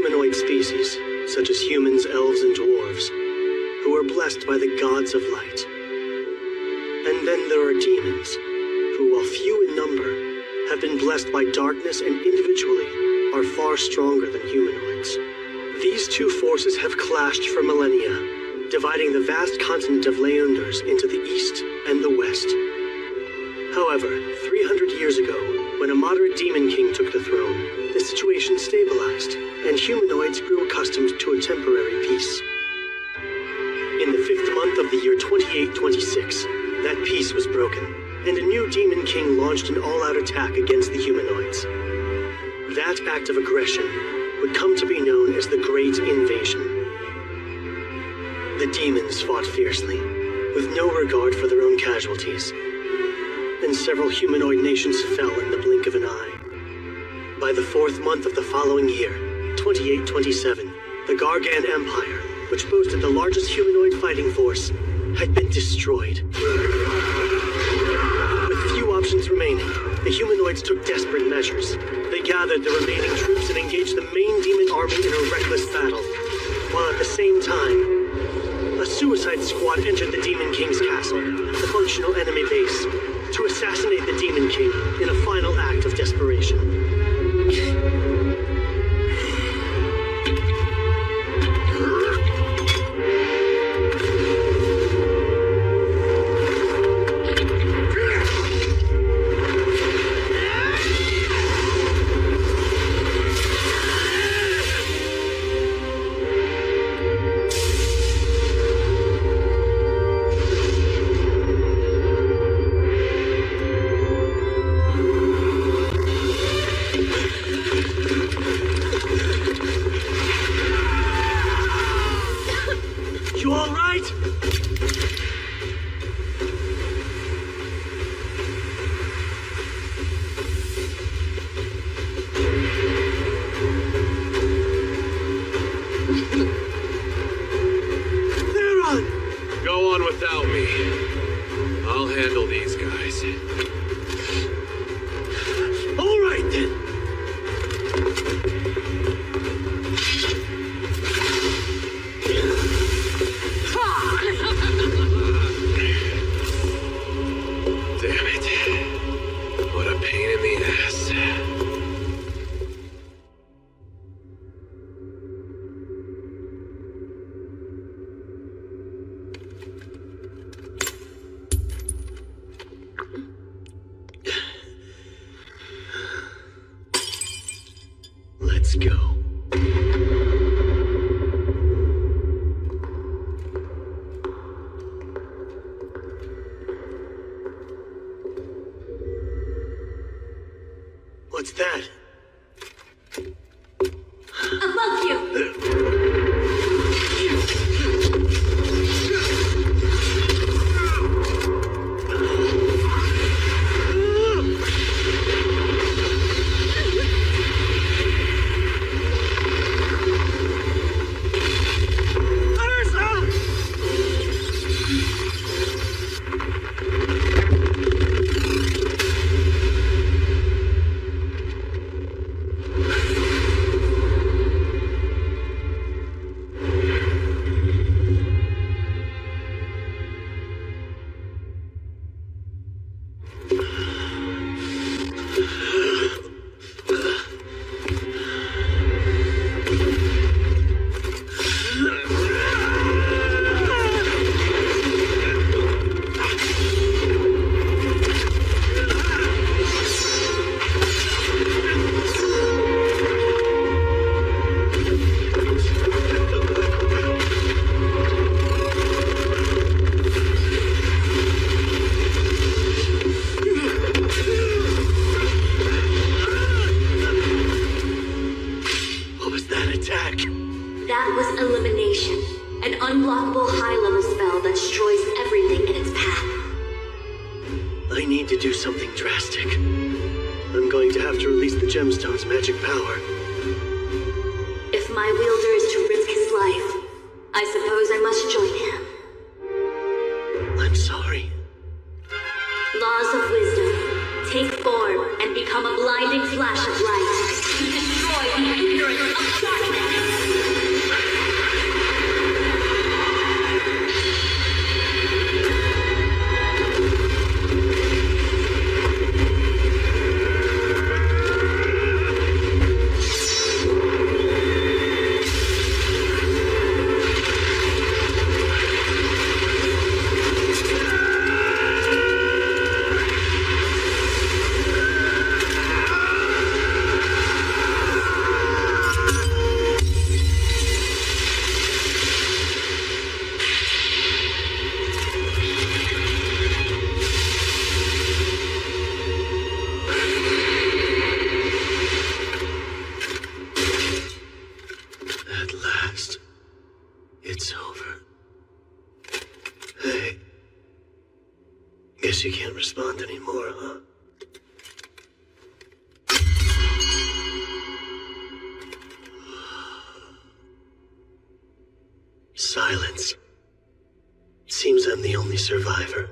humanoid species, such as humans, elves, and dwarves, who are blessed by the gods of light. And then there are demons, who, while few in number, have been blessed by darkness and individually are far stronger than humanoids. These two forces have clashed for millennia, dividing the vast continent of Leunders into the east and the west. However, 300 years ago, when a moderate demon king took the throne, the situation stabilized, and humanoids grew accustomed to a temporary peace. In the 5th month of the year 2826, that peace was broken, and a new demon king launched an all-out attack against the humanoids. That act of aggression would come to be known as the Great Invasion. The demons fought fiercely, with no regard for their own casualties, and several humanoid nations fell in the blink of an eye. By the 4th month of the following year, 2827, the Gargan Empire, which boasted the largest humanoid fighting force, had been destroyed. With few options remaining, the humanoids took desperate measures. They gathered the remaining troops and engaged the main demon army in a reckless battle, while at the same time, a suicide squad entered the Demon King's castle, the functional enemy base, to assassinate the Demon King in a final act of desperation. You all right? Go on without me. I'll handle these guys. All right then. Damn it. What a pain in the ass. Let's go. What's that? Above you! That was Elimination, an unblockable high-level spell that destroys everything in its path. I need to do something drastic. I'm going to have to release the gemstone's magic power. If my wielder is to risk his life, I suppose I must join him. I'm sorry. Laws of wisdom. Take form and become a blinding flash of light to destroy the ignorance of darkness. Guess you can't respond anymore, huh? Silence. Seems I'm the only survivor.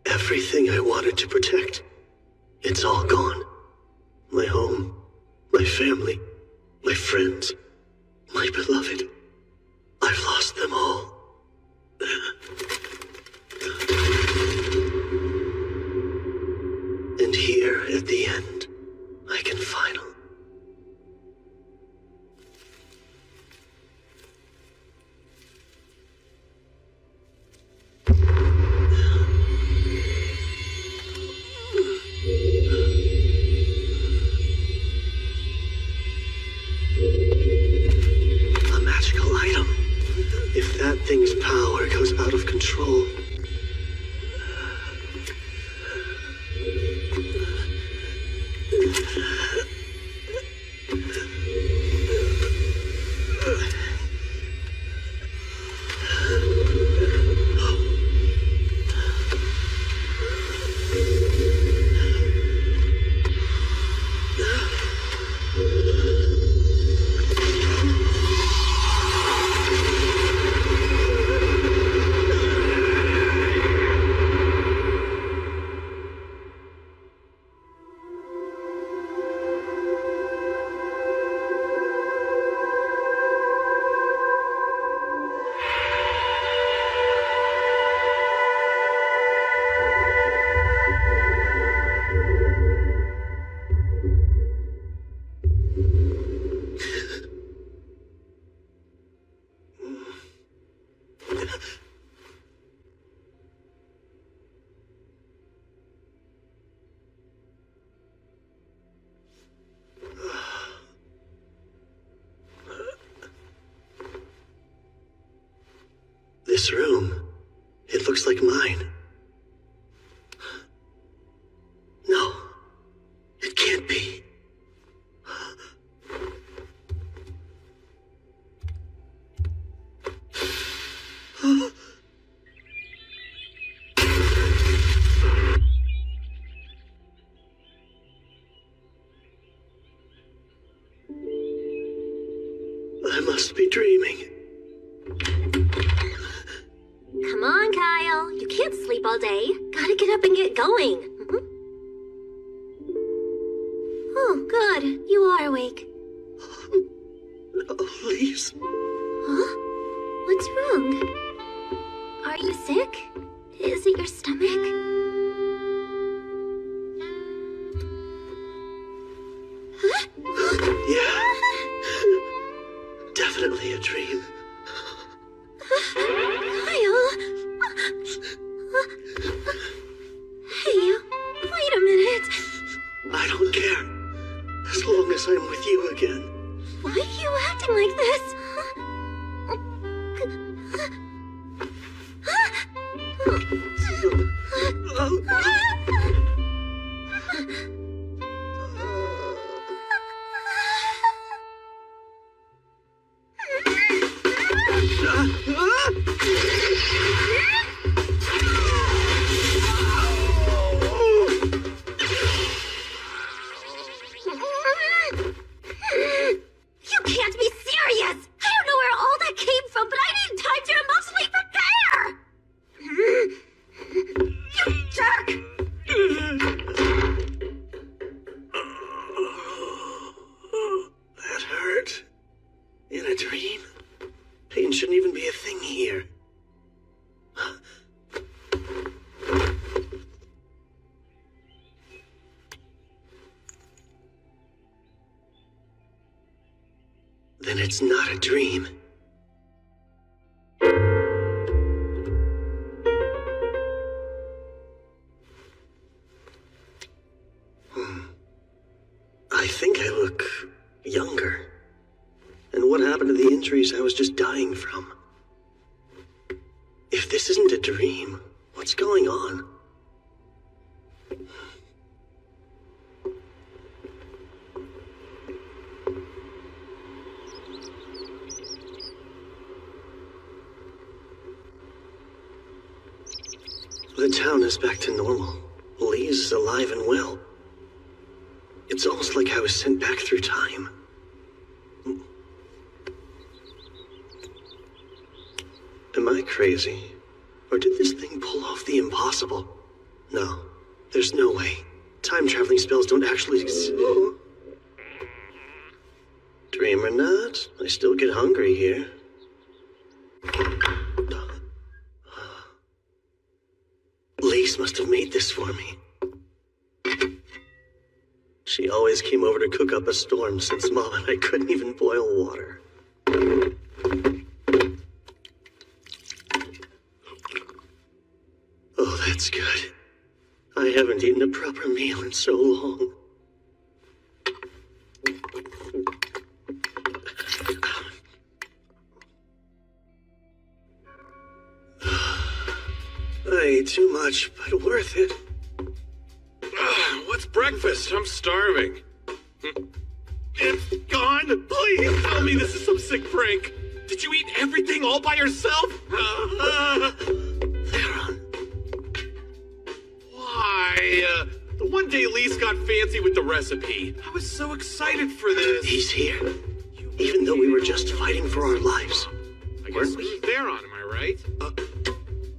Everything I wanted to protect, it's all gone. My home, my family, my friends, my beloved. I've lost them all. And here, at the end, I can finally... A magical item. If that thing's power goes out of control... This room, it looks like mine. No, it can't be. I must be dreaming. Come on, Kyle. You can't sleep all day. Gotta get up and get going. Oh, good. You are awake. No, please. Huh? What's wrong? Are you sick? Is it your stomach? Huh? Yeah. Definitely a dream. Kyle! Hey, wait a minute. I don't care. As long as I'm with you again. Why are you acting like this? You can't be serious! I don't know where all that came from, but I need time to emotionally prepare! You jerk! That hurt. In a dream? Pain shouldn't even be a thing here. Then it's not a dream. I think I look younger. And what happened to the injuries I was just dying from? If this isn't a dream, what's going on? town is back to normal. Lee is alive and well. It's almost like I was sent back through time. Am I crazy? Or did this thing pull off the impossible? No, there's no way. Time-traveling spells don't actually exist. Dream or not, I still get hungry here. Lise must have made this for me. She always came over to cook up a storm since Mom and I couldn't even boil water. Oh, that's good. I haven't eaten a proper meal in so long. I ate too much, but worth it. What's breakfast? I'm starving. It's gone! Please tell me this is some sick prank! Did you eat everything all by yourself? Theron. Why? The one day Lise got fancy with the recipe. I was so excited for this. He's here. Even though we were just fighting for our lives. I guess we were there on, am I right?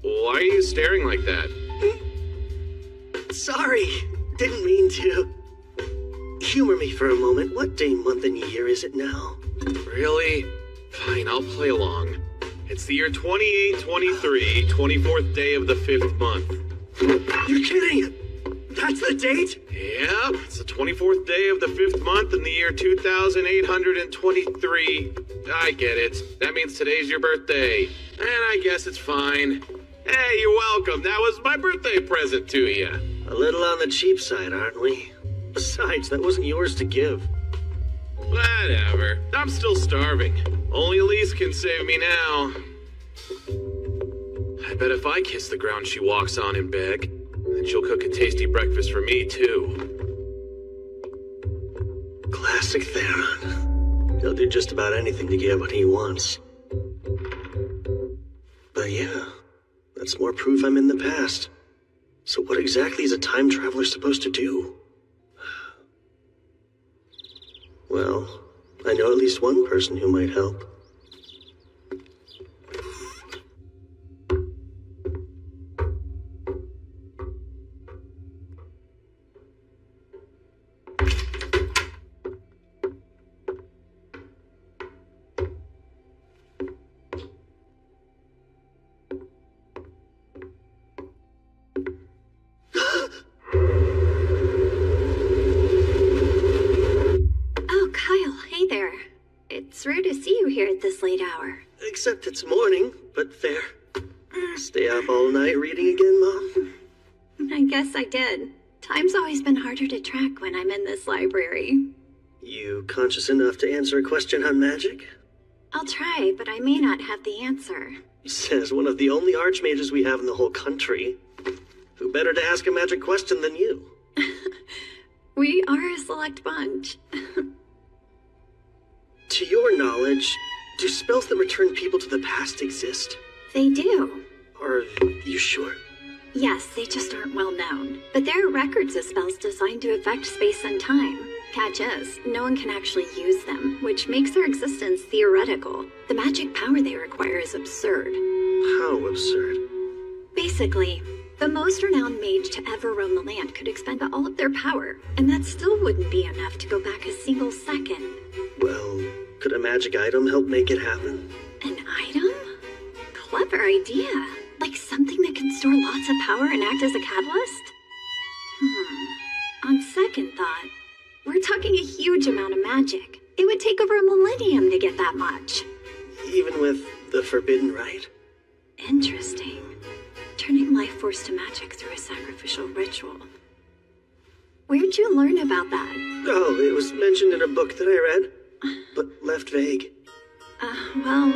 Why are you staring like that? Sorry. Didn't mean to. Humor me for a moment. What day, month, and year is it now? Really? Fine, I'll play along. It's the year 2823, 24th day of the 5th month. You're kidding! That's the date? Yeah, it's the 24th day of the 5th month in the year 2823. I get it. That means today's your birthday. And I guess it's fine. Hey, you're welcome. That was my birthday present to you. A little on the cheap side, aren't we? Besides, that wasn't yours to give. Whatever. I'm still starving. Only Elise can save me now. I bet if I kiss the ground she walks on and beg, then she'll cook a tasty breakfast for me, too. Classic Theron. He'll do just about anything to get what he wants. But yeah, that's more proof I'm in the past. So what exactly is a time traveler supposed to do? Well, I know at least one person who might help. It's rare to see you here at this late hour. Except it's morning, but fair. Stay up all night reading again, Mom? I guess I did. Time's always been harder to track when I'm in this library. You conscious enough to answer a question on magic? I'll try, but I may not have the answer. Says one of the only archmages we have in the whole country. Who better to ask a magic question than you? We are a select bunch. To your knowledge, do spells that return people to the past exist? They do. Are you sure? Yes, they just aren't well known. But there are records of spells designed to affect space and time. Catch is, no one can actually use them, which makes their existence theoretical. The magic power they require is absurd. How absurd? Basically, the most renowned mage to ever roam the land could expend all of their power, and that still wouldn't be enough to go back a single second. Well, could a magic item help make it happen? An item? Clever idea. Like something that can store lots of power and act as a catalyst? On second thought, we're talking a huge amount of magic. It would take over a millennium to get that much. Even with the forbidden rite? Interesting. Turning life force to magic through a sacrificial ritual. Where'd you learn about that? Oh, it was mentioned in a book that I read, but left vague. Well,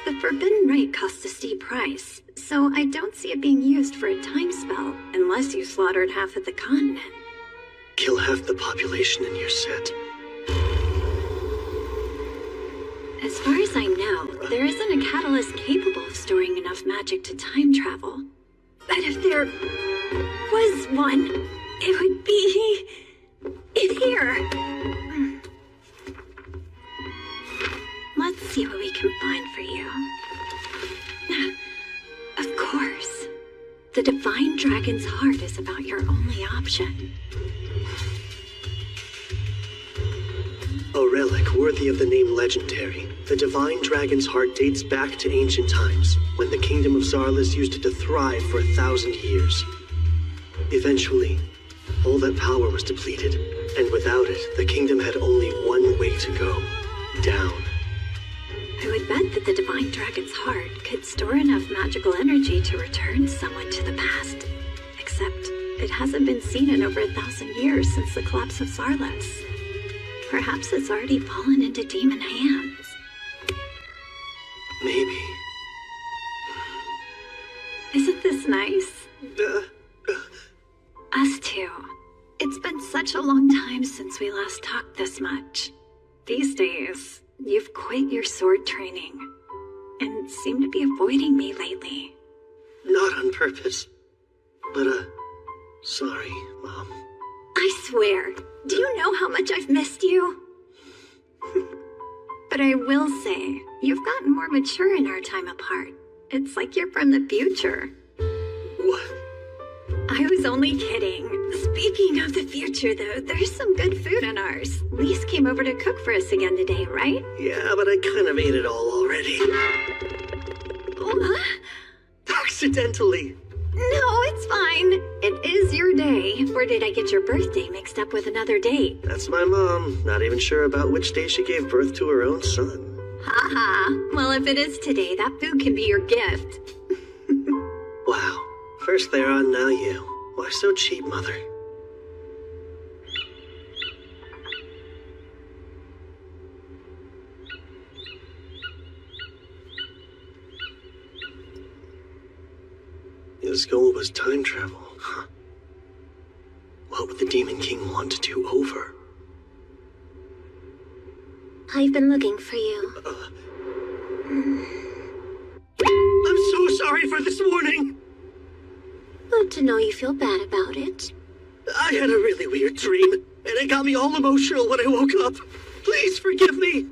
the forbidden rite costs a steep price, so I don't see it being used for a time spell unless you slaughtered half of the continent. Kill half the population in your set. As far as I know, there isn't a catalyst capable of storing enough magic to time travel. But if there was one, it would be here. Let's see what we can find for you. Of course. The Divine Dragon's Heart is about your only option. A relic worthy of the name Legendary, the Divine Dragon's Heart dates back to ancient times, when the Kingdom of Zarlis used it to thrive for 1,000 years. Eventually, all that power was depleted, and without it, the kingdom had only one way to go: down. I would bet that the Divine Dragon's Heart could store enough magical energy to return someone to the past. Except, it hasn't been seen in over 1,000 years since the collapse of Zarlis. Perhaps it's already fallen into demon hands. Maybe. Isn't this nice? Us too. It's been such a long time since we last talked this much. These days, you've quit your sword training and seem to be avoiding me lately. Not on purpose. But, sorry, Mom. I swear, do you know how much I've missed you? But I will say, you've gotten more mature in our time apart. It's like you're from the future. What? I was only kidding. Speaking of the future, though, there's some good food in ours. Lise came over to cook for us again today, right? Yeah, but I kind of ate it all already. Accidentally. No, it's fine. It is your day. Or did I get your birthday mixed up with another date? That's my mom. Not even sure about which day she gave birth to her own son. Haha. Well, if it is today, that food can be your gift. Wow. First they're on, now you. Why so cheap, Mother? His goal was time travel, huh? What would the Demon King want to do over? I've been looking for you. I'm so sorry for this morning! Good to know you feel bad about it. I had a really weird dream, and it got me all emotional when I woke up. Please forgive me!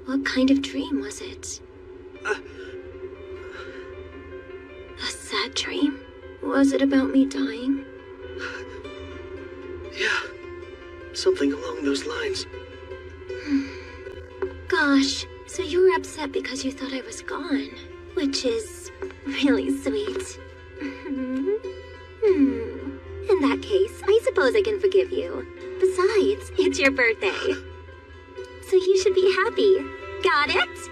What kind of dream was it? A sad dream? Was it about me dying? Yeah, something along those lines. Gosh, so you were upset because you thought I was gone, which is really sweet. In that case, I suppose I can forgive you. Besides, it's your birthday. So you should be happy. Got it?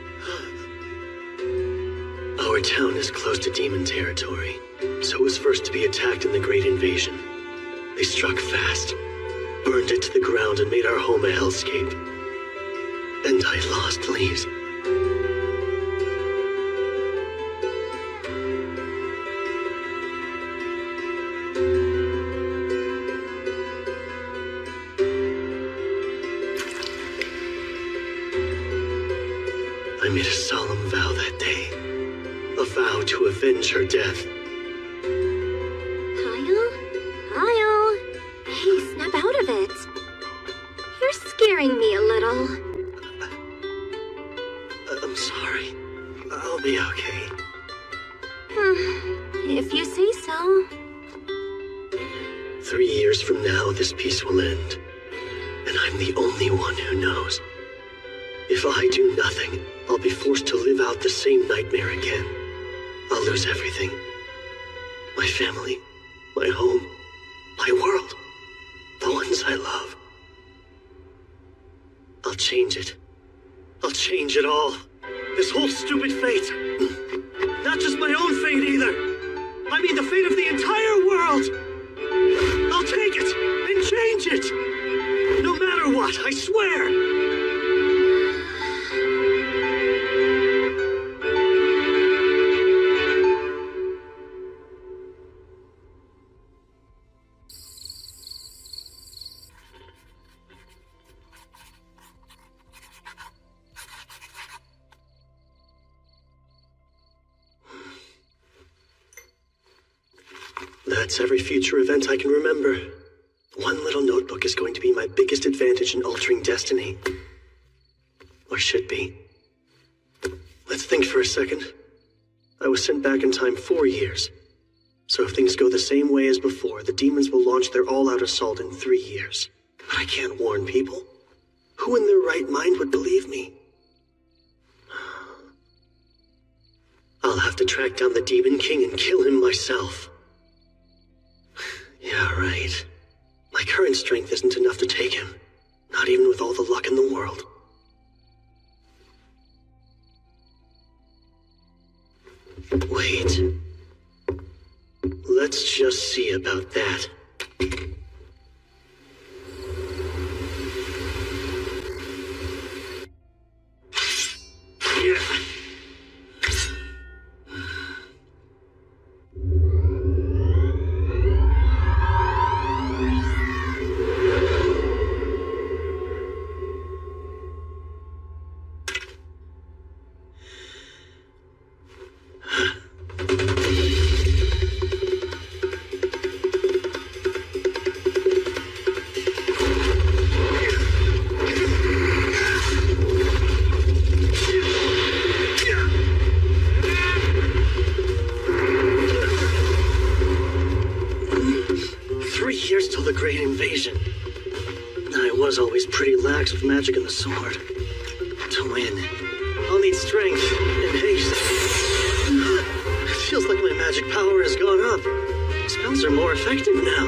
Our town is close to demon territory, so it was first to be attacked in the Great Invasion. They struck fast, burned it to the ground, and made our home a hellscape. And I lost Lise. I made a solemn vow that day. A vow to avenge her death. Kyle? Hey, snap out of it. You're scaring me a little. I'm sorry. I'll be okay. If you say so. 3 years from now, this peace will end. And I'm the only one who knows. If I do nothing, I'll be forced to live out the same nightmare again. I'll lose everything. My family, my home, my world, the ones I love. I'll change it. I'll change it all. This whole stupid fate. Not just my own fate either. I mean the fate of the entire world. I'll take it and change it. No matter what, I swear. That's every future event I can remember. One little notebook is going to be my biggest advantage in altering destiny. Or should be. Let's think for a second. I was sent back in time 4 years. So if things go the same way as before, the demons will launch their all-out assault in 3 years. But I can't warn people. Who in their right mind would believe me? I'll have to track down the Demon King and kill him myself. Yeah, right. My current strength isn't enough to take him. Not even with all the luck in the world. Wait. Let's just see about that. With magic and the sword. To win, I'll need strength and haste. It feels like my magic power has gone up. Spells are more effective now.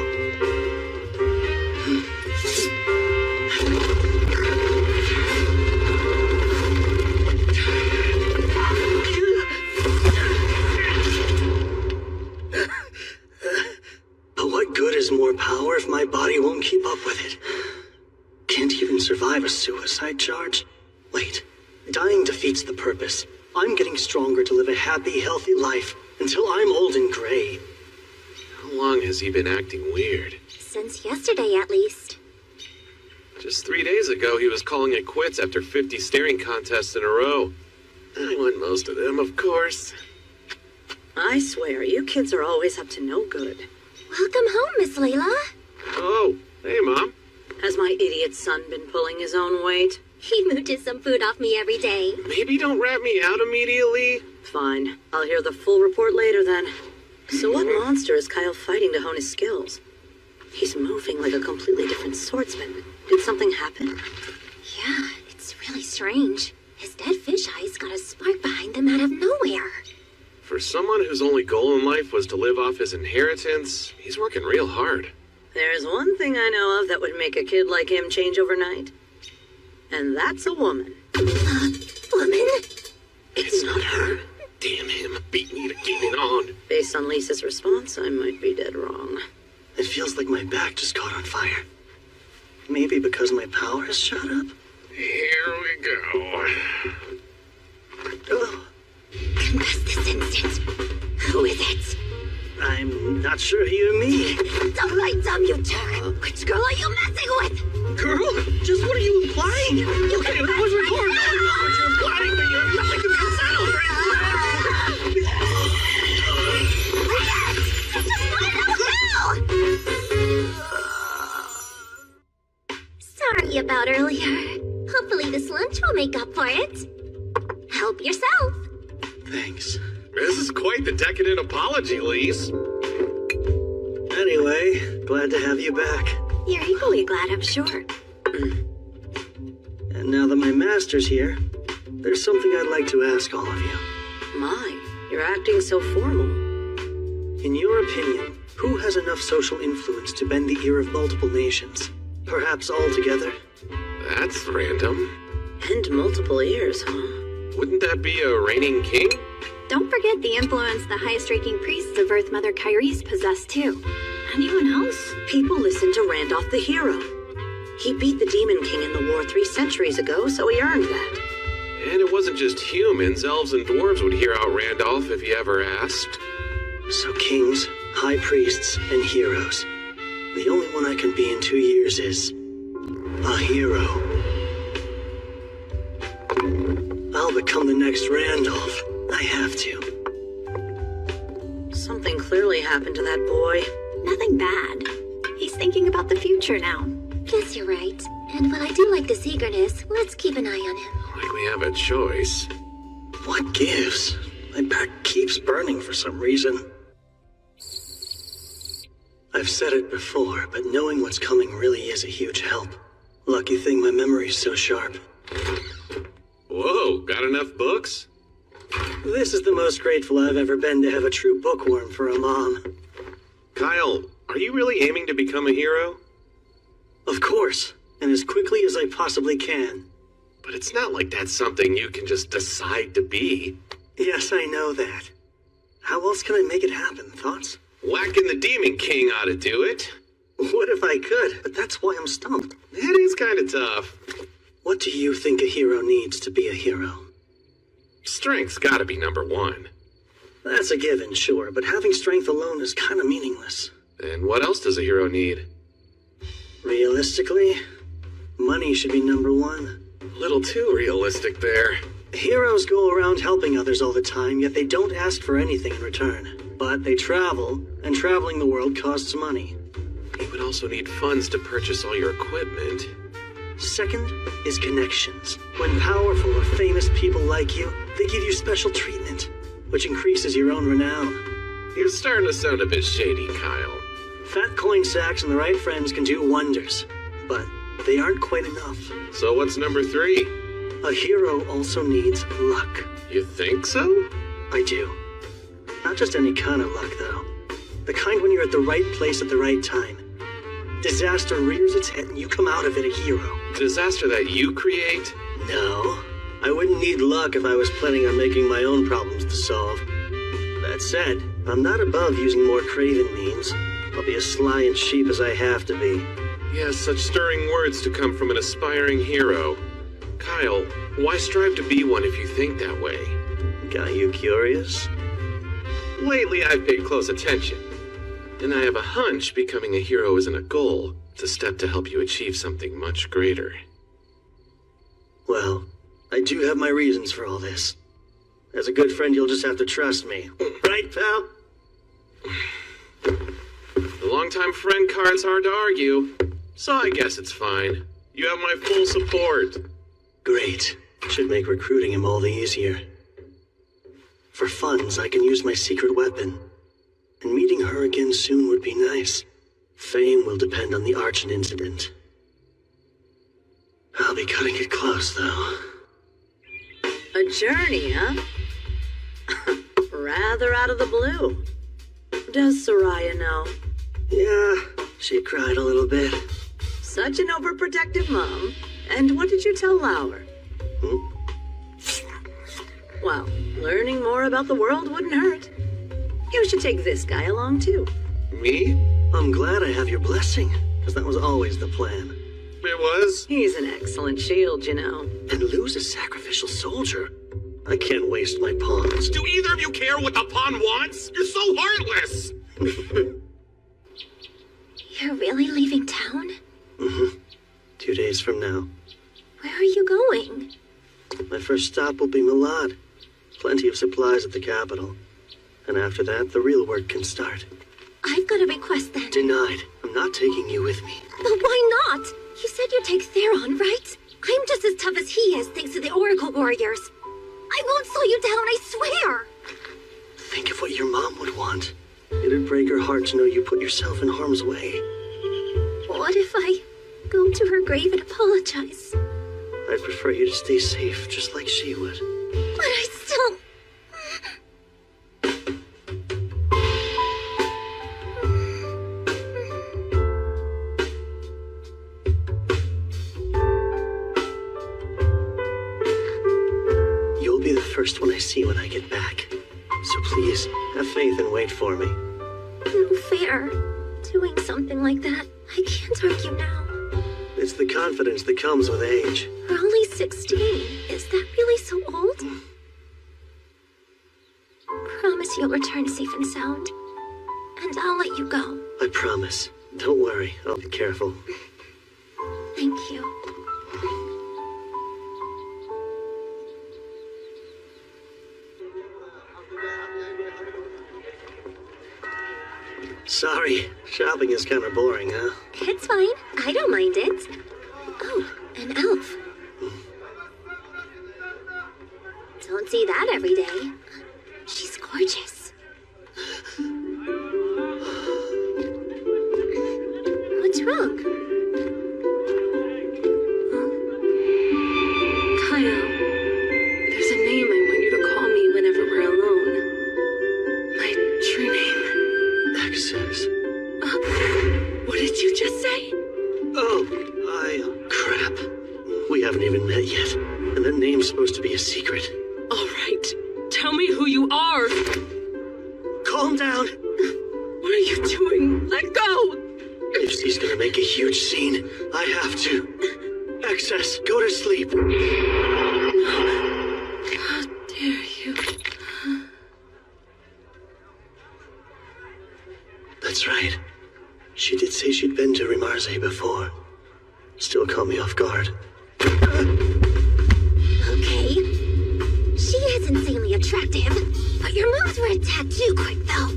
But what good is more power if my body won't keep up with it? Can't even survive a suicide charge? Wait, dying defeats the purpose. I'm getting stronger to live a happy, healthy life until I'm old and gray. How long has he been acting weird? Since yesterday, at least. Just 3 days ago, he was calling it quits after 50 staring contests in a row. I won most of them, of course. I swear, you kids are always up to no good. Welcome home, Miss Layla. Oh, hey, Mom. Has my idiot son been pulling his own weight? He mooches some food off me every day. Maybe don't rat me out immediately. Fine. I'll hear the full report later then. So what monster is Kyle fighting to hone his skills? He's moving like a completely different swordsman. Did something happen? Yeah, it's really strange. His dead fish eyes got a spark behind them out of nowhere. For someone whose only goal in life was to live off his inheritance, he's working real hard. There's one thing I know of that would make a kid like him change overnight. And that's a woman. Woman? It's not her. Damn him, beat me to get it on. Based on Lisa's response, I might be dead wrong. It feels like my back just caught on fire. Maybe because my power has shot up? Here we go. Oh, Confess this instant. Who is it? I'm not sure you mean. Don't lights up, you jerk! Which girl are you messing with? Girl? Just what are you implying? Okay, that was recorded. I don't know what you're implying, but you're not making me sound Sorry about earlier. Hopefully this lunch will make up for it. Help yourself. Thanks. This is quite the decadent apology, Lise. Anyway, glad to have you back. You're equally glad, I'm sure. And now that my master's here, there's something I'd like to ask all of you. My, you're acting so formal. In your opinion, who has enough social influence to bend the ear of multiple nations? Perhaps all together? That's random. And multiple ears, huh? Wouldn't that be a reigning king? Don't forget the influence the highest-ranking priests of Earth Mother Kyrie's possess, too. Anyone else? People listen to Randolph the hero. He beat the Demon King in the war 3 centuries ago, so he earned that. And it wasn't just humans. Elves and dwarves would hear out Randolph if he ever asked. So kings, high priests, and heroes. The only one I can be in 2 years is... a hero. I'll become the next Randolph. I have to. Something clearly happened to that boy. Nothing bad. He's thinking about the future now. Guess you're right. And while I do like this eagerness, let's keep an eye on him. Like we have a choice. What gives? My back keeps burning for some reason. I've said it before, but knowing what's coming really is a huge help. Lucky thing my memory's so sharp. Whoa, got enough books? This is the most grateful I've ever been to have a true bookworm for a mom. Kyle, are you really aiming to become a hero? Of course, and as quickly as I possibly can. But it's not like that's something you can just decide to be. Yes, I know that. How else can I make it happen? Thoughts? Whacking the Demon King ought to do it. What if I could? But that's why I'm stumped. That is kind of tough. What do you think a hero needs to be a hero? Strength's gotta be number one. That's a given, sure, but having strength alone is kind of meaningless. And what else does a hero need? Realistically, money should be number one. A little too realistic there. Heroes go around helping others all the time, yet they don't ask for anything in return. But they travel, and traveling the world costs money. You would also need funds to purchase all your equipment. Second is connections. When powerful or famous people like you, they give you special treatment, which increases your own renown. You're starting to sound a bit shady, Kyle. Fat coin sacks and the right friends can do wonders, but they aren't quite enough. So what's number three? A hero also needs luck. You think so? I do. Not just any kind of luck, though. The kind when you're at the right place at the right time. Disaster rears its head and you come out of it a hero. Disaster that you create? No. I wouldn't need luck if I was planning on making my own problems to solve. That said, I'm not above using more craven means. I'll be as sly and cheap as I have to be. Yes, such stirring words to come from an aspiring hero. Kyle, why strive to be one if you think that way? Got you curious? Lately, I've paid close attention. And I have a hunch becoming a hero isn't a goal. It's a step to help you achieve something much greater. Well, I do have my reasons for all this. As a good friend, you'll just have to trust me. Right, pal? The longtime friend card's hard to argue, so I guess it's fine. You have my full support. Great. Should make recruiting him all the easier. For funds, I can use my secret weapon. And meeting her again soon would be nice. Fame will depend on the Archon incident. I'll be cutting it close, though. A journey, huh? Rather out of the blue. Does Soraya know? Yeah, she cried a little bit. Such an overprotective mom. And what did you tell Lauer? Well, learning more about the world wouldn't hurt. You should take this guy along, too. Me? I'm glad I have your blessing, because that was always the plan. It was? He's an excellent shield, you know. And lose a sacrificial soldier? I can't waste my pawns. Do either of you care what the pawn wants? You're so heartless! You're really leaving town? 2 days from now. Where are you going? My first stop will be Malad. Plenty of supplies at the capital. And after that, the real work can start. I've got a request then. Denied. I'm not taking you with me. But why not? You said you'd take Theron, right? I'm just as tough as he is, thanks to the Oracle Warriors. I won't slow you down, I swear! Think of what your mom would want. It'd break her heart to know you put yourself in harm's way. What if I go to her grave and apologize? I'd prefer you to stay safe, just like she would. But I still... You'll be the first one I see when I get back. So please, have faith and wait for me. No fair. Doing something like that, I can't argue now. It's the confidence that comes with age. We're only 16. Is that really so old? Promise you'll return safe and sound. And I'll let you go. I promise. Don't worry, I'll be careful. Thank you. Sorry, Shopping is kind of boring, huh? It's fine. I don't mind it. Oh, an elf. Don't see that every day. She's gorgeous. What's wrong? Kyle, there's a name I want you to call me whenever we're alone. My true name. Access. What did you just say? Oh, crap. We haven't even met yet. And that name's supposed to be a secret. All right. Tell me who you are. Calm down. What are you doing? Let go. If she's gonna make a huge scene, I have to. Access, go to sleep. How dare you? That's right. She did say she'd been to Rimarze before. Still caught me off guard. Okay. She is insanely attractive, but your moves were a tad too quick, though.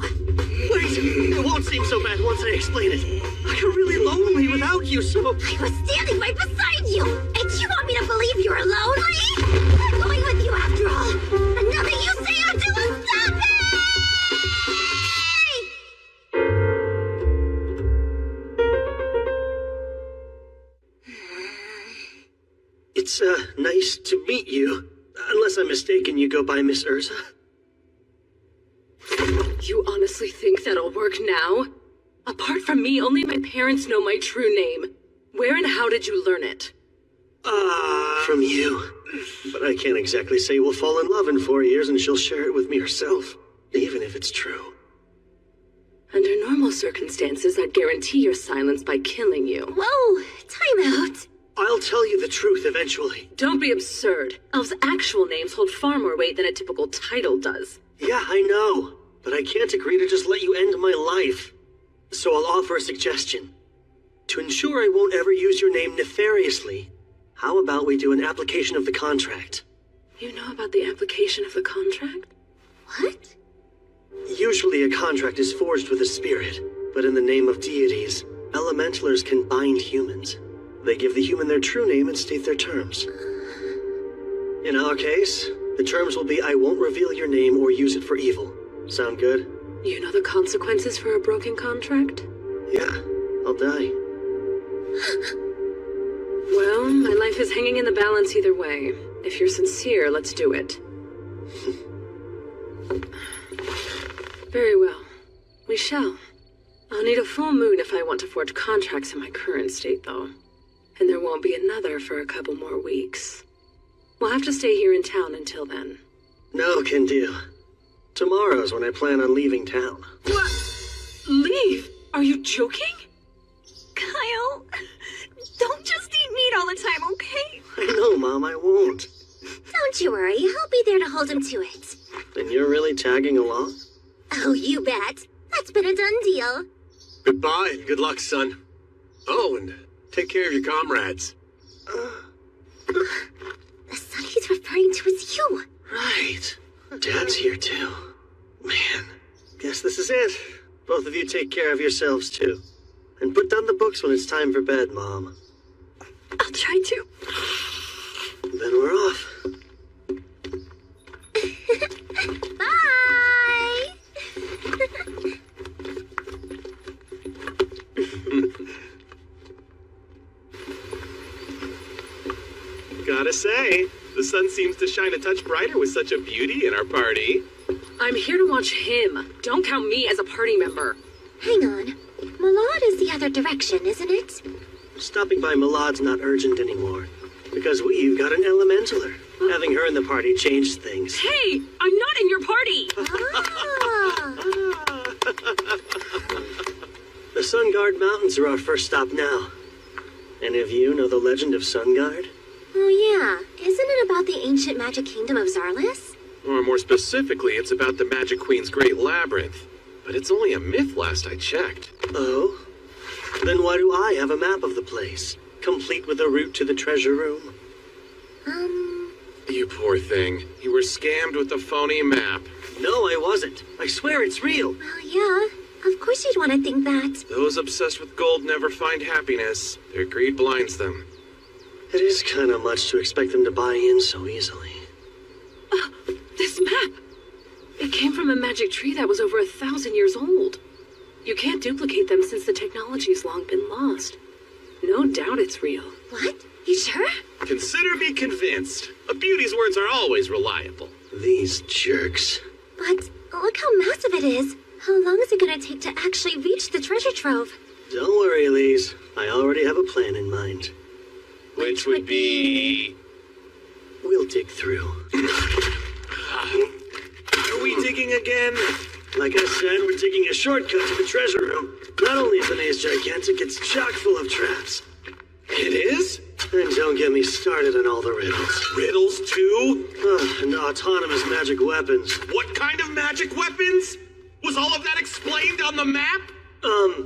Wait, it won't seem so bad once I explain it. I got really lonely without you, so... I was standing right beside you, and you want me to believe you're alone? I'm going with you after all. And nothing you say or do will stop me! It's, nice to meet you. Unless I'm mistaken, you go by Miss Urza? You honestly think that'll work now? Apart from me, only my parents know my true name. Where and how did you learn it? From you. But I can't exactly say we'll fall in love in 4 years and she'll share it with me herself, even if it's true. Under normal circumstances, I'd guarantee your silence by killing you. Whoa, time out. I'll tell you the truth eventually. Don't be absurd. Elves' actual names hold far more weight than a typical title does. Yeah, I know. But I can't agree to just let you end my life. So I'll offer a suggestion. To ensure I won't ever use your name nefariously, how about we do an application of the contract? You know about the application of the contract? What? Usually a contract is forged with a spirit, but in the name of deities, elementalers can bind humans. They give the human their true name and state their terms. In our case, the terms will be I won't reveal your name or use it for evil. Sound good? You know the consequences for a broken contract? Yeah, I'll die. Well, my life is hanging in the balance either way. If you're sincere, let's do it. Very well. We shall. I'll need a full moon if I want to forge contracts in my current state, though. And there won't be another for a couple more weeks. We'll have to stay here in town until then. No can do. Tomorrow's when I plan on leaving town. What? Leave? Are you joking? Kyle, don't just eat meat all the time, okay? I know, Mom, I won't. Don't you worry, I'll be there to hold him to it. And you're really tagging along? Oh, you bet. That's been a done deal. Goodbye and good luck, son. Oh, and take care of your comrades. The son he's referring to is you. Right. Dad's here too. Man, guess this is it. Both of you take care of yourselves too. And put down the books when it's time for bed, Mom. I'll try to. Then we're off. Bye! Gotta say, the sun seems to shine a touch brighter with such a beauty in our party. I'm here to watch him. Don't count me as a party member. Hang on. Malad is the other direction, isn't it? Stopping by Malad's not urgent anymore. Because we've got an elementaler. Having her in the party changed things. Hey, I'm not in your party. Ah. The Sunguard Mountains are our first stop now. Any of you know the legend of Sunguard? Oh yeah, isn't it about the ancient magic kingdom of Zarlis? Or more specifically, it's about the Magic Queen's Great Labyrinth. But it's only a myth last I checked. Oh? Then why do I have a map of the place, complete with a route to the treasure room? You poor thing. You were scammed with a phony map. No, I wasn't. I swear it's real. Well, yeah. Of course you'd want to think that. Those obsessed with gold never find happiness. Their greed blinds them. It is kind of much to expect them to buy in so easily. This map! It came from a magic tree that was over 1,000 years old. You can't duplicate them since the technology's long been lost. No doubt it's real. What? You sure? Consider me convinced. A beauty's words are always reliable. These jerks. But look how massive it is. How long is it gonna take to actually reach the treasure trove? Don't worry, Elise. I already have a plan in mind. Which would be... We'll dig through. Are we digging again? Like I said, we're digging a shortcut to the treasure room. Not only is the maze gigantic, it's chock full of traps. It is? And don't get me started on all the riddles. Riddles too? And autonomous magic weapons. What kind of magic weapons? Was all of that explained on the map? I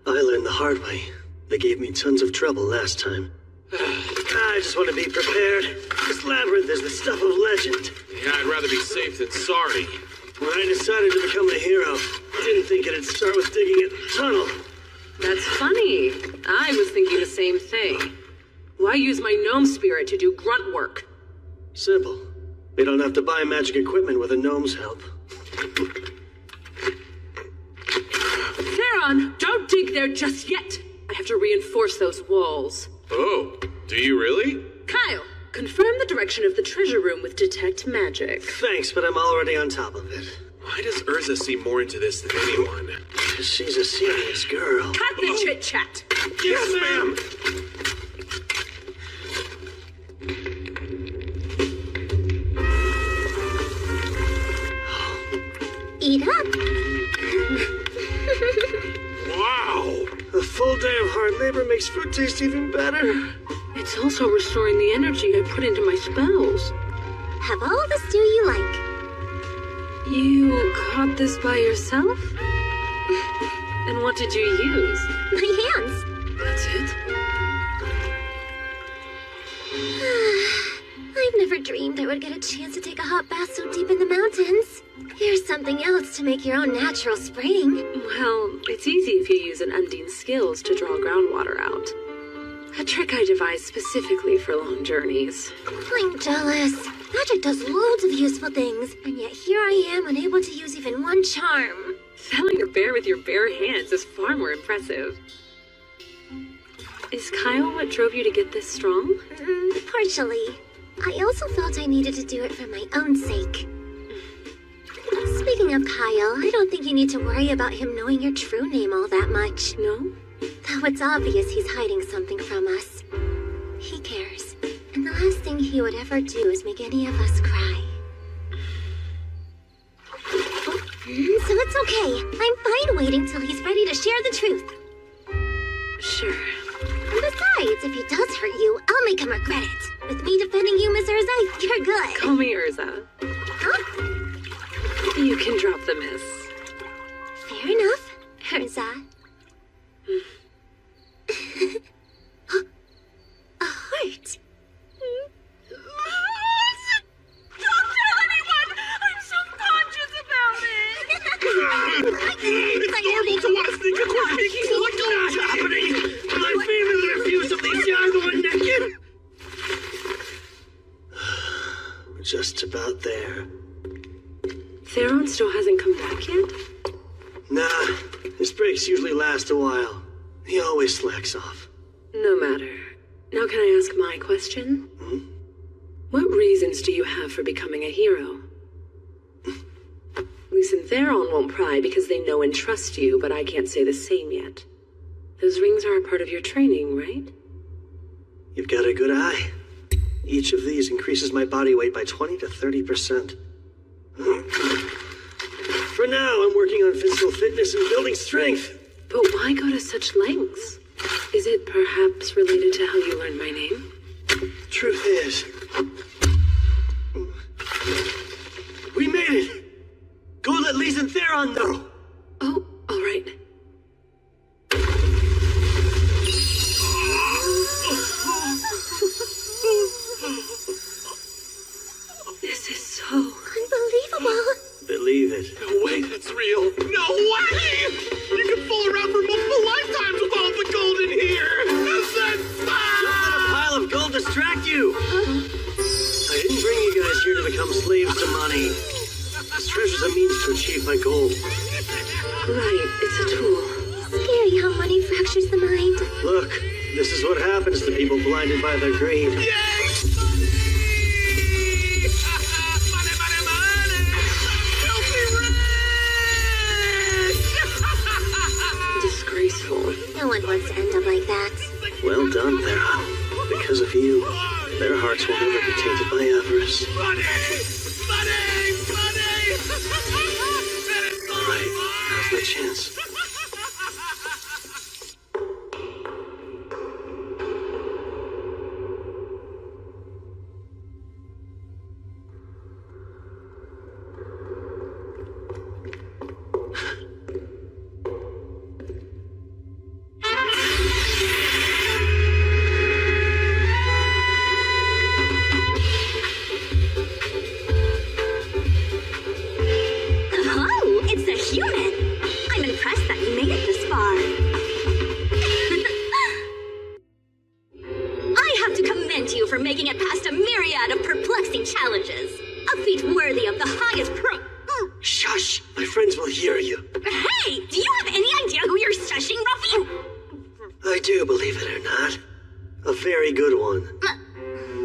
learned the hard way. They gave me tons of trouble last time. I just want to be prepared. This labyrinth is the stuff of legend. Yeah, I'd rather be safe than sorry. When I decided to become a hero, I didn't think it'd start with digging a tunnel. That's funny. I was thinking the same thing. Why use my gnome spirit to do grunt work? Simple. We don't have to buy magic equipment with a gnome's help. Theron, don't dig there just yet! I have to reinforce those walls. Oh, do you really? Kyle, confirm the direction of the treasure room with Detect Magic. Thanks, but I'm already on top of it. Why does Urza seem more into this than anyone? She's a serious girl. Cut the chit-chat! Yes, ma'am! Eat up. Wow! A full day of hard labor makes food taste even better. It's also restoring the energy I put into my spells. Have all the stew you like. You caught this by yourself? And what did you use? My hands. That's it? I've never dreamed I would get a chance to take a hot bath so deep in the mountains. Here's something else to make your own natural spring. Well, it's easy if you use an Undine's skills to draw groundwater out. A trick I devised specifically for long journeys. I'm jealous. Magic does loads of useful things, and yet here I am unable to use even one charm. Felling a bear with your bare hands is far more impressive. Is Kyle what drove you to get this strong? Partially. I also felt I needed to do it for my own sake. Speaking of Kyle, I don't think you need to worry about him knowing your true name all that much. No? Though it's obvious he's hiding something from us. He cares. And the last thing he would ever do is make any of us cry. So it's okay. I'm fine waiting till he's ready to share the truth. Sure. And besides, if he does hurt you, I'll make him regret it. With me defending you, Miss Urza, you're good. Call me Urza. Huh? You can drop the miss. Fair enough, Urza. A heart. Don't tell anyone! I'm subconscious about it! It's normal to want to sneak a quirky geeky. What's happening? My family refused to leave the other one naked. We're just about there. Theron still hasn't come back yet? Nah, his breaks usually last a while. He always slacks off. No matter. Now can I ask my question? What reasons do you have for becoming a hero? Luce and Theron won't pry because they know and trust you, but I can't say the same yet. Those rings are a part of your training, right? You've got a good eye. Each of these increases my body weight by 20 to 30%. For now, I'm working on physical fitness and building strength. But why go to such lengths? Is it perhaps related to how you learned my name? Truth is, we made it. Go let Lise and Theron know. Oh, all right. This is so Unbelievable. Believe it. No way that's real. No way! slaves to money. This treasure's a means to achieve my goal. Right, it's a tool. Scary how money fractures the mind. Look, this is what happens to people blinded by their greed. Disgraceful. No one wants to end up like that. Well done, Thera. Because of you, their hearts will never be tainted by avarice. Money! Money! Money! All right, now's my chance. Oh, it's a human! I'm impressed that you made it this far. I have to commend you for making it past a myriad of perplexing challenges. A feat worthy of the highest Shush! My friends will hear you. Hey, do you have any idea who you're shushing, Ruffy? I do, believe it or not. A very good one.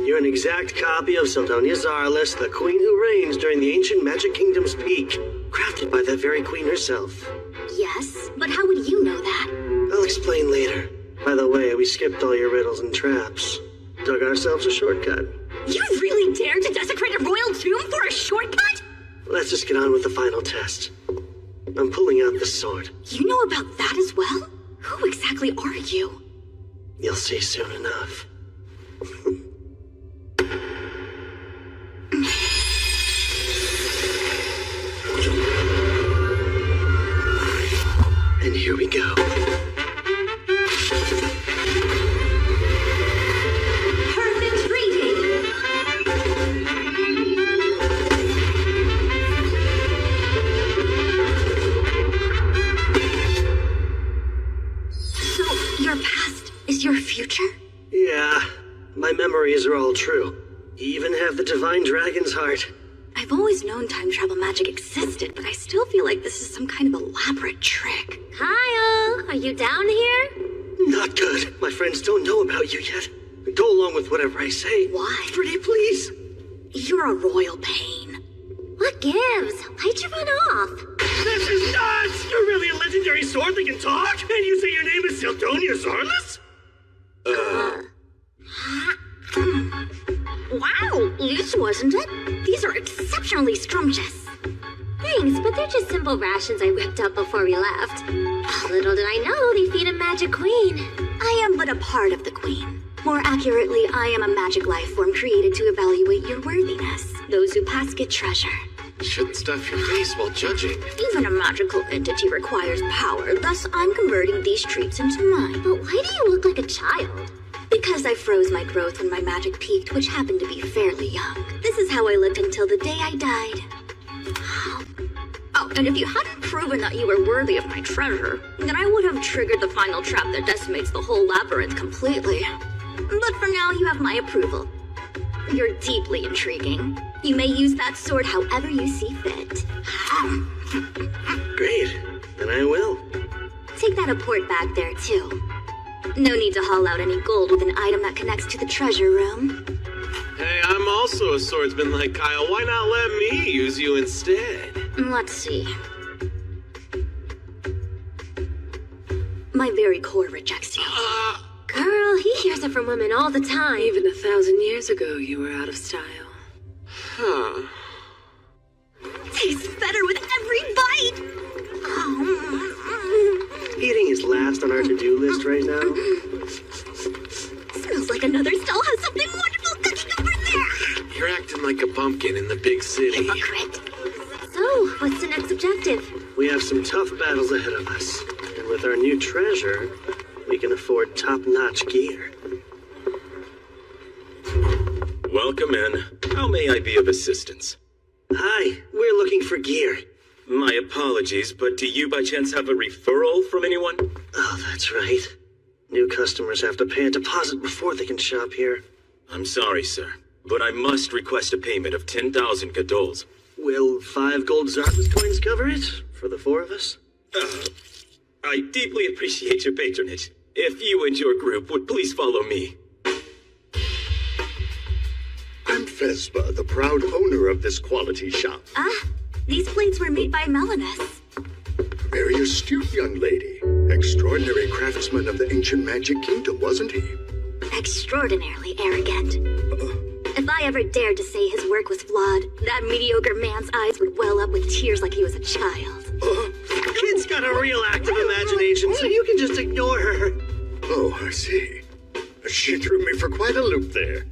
You're an exact copy of Seldonia Zarlis, the queen who reigns during the ancient Magic Kingdom's peak, crafted by that very queen herself. Yes, but how would you know that? I'll explain later. By the way, we skipped all your riddles and traps. Dug ourselves a shortcut. You really dared to desecrate a royal tomb for a shortcut? Let's just get on with the final test. I'm pulling out the sword. You know about that as well? Who exactly are you? You'll see soon enough. And here we go. Perfect reading. So, your past is your future? Yeah, my memories are all true. You even have the Divine Dragon's heart. I've always known time travel magic existed, but I still feel like this is some kind of elaborate trick. Kyle, are you down here? Not good. My friends don't know about you yet. Go along with whatever I say. Why? Pretty please. You're a royal pain. What gives? Why'd you run off? This is nuts! You're really a legendary sword that can talk? And you say your name is Seldonia Zarlis? Wow, this wasn't it? These are exceptionally scrumptious. Thanks, but they're just simple rations I whipped up before we left. Little did I know they feed a magic queen. I am but a part of the queen. More accurately, I am a magic life form created to evaluate your worthiness. Those who pass get treasure. Shouldn't stuff your face while judging. Even a magical entity requires power, thus I'm converting these treats into mine. But why do you look like a child? Because I froze my growth when my magic peaked, which happened to be fairly young. This is how I looked until the day I died. Oh, and if you hadn't proven that you were worthy of my treasure, then I would have triggered the final trap that decimates the whole labyrinth completely. But for now, you have my approval. You're deeply intriguing. You may use that sword however you see fit. Great. Then I will. Take that apport back there, too. No need to haul out any gold with an item that connects to the treasure room. Hey, I'm also a swordsman like Kyle. Why not let me use you instead? Let's see. My very core rejects you. Girl, he hears it from women all the time. Even 1,000 years ago, you were out of style. Huh. Tastes better with every bite. Eating is last on our to-do list right now. Smells like another stall has something wonderful cooking over there. You're acting like a pumpkin in the big city. Hypocrite. So, what's the next objective? We have some tough battles ahead of us. And with our new treasure, we can afford top-notch gear. Welcome in. How may I be of assistance? Hi, we're looking for gear. My apologies, but do you by chance have a referral from anyone? Oh, that's right. New customers have to pay a deposit before they can shop here. I'm sorry, sir. but I must request a payment of 10,000 Gadols. Will 5 gold Zarvas coins cover it? For the 4 of us? I deeply appreciate your patronage. If you and your group would please follow me. I'm Vespa, the proud owner of this quality shop. These blades were made by Melanus. Very astute young lady. Extraordinary craftsman of the ancient magic kingdom, wasn't he? Extraordinarily arrogant. If I ever dared to say his work was flawed, that mediocre man's eyes would well up with tears like he was a child. Kid's got a real active imagination, so you can just ignore her. Oh, I see. She threw me for quite a loop there.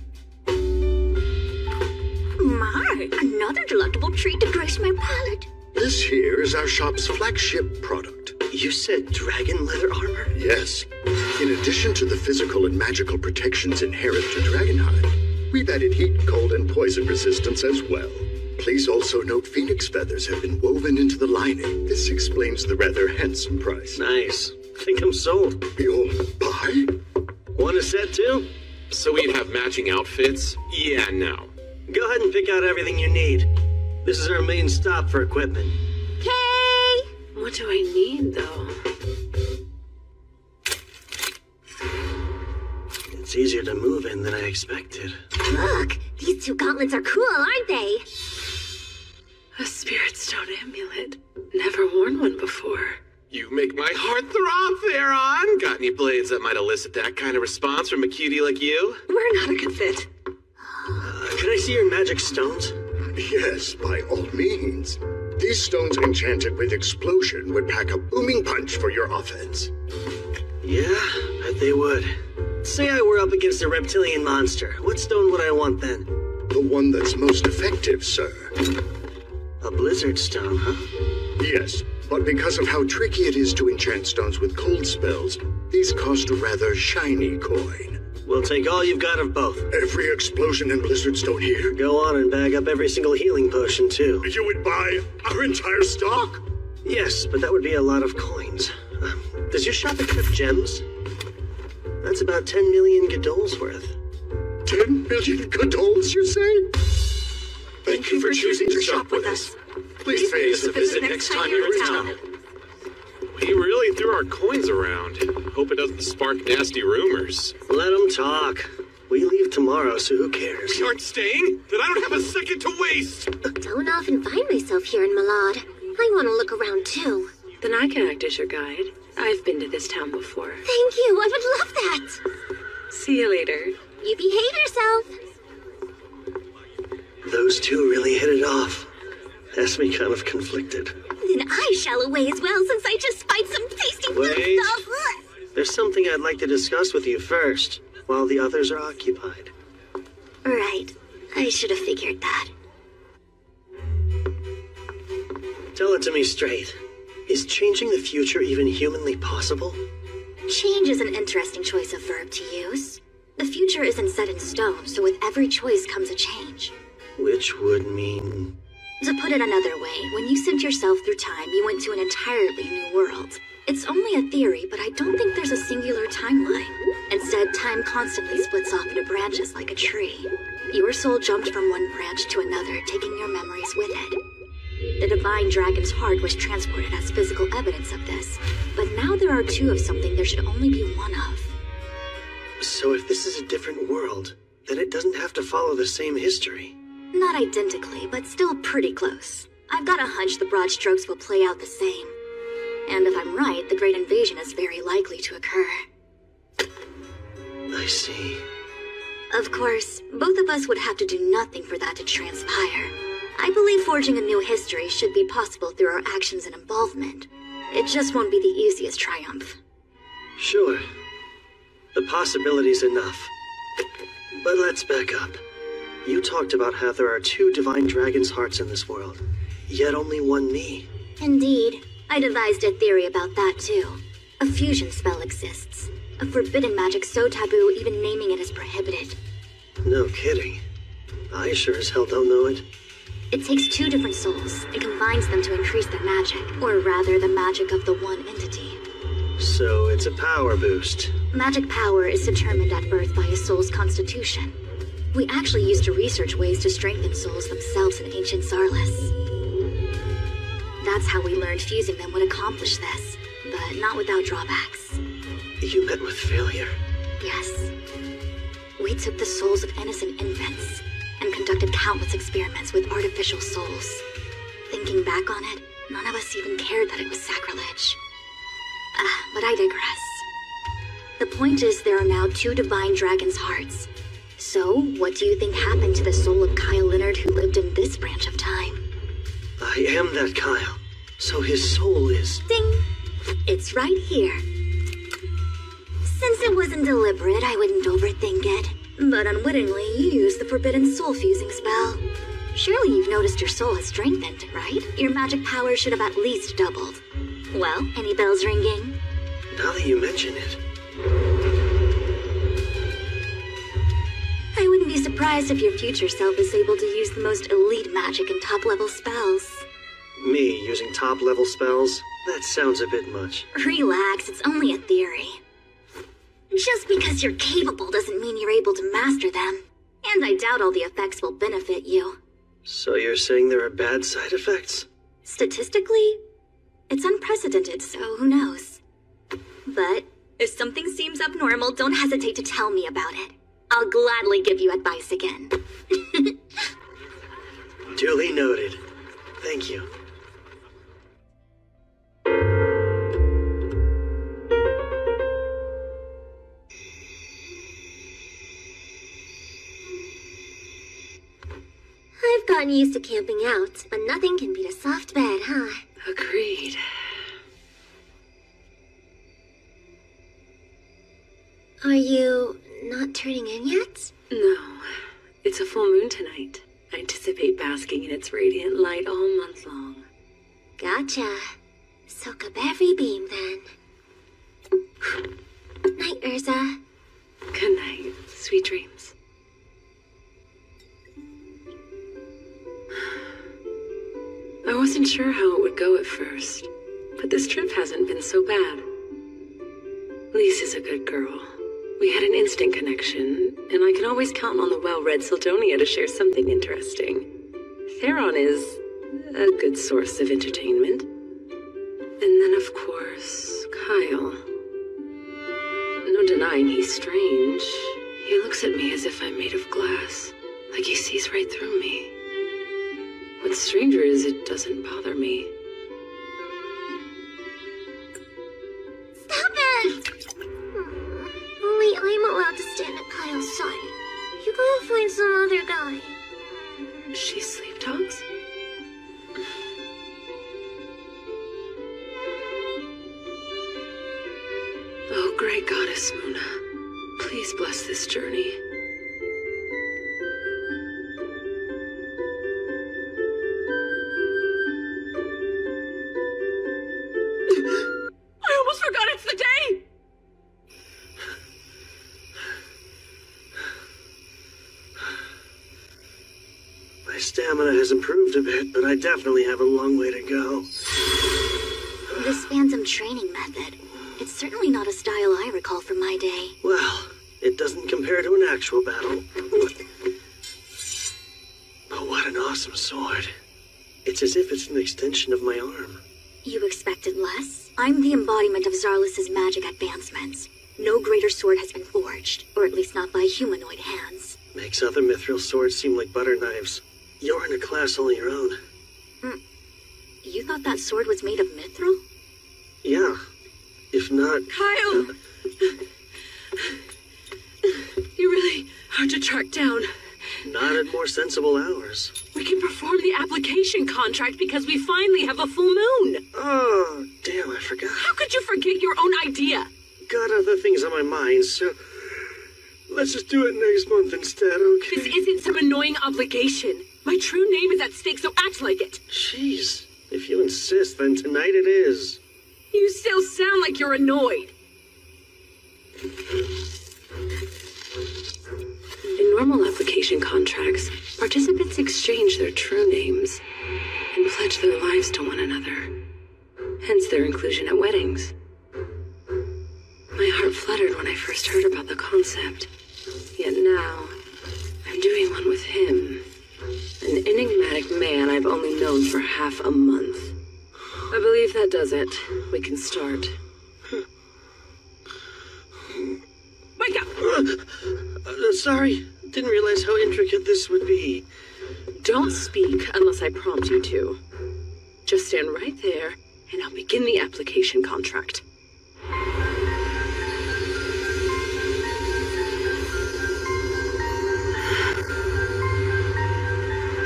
My, another delectable treat to grace my palate. This here is our shop's flagship product. You said dragon leather armor? Yes. In addition to the physical and magical protections inherent to Dragonhide, we've added heat, cold, and poison resistance as well. Please also note phoenix feathers have been woven into the lining. This explains the rather handsome price. Nice. Think I'm sold. You'll buy? Want a set too? So we'd have matching outfits? Yeah, no. Go ahead and pick out everything you need. This is our main stop for equipment. Kay! What do I need, though? It's easier to move in than I expected. Look, these 2 gauntlets are cool, aren't they? A spirit stone amulet. Never worn one before. You make my heart throb, Theron. Got any blades that might elicit that kind of response from a cutie like you? We're not a good fit. Can I see your magic stones? Yes, by all means. These stones enchanted with explosion would pack a booming punch for your offense. Yeah, bet they would. Say I were up against a reptilian monster. What stone would I want then? The one that's most effective, sir. A blizzard stone, huh? Yes, but because of how tricky it is to enchant stones with cold spells, these cost a rather shiny coin. We'll take all you've got of both. Every explosion and blizzard stone here? Go on and bag up every single healing potion, too. You would buy our entire stock? Yes, but that would be a lot of coins. Does your shop accept gems? That's about 10 million Gadols worth. 10 million Gadols, you say? Thank you for choosing to shop with us. Please pay us a visit next time you're in town. We really threw our coins around. Hope it doesn't spark nasty rumors. Let them talk. We leave tomorrow, so who cares? You aren't staying? Then I don't have a second to waste! Don't often find myself here in Malad. I want to look around too. Then I can act as your guide. I've been to this town before. Thank you, I would love that. See you later. You behave yourself. Those 2 really hit it off. Has me kind of conflicted. Then I shall away as well, since I just spied some tasty food Wait. stuff. There's something I'd like to discuss with you first, while the others are occupied. Right. I should have figured that. Tell it to me straight. Is changing the future even humanly possible? Change is an interesting choice of verb to use. The future isn't set in stone, so with every choice comes a change. Which would mean... To put it another way, when you sent yourself through time, you went to an entirely new world. It's only a theory, but I don't think there's a singular timeline. Instead, time constantly splits off into branches like a tree. Your soul jumped from one branch to another, taking your memories with it. The Divine Dragon's heart was transported as physical evidence of this, but now there are 2 of something there should only be 1 of. So if this is a different world, then it doesn't have to follow the same history. Not identically, but still pretty close. I've got a hunch the broad strokes will play out the same. And if I'm right, the Great Invasion is very likely to occur. I see. Of course, both of us would have to do nothing for that to transpire. I believe forging a new history should be possible through our actions and involvement. It just won't be the easiest triumph. Sure. The possibility's enough. But let's back up. You talked about how there are 2 Divine Dragon's hearts in this world, yet only 1 me. Indeed. I devised a theory about that too. A fusion spell exists. A forbidden magic so taboo even naming it is prohibited. No kidding. I sure as hell don't know it. It takes 2 different souls and combines them to increase their magic, or rather the magic of the one entity. So it's a power boost. Magic power is determined at birth by a soul's constitution. We actually used to research ways to strengthen souls themselves in ancient Zarlis. That's how we learned fusing them would accomplish this, but not without drawbacks. You met with failure? Yes. We took the souls of innocent infants and conducted countless experiments with artificial souls. Thinking back on it, none of us even cared that it was sacrilege. But I digress. The point is, there are now 2 divine dragon's hearts. So, what do you think happened to the soul of Kyle Leonard who lived in this branch of time? I am that Kyle, so his soul is... Ding! It's right here. Since it wasn't deliberate, I wouldn't overthink it. But unwittingly, you used the forbidden soul fusing spell. Surely you've noticed your soul has strengthened, right? Your magic power should have at least doubled. Well, any bells ringing? Now that you mention it... I wouldn't be surprised if your future self is able to use the most elite magic and top-level spells. Me using top-level spells? That sounds a bit much. Relax, it's only a theory. Just because you're capable doesn't mean you're able to master them. And I doubt all the effects will benefit you. So you're saying there are bad side effects? Statistically, it's unprecedented, so who knows? But if something seems abnormal, don't hesitate to tell me about it. I'll gladly give you advice again. Duly noted. Thank you. I've gotten used to camping out, but nothing can beat a soft bed, huh? Agreed. Are you not turning in yet? No. It's a full moon tonight. I anticipate basking in its radiant light all month long. Gotcha. Soak up every beam, then. Night, Urza. Good night. Sweet dreams. I wasn't sure how it would go at first, but this trip hasn't been so bad. Lise is a good girl. We had an instant connection, and I can always count on the well-read Sildonia to share something interesting. Theron is a good source of entertainment. And then, of course, Kyle. No denying he's strange. He looks at me as if I'm made of glass, like he sees right through me. What's stranger is it doesn't bother me. Stop it! Only I'm allowed to stand at Kyle's side. You gotta find some other guy. She sleep talks? Oh, great goddess Muna, please bless this journey. I almost forgot it's the day! My stamina has improved a bit, but I definitely have a long way to go. This phantom training method, it's certainly not a style I recall from my day. Well, it doesn't compare to an actual battle. But what an awesome sword. It's as if it's an extension of my arm. You expected less? I'm the embodiment of Zarlis' magic advancements. No greater sword has been forged, or at least not by humanoid hands. Makes other mithril swords seem like butter knives. You're in a class all your own. You thought that sword was made of mithril? Yeah. If not... Kyle! You're really hard to track down. Not at more sensible hours. We can perform the application contract because we finally have a full moon. Oh, damn, I forgot. How could you forget your own idea? Got other things on my mind, so... Let's just do it next month instead, okay? This isn't some annoying obligation. My true name is at stake, so act like it. Jeez. If you insist, then tonight it is. You still sound like you're annoyed. In normal application contracts, participants exchange their true names and pledge their lives to one another. Hence their inclusion at weddings. My heart fluttered when I first heard about the concept. Yet now, I'm doing one with him. An enigmatic man I've only known for half a month. I believe that does it. We can start. Wake up! Sorry, didn't realize how intricate this would be. Don't speak unless I prompt you to. Just stand right there, and I'll begin the application contract.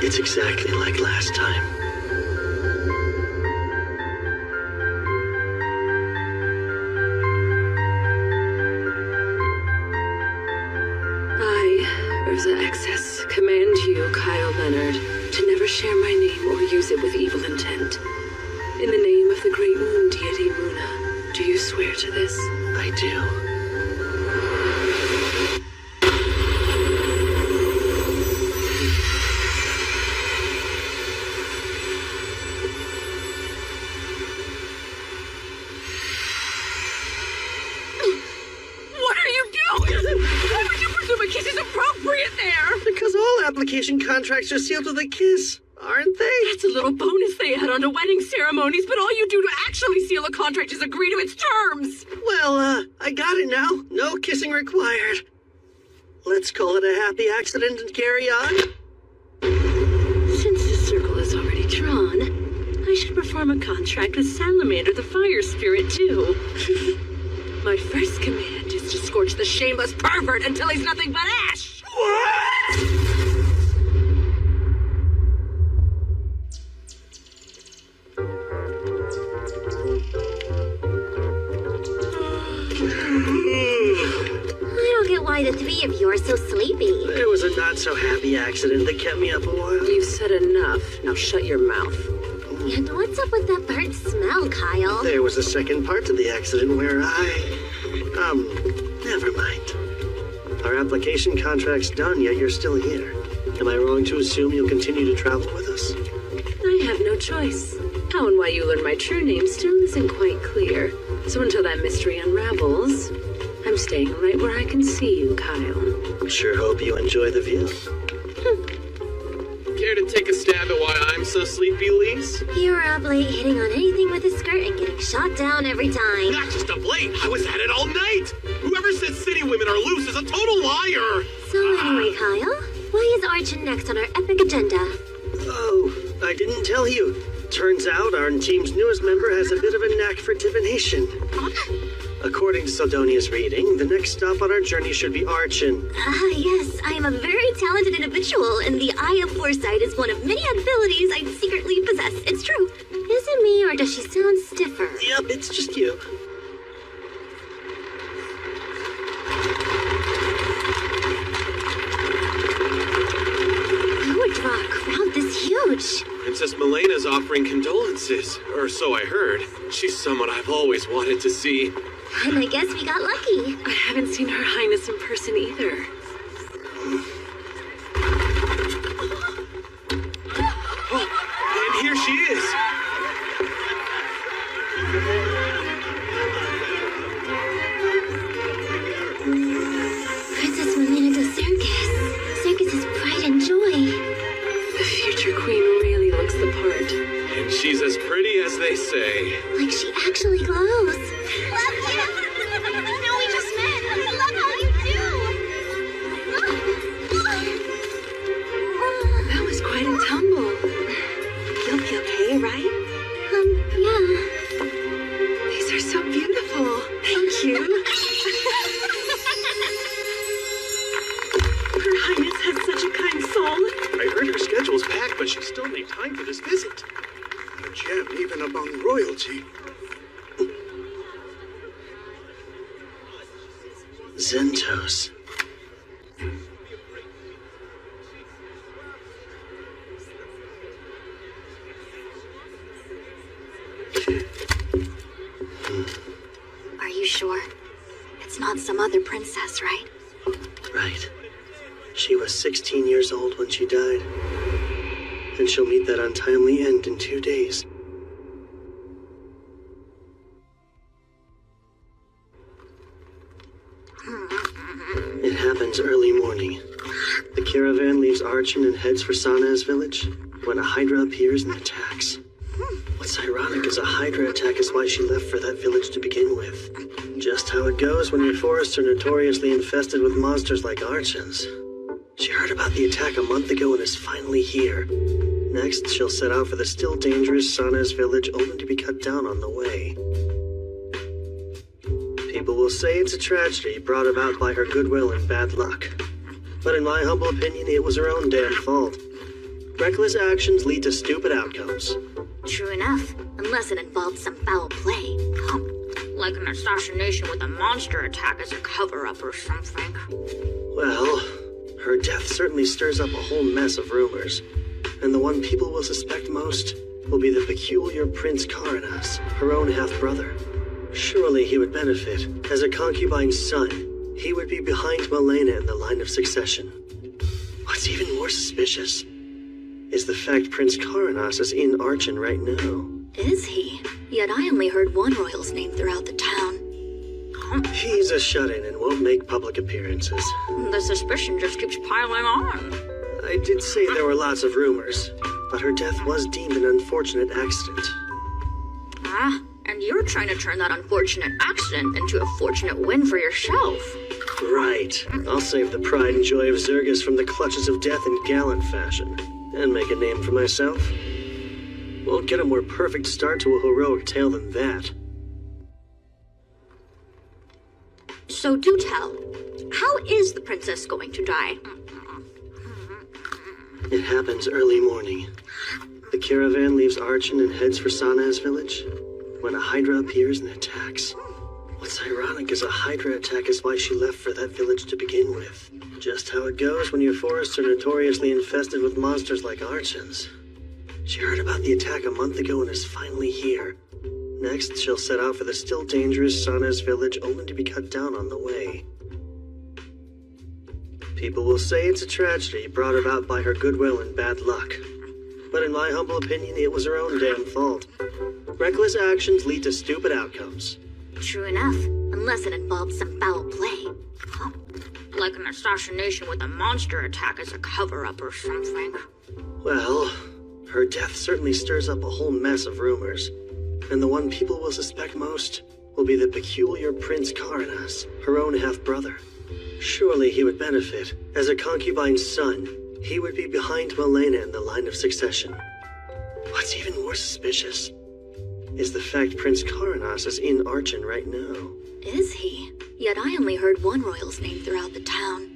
It's exactly like last time. I, Urza Excess, command you, Kyle Leonard, to never share my name or use it with evil intent. In the name of the great moon deity Muna, do you swear to this? I do. What are you doing? Why would you presume a kiss is appropriate there? Because all application contracts are sealed with a kiss, aren't they? That's a little bonus they add on to wedding ceremonies, but all you do to actually seal a contract is agree to its terms. Well, I got it now. No kissing required. Let's call it a happy accident and carry on. Since the circle is already drawn, I should perform a contract with Salamander the Fire Spirit, too. My first command is to scorch the shameless pervert until he's nothing but ash! I don't get why the three of you are so sleepy. There was a not-so-happy accident that kept me up a while. You've said enough. Now shut your mouth. And what's up with that burnt smell, Kyle? There was a second part to the accident where never mind. Our application contract's done, yet you're still here. Am I wrong to assume you'll continue to travel with us? I have no choice. How and why you learned my true name still isn't quite clear. So until that mystery unravels, I'm staying right where I can see you, Kyle. Sure hope you enjoy the view. Care to take a stab at why I'm so sleepy, Lise? You were up late hitting on anything with a skirt and getting shot down every time. Not just up late, I was at it all night! Whoever says city women are loose is a total liar! So anyway, Kyle, why is Archon next on our epic agenda? Oh, I didn't tell you. Turns out our team's newest member has a bit of a knack for divination. According to Saldonia's reading, the next stop on our journey should be Archon. Yes, I am a very talented individual, and the Eye of Foresight is one of many abilities I secretly possess. It's true. Is it me, or does she sound stiffer? Yep, it's just you. Who would draw a crowd this huge? Princess Milena's offering condolences, or so I heard. She's someone I've always wanted to see. And I guess we got lucky. I haven't seen Her Highness in person either. And here she is! Princess Milena de Circus. Circus's pride and joy. The future queen really looks the part. And she's as pretty as they say. Like she actually glows. Love you! No, we just met. I love how you do. That was quite a tumble. You'll be okay, right? Yeah. These are so beautiful. Thank you. Her Highness has such a kind soul. I heard her schedule's packed, but she still made time for this visit. A gem even among royalty. Zentos. Are you sure? It's not some other princess, right? Right. She was 16 years old when she died. And she'll meet that untimely end in 2 days. It happens early morning. The caravan leaves Archon and heads for Sana's village when a Hydra appears and attacks. What's ironic is a Hydra attack is why she left for that village to begin with. Just how it goes when your forests are notoriously infested with monsters like Archons. She heard about the attack a month ago and is finally here. Next, she'll set out for the still dangerous Sana's village, only to be cut down on the way. People will say it's a tragedy brought about by her goodwill and bad luck. But in my humble opinion, it was her own damn fault. Reckless actions lead to stupid outcomes. True enough, unless it involved some foul play. Like an assassination with a monster attack as a cover-up or something. Well, her death certainly stirs up a whole mess of rumors. And the one people will suspect most will be the peculiar Prince Karanas, her own half-brother. Surely he would benefit. As a concubine's son, he would be behind Malena in the line of succession. What's even more suspicious is the fact Prince Karanas is in Archon right now. Is he? Yet I only heard one royal's name throughout the town. He's a shut-in and won't make public appearances. The suspicion just keeps piling on. I did say there were lots of rumors, but her death was deemed an unfortunate accident. And you're trying to turn that unfortunate accident into a fortunate win for yourself. Right. I'll save the pride and joy of Zergus from the clutches of death in gallant fashion, and make a name for myself. Won't get a more perfect start to a heroic tale than that. So do tell, how is the princess going to die? It happens early morning. The caravan leaves Archon and heads for Sana's village when a Hydra appears and attacks. What's ironic is a Hydra attack is why she left for that village to begin with. Just how it goes when your forests are notoriously infested with monsters like Archons. She heard about the attack a month ago and is finally here. Next, she'll set out for the still dangerous Sana's village, only to be cut down on the way. People will say it's a tragedy brought about by her goodwill and bad luck. But in my humble opinion, it was her own damn fault. Reckless actions lead to stupid outcomes. True enough, unless it involved some foul play. Like an assassination with a monster attack as a cover-up or something. Well, her death certainly stirs up a whole mess of rumors. And the one people will suspect most will be the peculiar Prince Karanas, her own half-brother. Surely he would benefit. As a concubine's son, he would be behind Malena in the line of succession. What's even more suspicious is the fact Prince Karanas is in Archon right now. Is he? Yet I only heard one royal's name throughout the town.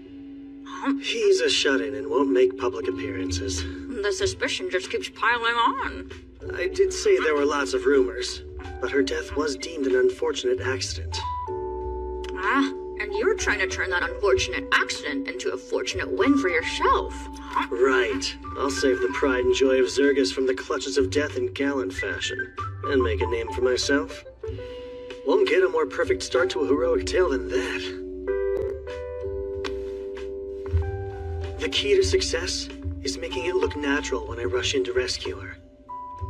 He's a shut-in and won't make public appearances. The suspicion just keeps piling on. I did say there were lots of rumors, but her death was deemed an unfortunate accident. And you're trying to turn that unfortunate accident into a fortunate win for yourself. Right. I'll save the pride and joy of Zergus from the clutches of death in gallant fashion, and make a name for myself. Won't get a more perfect start to a heroic tale than that. The key to success is making it look natural when I rush in to rescue her.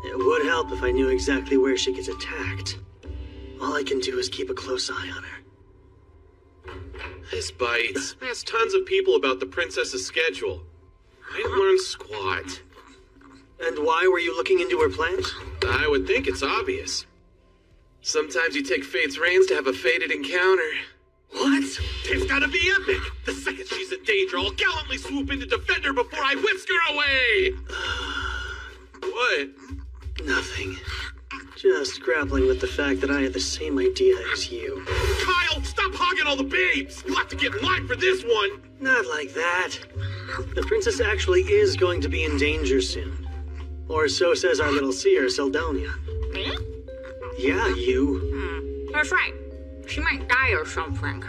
It would help if I knew exactly where she gets attacked. All I can do is keep a close eye on her. This bites. I asked tons of people about the princess's schedule. I didn't learn squat. And why were you looking into her plans? I would think it's obvious. Sometimes you take fate's reins to have a fated encounter. What? It's gotta be epic! The second she's in danger, I'll gallantly swoop in to defend her before I whisk her away! What? Nothing. Just grappling with the fact that I had the same idea as you. Kyle, stop hogging all the babes! You'll have to get in line for this one! Not like that. The princess actually is going to be in danger soon. Or so says our little seer, Seldonia. Me? Yeah, you. That's right. She might die or something.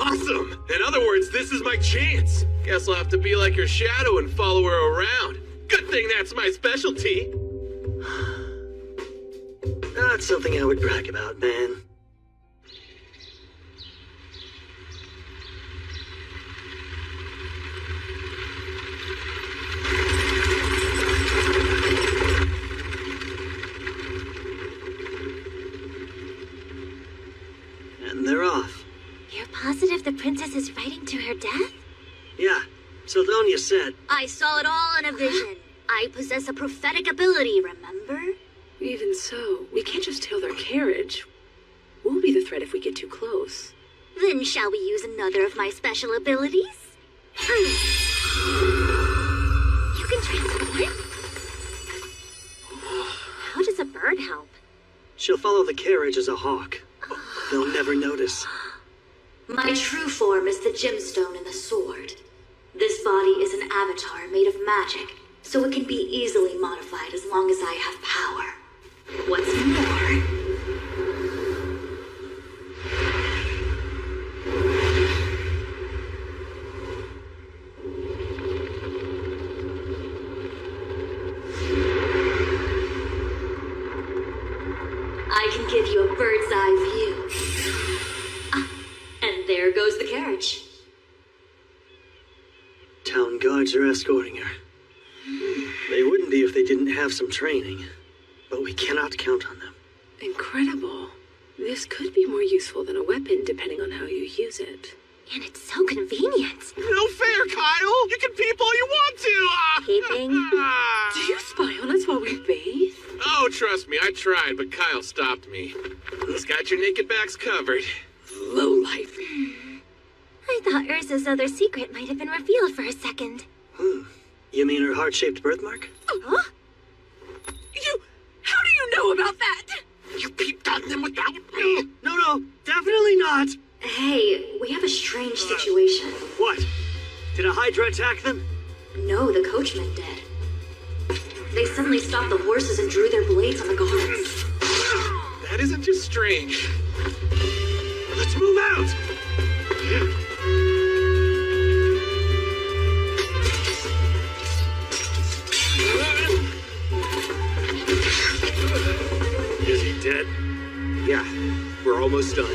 Awesome! In other words, this is my chance. Guess I'll have to be like her shadow and follow her around. Good thing that's my specialty. Not something I would brag about, man. And they're off. You're positive the princess is fighting to her death? Yeah, Syldonia said. I saw it all in a vision. I possess a prophetic ability, remember? Even so, we can't just tail their carriage. We'll be the threat if we get too close. Then shall we use another of my special abilities? You can transform? How does a bird help? She'll follow the carriage as a hawk. They'll never notice. My true form is the gemstone and the sword. This body is an avatar made of magic, so it can be easily modified as long as I have power. What's more, I can give you a bird's eye view. And there goes the carriage. Town guards are escorting her. They wouldn't be if they didn't have some training. But we cannot count on them. Incredible. This could be more useful than a weapon, depending on how you use it. And it's so convenient. No fair, Kyle! You can peep all you want to! Peeping? Do you spy on us while we bathe? Oh, trust me, I tried, but Kyle stopped me. He's got your naked backs covered. Lowlife. I thought Ursa's other secret might have been revealed for a second. You mean her heart-shaped birthmark? Huh? How do you know about that? You peeped on them without me! No, definitely not! Hey, we have a strange situation. What? Did a Hydra attack them? No, the coachman did. They suddenly stopped the horses and drew their blades on the guards. That isn't just strange. Let's move out! Is he dead? Yeah, we're almost done.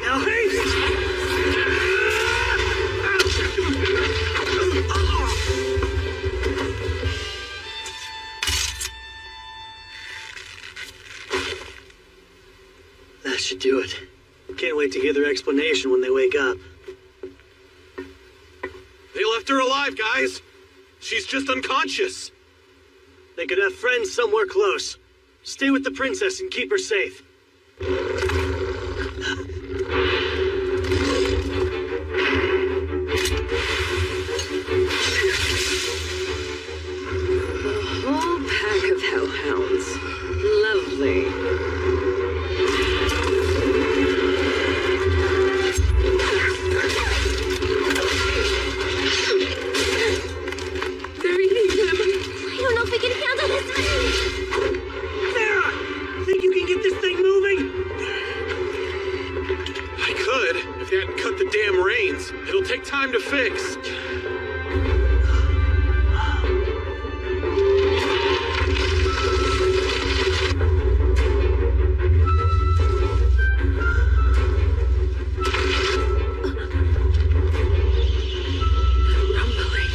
Now haste! That should do it. Can't wait to hear their explanation when they wake up. They left her alive, guys! She's just unconscious! They could have friends somewhere close. Stay with the princess and keep her safe. A whole pack of hellhounds. Lovely. They're eating them. I don't know if we can handle this. Sarah! Think you can get this thing moving? I could, if they hadn't cut the damn reins. It'll take time to fix. Rumbling.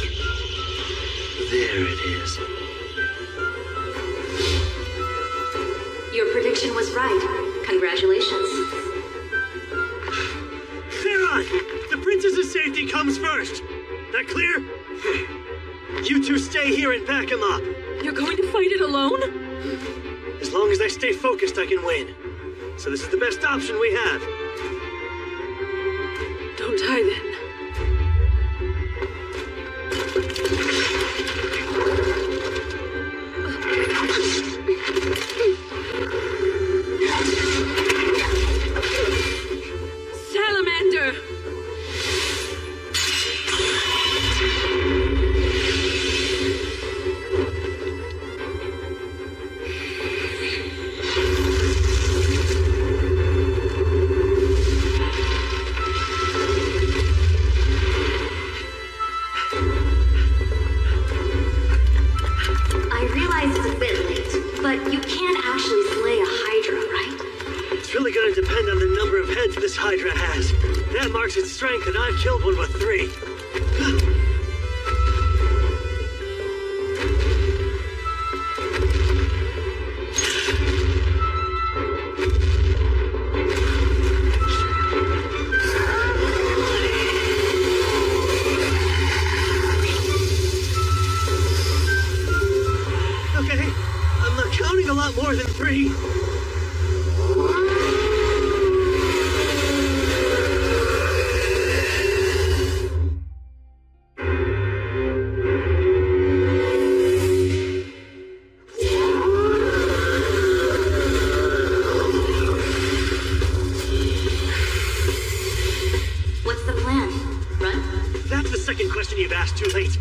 There it is. Your prediction was right. Congratulations. Theron! The princess's safety comes first. That clear? You two stay here and back him up. You're going to fight it alone? As long as I stay focused, I can win. So this is the best option we have. Don't die then. Salamander! heads this Hydra has. That marks its strength, and I've killed one with 3. Okay, I'm not counting a lot more than 3. What's the plan? Run? That's the second question you've asked too late.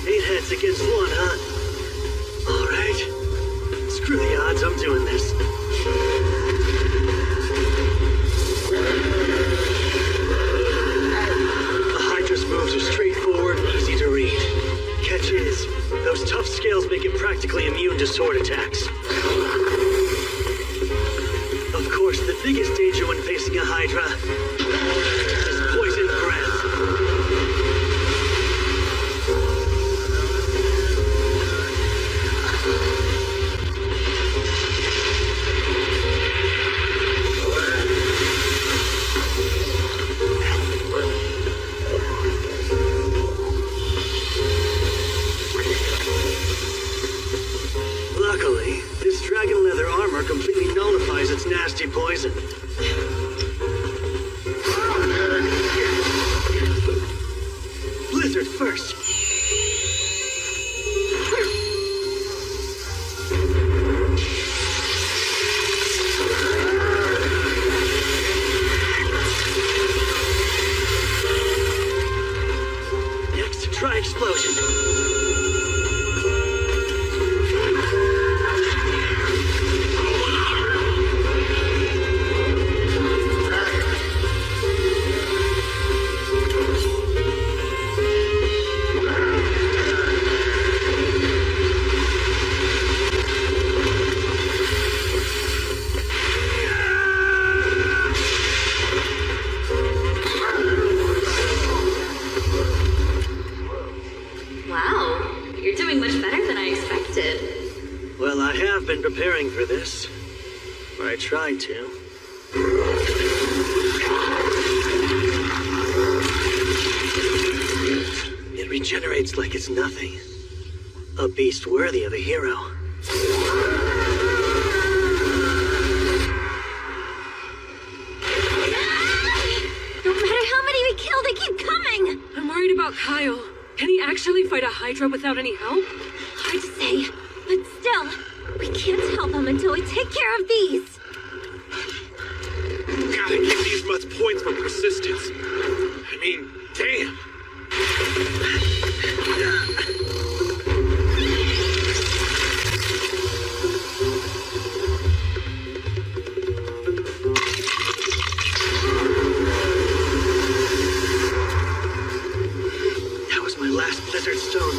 8 heads against 1, huh? All right. Screw the odds, I'm doing this. The Hydra's moves are straightforward and easy to read. Catch is, those tough scales make it practically immune to sword attacks. Of course, the biggest danger when facing a Hydra is poison breath. Luckily, this dragon leather armor completely nullifies its nasty poison. Blizzard first. Next, try explosion. Wow, you're doing much better than I expected. Well, I have been preparing for this. Or I tried to. It regenerates like it's nothing. A beast worthy of a hero. No matter how many we kill, they keep coming! I'm worried about Kyle. Can he actually fight a Hydra without any help? Hard to say, but still, we can't help them until we take care of these. Gotta give these mutts points for persistence. I mean, damn. That was my last Blizzard Stone.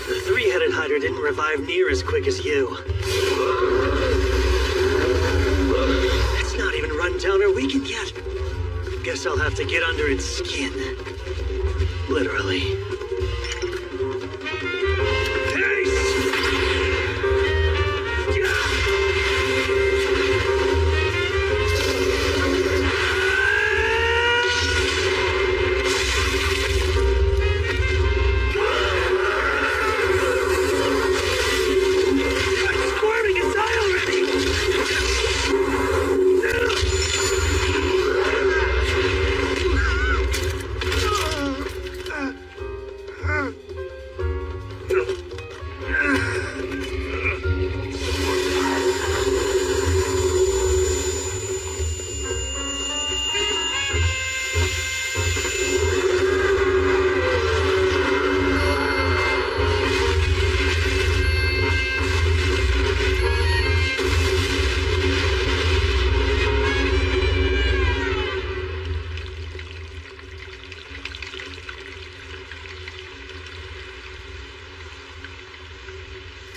The 3-headed Hydra didn't revive near as quick as you. It's not even run down or weakened yet. Guess I'll have to get under its skin. Literally.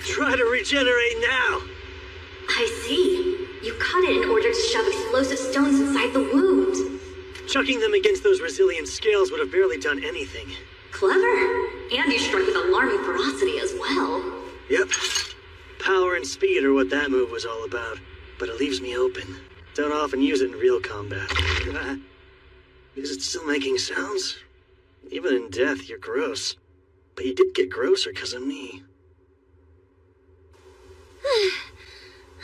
Try to regenerate now! I see. You cut it in order to shove explosive stones inside the wound. Chucking them against those resilient scales would have barely done anything. Clever. And you struck with alarming ferocity as well. Yep. Power and speed are what that move was all about. But it leaves me open. Don't often use it in real combat. Is it still making sounds? Even in death, you're gross. But you did get grosser because of me.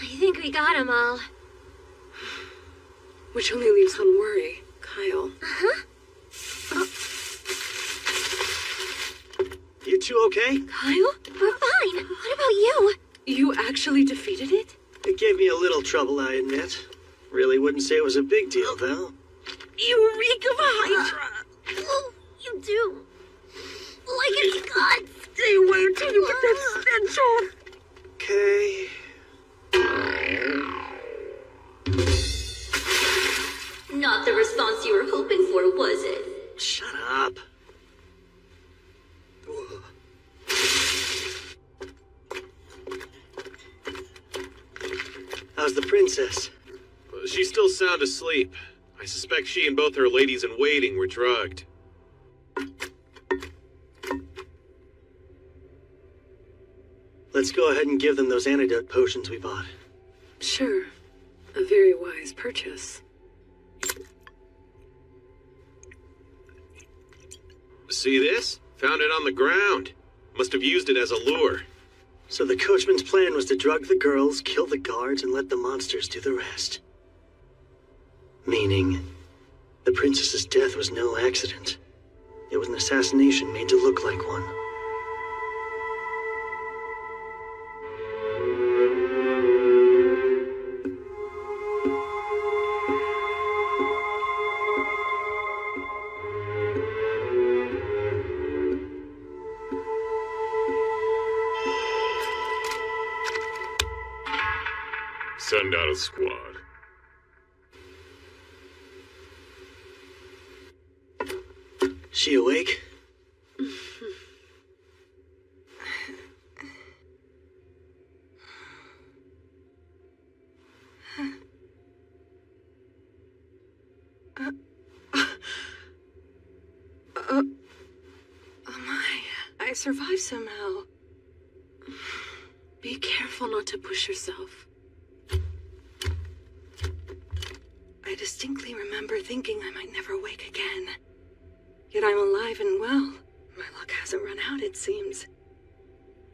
I think we got them all. Which only leaves one worry. Kyle. You two okay? Kyle? We're fine. What about you? You actually defeated it? It gave me a little trouble, I admit. Really wouldn't say it was a big deal, though. You reek of Hydra! Oh, you do. Like it's guts. Stay away until you get that stench off! Okay. Not the response you were hoping for, was it? Shut up. How's the princess? She's still sound asleep. I suspect she and both her ladies-in-waiting were drugged. Let's go ahead and give them those antidote potions we bought. Sure. A very wise purchase. See this? Found it on the ground. Must have used it as a lure. So the coachman's plan was to drug the girls, kill the guards, and let the monsters do the rest. Meaning, the princess's death was no accident. It was an assassination made to look like one. Send out a squad. She awake? Oh my, I survived somehow. Be careful not to push yourself. I distinctly remember thinking I might never wake again. Yet I'm alive and well. My luck hasn't run out, it seems.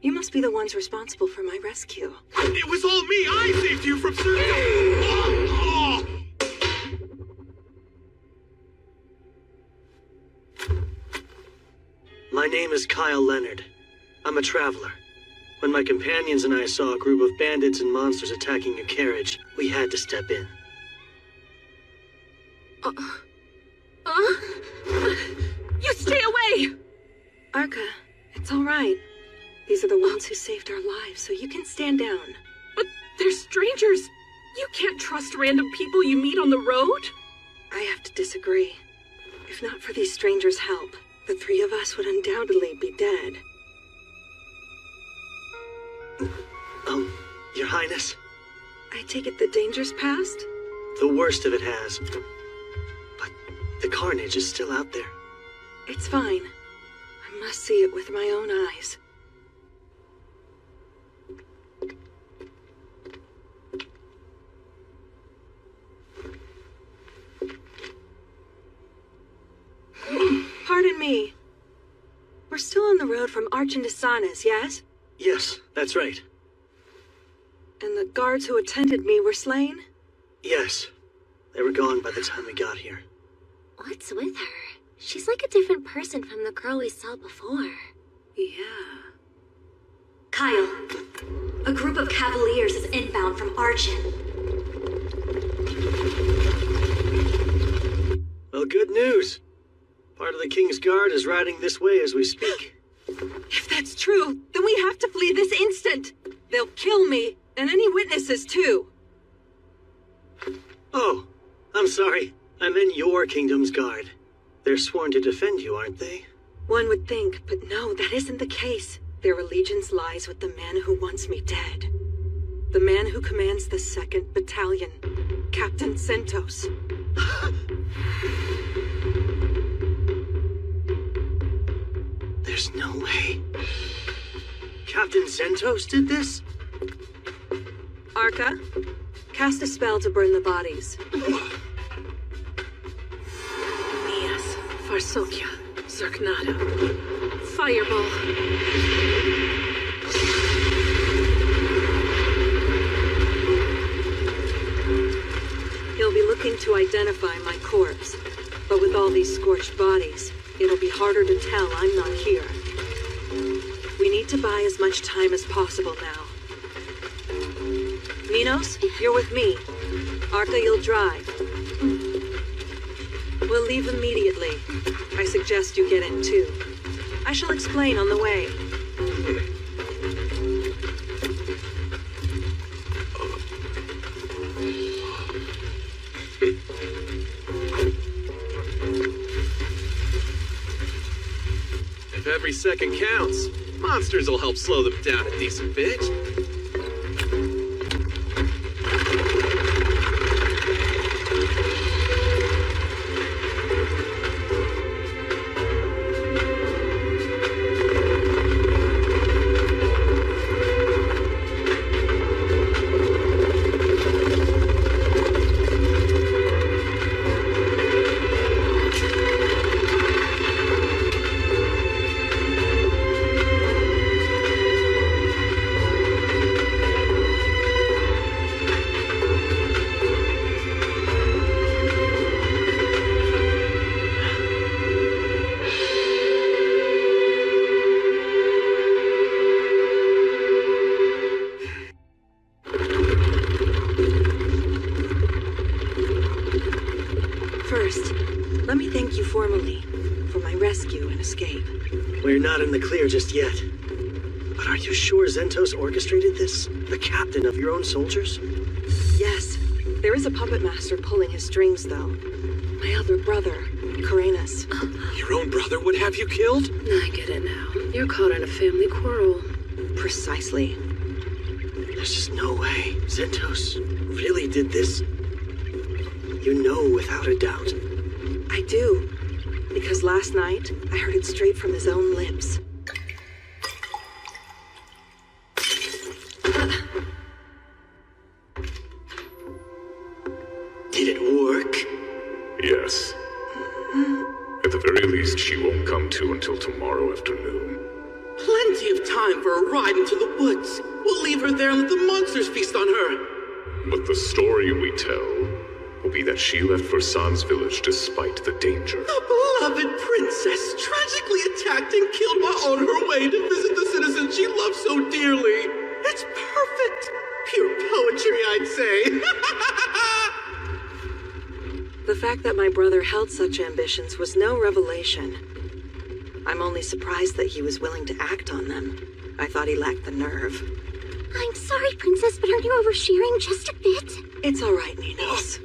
You must be the ones responsible for my rescue. It was all me! I saved you from My name is Kyle Leonard. I'm a traveler. When my companions and I saw a group of bandits and monsters attacking your carriage, we had to step in. You stay away! Arca, it's all right. These are the ones who saved our lives, so you can stand down. But they're strangers. You can't trust random people you meet on the road. I have to disagree. If not for these strangers' help, the three of us would undoubtedly be dead. Your Highness? I take it the danger's past? The worst of it has. But the carnage is still out there. It's fine. I must see it with my own eyes. Pardon me. We're still on the road from Archon to Sanas, yes? Yes, that's right. And the guards who attended me were slain? Yes. They were gone by the time we got here. What's with her? She's like a different person from the girl we saw before. Yeah. Kyle, a group of cavaliers is inbound from Archon. Well, good news. Part of the King's Guard is riding this way as we speak. If that's true, then we have to flee this instant. They'll kill me, and any witnesses too. Oh, I'm sorry. I meant your Kingdom's Guard. They're sworn to defend you, aren't they? One would think, but no, that isn't the case. Their allegiance lies with the man who wants me dead. The man who commands the 2nd Battalion, Captain Zentos. There's no way. Captain Zentos did this? Arca, cast a spell to burn the bodies. Mias, Farsokia, Zerknada, Fireball. He'll be looking to identify my corpse, but with all these scorched bodies, it'll be harder to tell I'm not here. We need to buy as much time as possible now. Minos, you're with me. Arca, you'll drive. We'll leave immediately. I suggest you get in too. I shall explain on the way. If every second counts, monsters will help slow them down a decent bit. First, let me thank you formally for my rescue and escape. We're not in the clear just yet. But are you sure Zentos orchestrated this? The captain of your own soldiers? Yes, there is a puppet master pulling his strings, though. My other brother, Karenas. Your own brother would have you killed? I get it now. You're caught in a family quarrel. Precisely. There's just no way Zentos really did this. You know without a doubt. I do. Because last night, I heard it straight from his own lips. Did it work? Yes. At the very least, she won't come to until tomorrow afternoon. Plenty of time for a ride into the woods. We'll leave her there and let the monsters feast on her. But the story we tell will be that she left Versan's village despite the danger. The beloved princess tragically attacked and killed while on her way to visit the citizens she loved so dearly. It's perfect. Pure poetry, I'd say. The fact that my brother held such ambitions was no revelation. I'm only surprised that he was willing to act on them. I thought he lacked the nerve. I'm sorry, Princess, but are you oversharing just a bit? It's all right, Minos.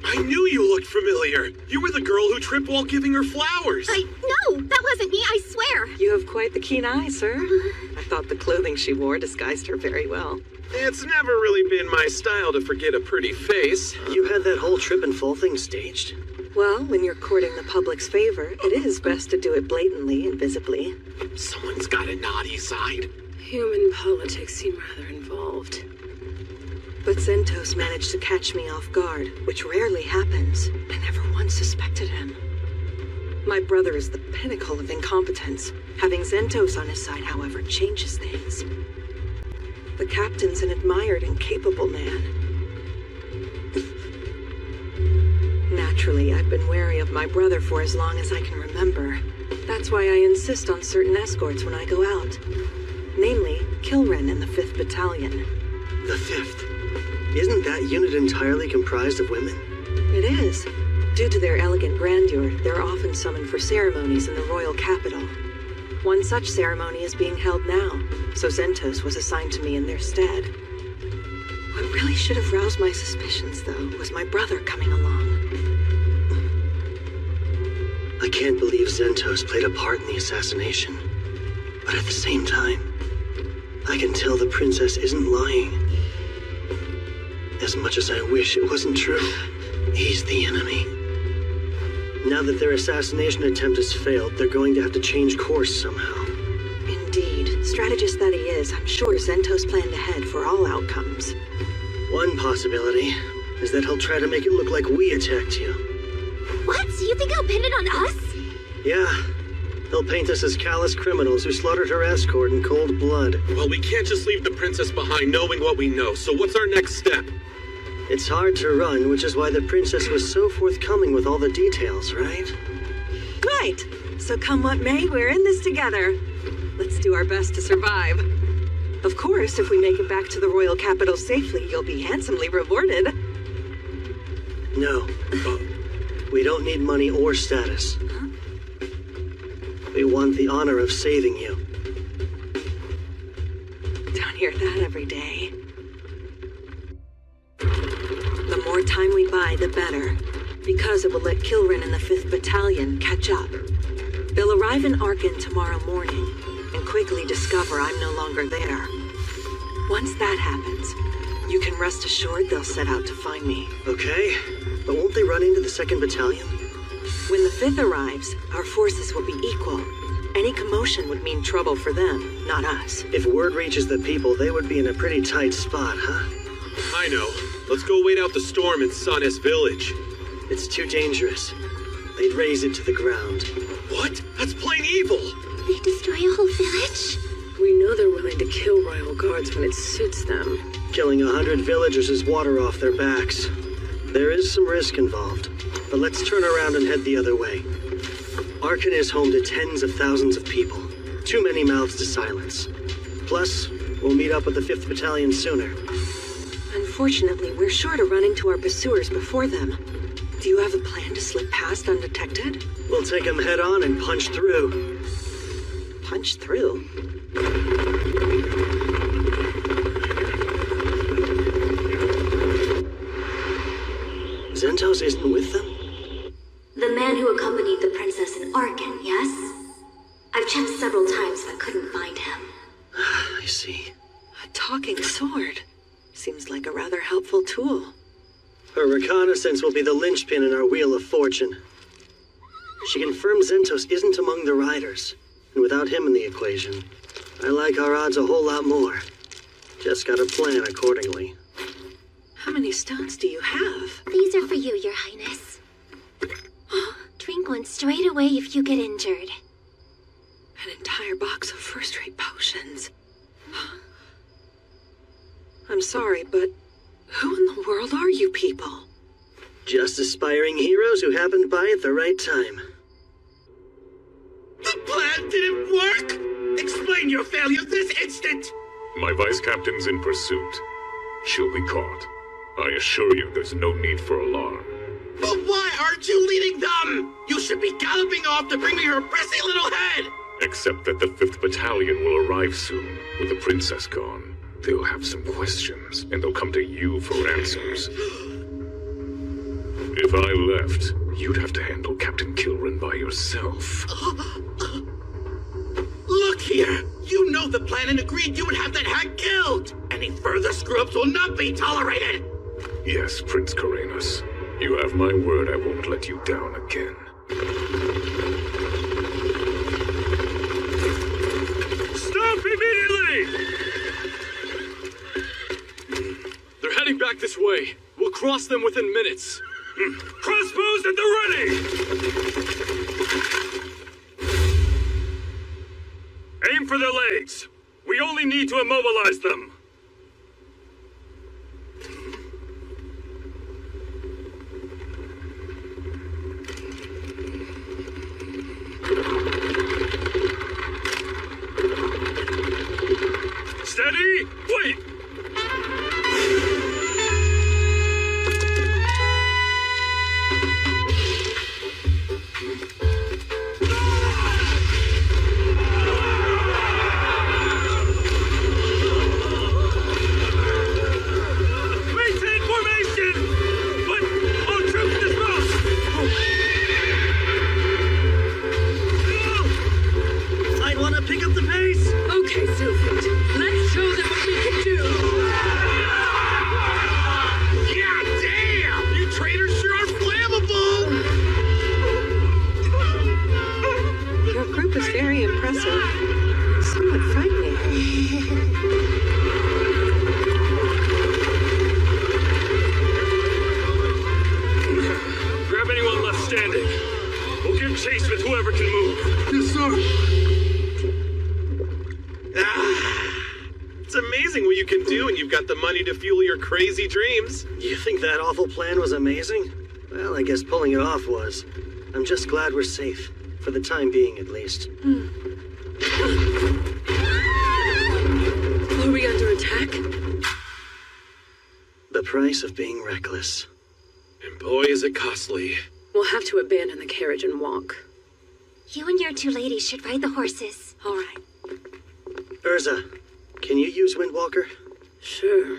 I knew you looked familiar. You were the girl who tripped while giving her flowers. No, that wasn't me, I swear. You have quite the keen eye, sir. I thought the clothing she wore disguised her very well. It's never really been my style to forget a pretty face. You had that whole trip and fall thing staged? Well, when you're courting the public's favor, it is best to do it blatantly and visibly. Someone's got a naughty side. Human politics seem rather involved. But Zentos managed to catch me off guard, which rarely happens. I never once suspected him. My brother is the pinnacle of incompetence. Having Zentos on his side, however, changes things. The captain's an admired and capable man. Naturally, I've been wary of my brother for as long as I can remember. That's why I insist on certain escorts when I go out. Namely, Kilren and the 5th Battalion. The 5th? Isn't that unit entirely comprised of women? It is. Due to their elegant grandeur, they're often summoned for ceremonies in the royal capital. One such ceremony is being held now, so Zentos was assigned to me in their stead. What really should have roused my suspicions, though, was my brother coming along. I can't believe Zentos played a part in the assassination. But at the same time, I can tell the princess isn't lying. As much as I wish it wasn't true, he's the enemy. Now that their assassination attempt has failed, they're going to have to change course somehow. Indeed. Strategist that he is, I'm sure Zentos planned ahead for all outcomes. One possibility is that he'll try to make it look like we attacked you. What? You think he'll pin it on us? Yeah. He'll paint us as callous criminals who slaughtered her escort in cold blood. Well, we can't just leave the princess behind knowing what we know, so what's our next step? It's hard to run, which is why the princess was so forthcoming with all the details, right? Right. So come what may, we're in this together. Let's do our best to survive. Of course, if we make it back to the royal capital safely, you'll be handsomely rewarded. No. We don't need money or status. Huh? We want the honor of saving you. Don't hear that every day. The more time we buy, the better. Because it will let Kilrin and the 5th Battalion catch up. They'll arrive in Arkan tomorrow morning and quickly discover I'm no longer there. Once that happens, you can rest assured they'll set out to find me. Okay, but won't they run into the 2nd Battalion? When the 5th arrives, our forces will be equal. Any commotion would mean trouble for them, not us. If word reaches the people, they would be in a pretty tight spot, huh? I know. Let's go wait out the storm in Sanes village. It's too dangerous. They'd raze it to the ground. What? That's plain evil! They destroy a whole village? We know they're willing to kill royal guards when it suits them. Killing 100 villagers is water off their backs. There is some risk involved, but let's turn around and head the other way. Arkan is home to tens of thousands of people. Too many mouths to silence. Plus, we'll meet up with the 5th Battalion sooner. Unfortunately, we're sure to run into our pursuers before them. Do you have a plan to slip past undetected? We'll take them head on and punch through. Punch through? Zentos isn't with them? The man who accompanied the princess in Arkan, yes? I've checked several times but couldn't find him. I see. A talking sword. Seems like a rather helpful tool. Her reconnaissance will be the linchpin in our Wheel of Fortune. She confirmed Zentos isn't among the riders, and without him in the equation, I like our odds a whole lot more. Just gotta plan accordingly. How many stones do you have? These are for you, Your Highness. Drink one straight away if you get injured. An entire box of first-rate potions. I'm sorry, but who in the world are you people? Just aspiring heroes who happened by at the right time. The plan didn't work! Explain your failure this instant! My vice captain's in pursuit. She'll be caught. I assure you there's no need for alarm. But why aren't you leading them? You should be galloping off to bring me her prissy little head! Except that the 5th Battalion will arrive soon, with the princess gone. They'll have some questions, and they'll come to you for answers. If I left, you'd have to handle Captain Kilrin by yourself. Look here! You know the plan and agreed you would have that hag killed! Any further screw-ups will not be tolerated! Yes, Prince Karenas. You have my word I won't let you down again. Stop immediately! They're heading back this way. We'll cross them within minutes. Crossbows at the ready! Aim for their legs. We only need to immobilize them. Steady! Wait! Maintain formation! But all troops dismount! I'd want to pick up the pace! very impressive. Somewhat frightening. Grab anyone left standing. We'll give chase with whoever can move. Yes, sir. It's amazing what you can do when you've got the money to fuel your crazy dreams. You think that awful plan was amazing? Well, I guess pulling it off was. I'm just glad we're safe. For the time being, at least. Are we under attack? The price of being reckless. And boy, is it costly. We'll have to abandon the carriage and walk. You and your two ladies should ride the horses. All right. Urza, can you use Windwalker? Sure.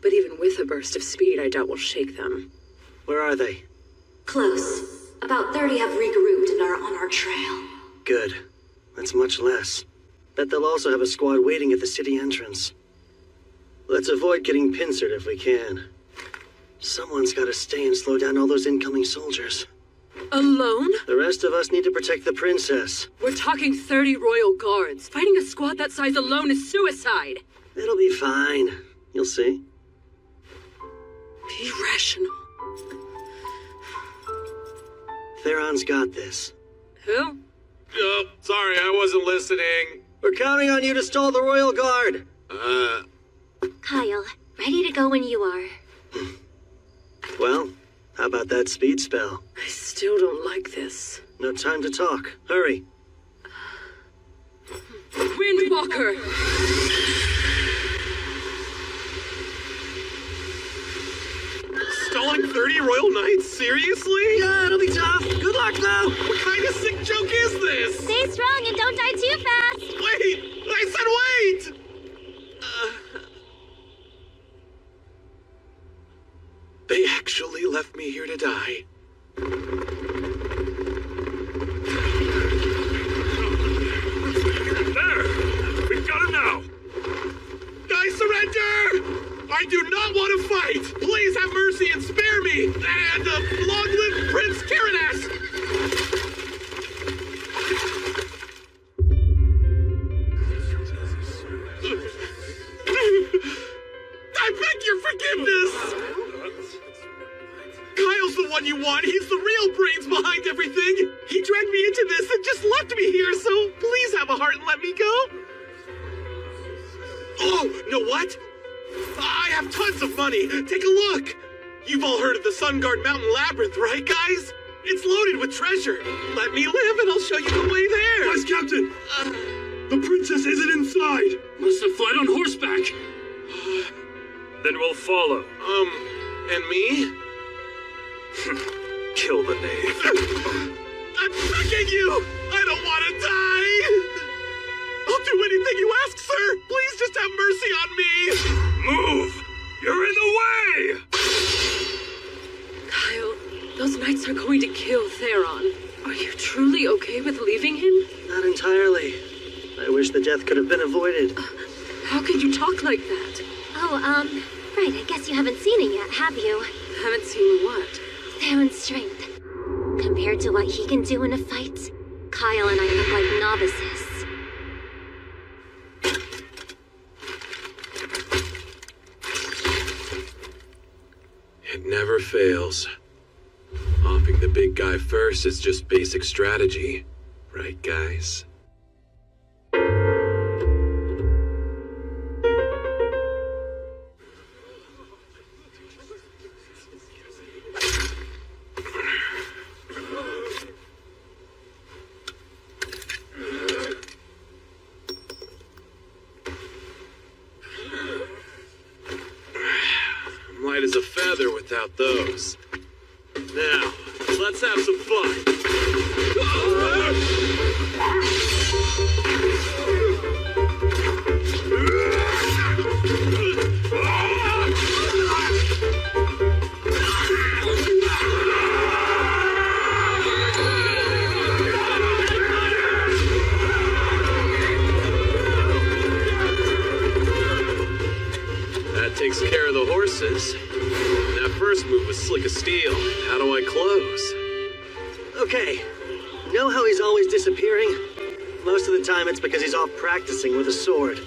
But even with a burst of speed, I doubt we'll shake them. Where are they? Close. About 30 have regrouped and are on our trail. Good. That's much less. Bet they'll also have a squad waiting at the city entrance. Let's avoid getting pincered if we can. Someone's gotta stay and slow down all those incoming soldiers. Alone? The rest of us need to protect the princess. We're talking 30 royal guards. Fighting a squad that size alone is suicide. It'll be fine. You'll see. Be rational. Theron's got this. Who? Oh, sorry, I wasn't listening. We're counting on you to stall the royal guard. Kyle, ready to go when you are. Well, how about that speed spell? I still don't like this. No time to talk. Hurry. Windwalker! Stalling 30 Royal Knights? Seriously? Yeah, it'll be tough. Good luck, though. What kind of sick joke is this? Stay strong and don't die too fast. Wait! I said wait! They actually left me here to die. There! We've got him now! I surrender! I do not want to fight! Please have mercy and spare me! And long live Prince Karadas! I beg your forgiveness! Kyle's the one you want. He's the real brains behind everything. He dragged me into this and just left me here, so please have a heart and let me go. Oh, know what? I have tons of money. Take a look. You've all heard of the Sunguard Mountain Labyrinth, right, guys? It's loaded with treasure. Let me live and I'll show you the way there. Yes, Captain. The princess isn't inside. Must have fled on horseback. Then we'll follow. And me? Kill the knave. I'm begging you! I don't want to die! I'll do anything you ask, sir! Please just have mercy on me! Move! You're in the way! Kyle, those knights are going to kill Theron. Are you truly okay with leaving him? Not entirely. I wish the death could have been avoided. How could you talk like that? Oh, right, I guess you haven't seen it yet, have you? Haven't seen what? Theron's strength. Compared to what he can do in a fight, Kyle and I look like novices. It never fails. Offing the big guy first is just basic strategy. Right, guys? Light as a feather without those. Now, let's have some fun. That takes care of the horses. That first move was slick as steel. How do I close? Okay. Know how he's always disappearing? Most of the time it's because he's off practicing with a sword.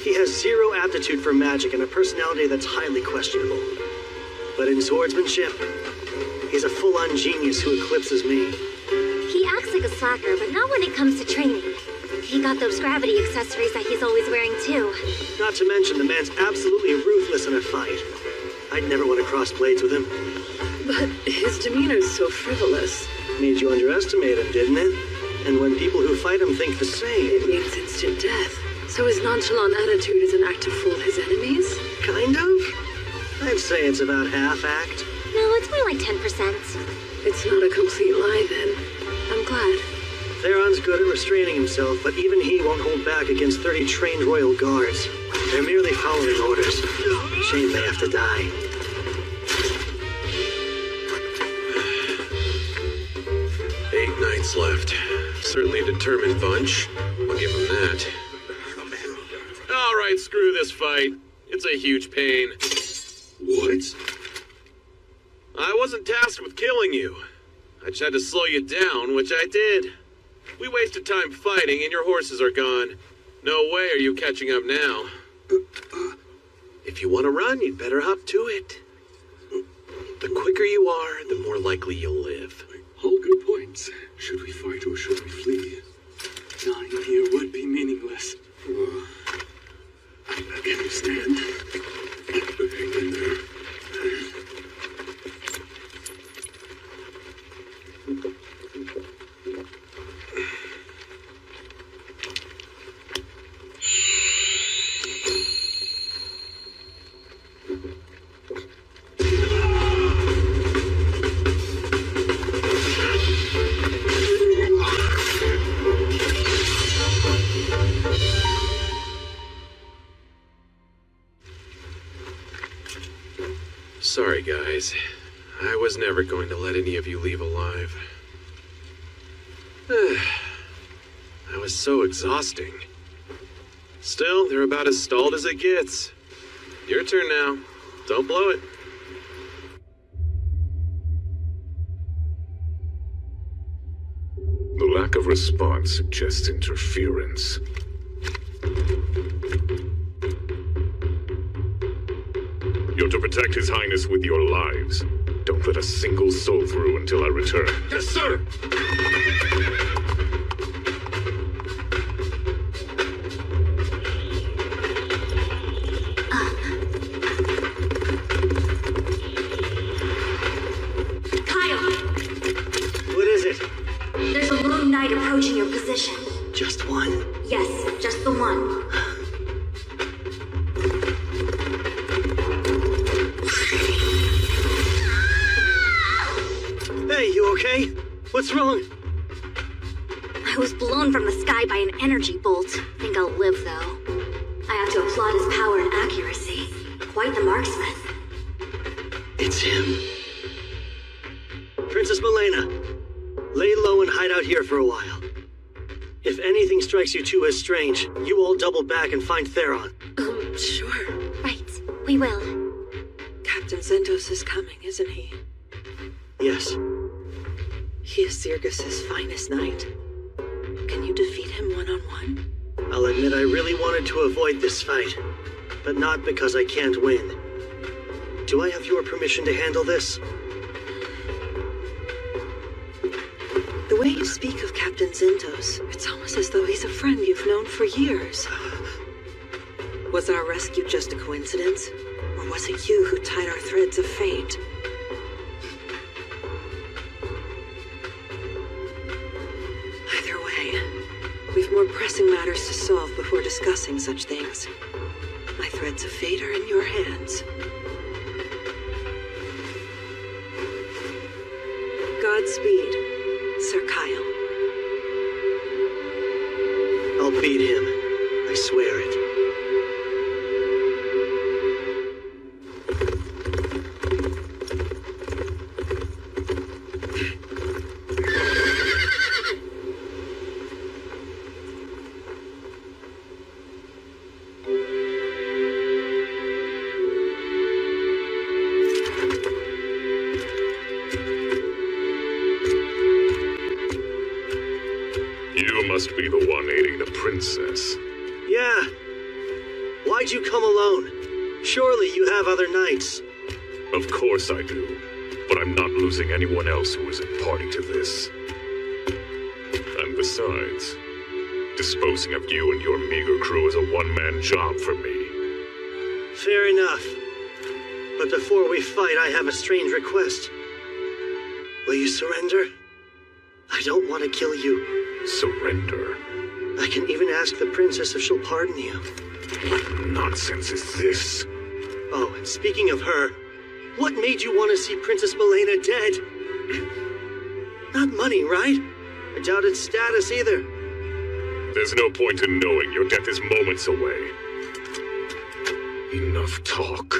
He has zero aptitude for magic and a personality that's highly questionable. But in swordsmanship, he's a full-on genius who eclipses me. He acts like a slacker, but not when it comes to training. He got those gravity accessories that he's always wearing too. Not to mention the man's absolutely ruthless in a fight. I'd never want to cross blades with him. But his demeanor's so frivolous. Made you underestimate him, didn't it? And when people who fight him think the same... It means instant death. So his nonchalant attitude is an act to fool his enemies? Kind of? I'd say it's about half-act. No, it's more like 10%. It's not a complete lie, then. I'm glad. Theron's good at restraining himself, but even he won't hold back against 30 trained royal guards. They're merely following orders. Shame they have to die. Eight knights left. Certainly a determined bunch. I'll give them that. All right, screw this fight. It's a huge pain. What? I wasn't tasked with killing you. I just had to slow you down, which I did. We wasted time fighting, and your horses are gone. No way are you catching up now. If you want to run, you'd better hop to it. The quicker you are, the more likely you'll live. All good points. Should we fight or should we flee? Dying here would be meaningless. Can you stand? Hang in there. Sorry, guys. I was never going to let any of you leave alive. That was so exhausting. Still, they're about as stalled as it gets. Your turn now. Don't blow it. The lack of response suggests interference. You're to protect His Highness with your lives. Don't let a single soul through until I return. Yes, sir! Kyle, What is it? there's a lone knight approaching your position. Just one? Yes, just the one. Hey, you okay? What's wrong? I was blown from the sky by an energy bolt. Think I'll live, though. I have to applaud his power and accuracy. Quite the marksman. It's him. Princess Milena, lay low and hide out here for a while. If anything strikes you two as strange, you all double back and find Theron. Sure. Right, we will. Captain Zentos is coming, isn't he? Yes. He is Zirgus's finest knight. Can you defeat him one-on-one? I'll admit I really wanted to avoid this fight, but not because I can't win. Do I have your permission to handle this? The way you speak of Captain Zentos, it's almost as though he's a friend you've known for years. Was our rescue just a coincidence? Or was it you who tied our threads of fate? Either way, we've more pressing matters to solve before discussing such things. My threads of fate are in your hands. Godspeed, Sir Kyle. I'll beat him. I swear it. You must be the one aiding the princess. Yeah. Why'd you come alone? Surely you have other knights. Of course I do, but I'm not losing anyone else who isn't party to this. And besides, disposing of you and your meager crew is a one-man job for me. Fair enough. But before we fight, I have a strange request. Will you surrender? I don't want to kill you. Surrender? I can even ask the princess if she'll pardon you. What nonsense is this? Oh, and speaking of her, what made you want to see Princess Milena dead? Not money, right? I doubt it's status either. There's no point in knowing your death is moments away. Enough talk.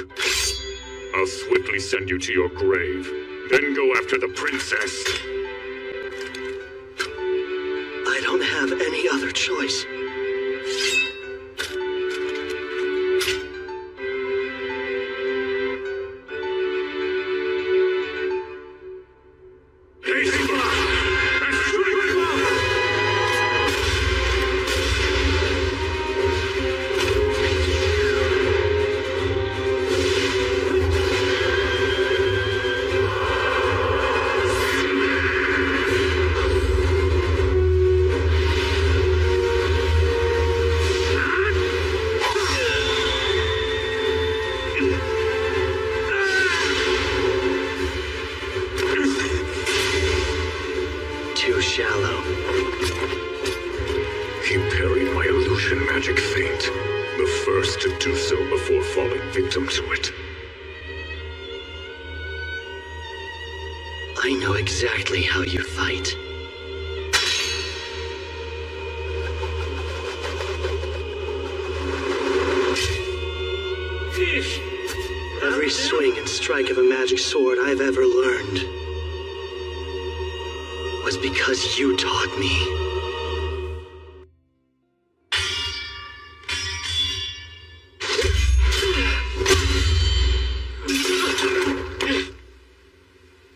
I'll swiftly send you to your grave, then go after the princess. I don't have any other choice. Too shallow. He parried my illusion magic feint, the first to do so before falling victim to it. I know exactly how you fight. Every swing and strike of a magic sword I've ever learned was because you taught me.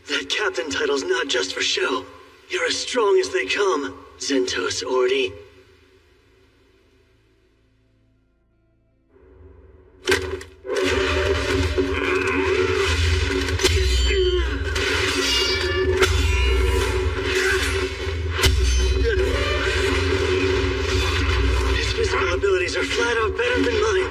That captain title's not just for show. You're as strong as they come, Zentos Ordi. His physical abilities are flat out better than mine.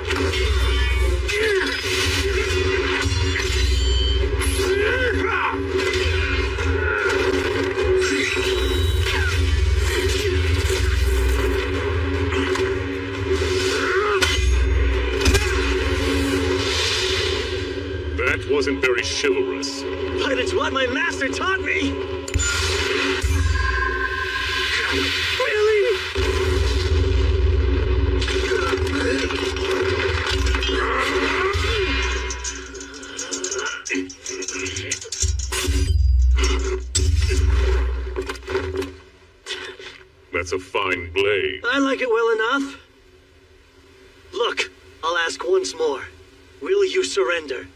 That wasn't very chivalrous. But it's what my master taught me! Really? That's a fine blade. I like it well enough. Look, I'll ask once more. Will you surrender?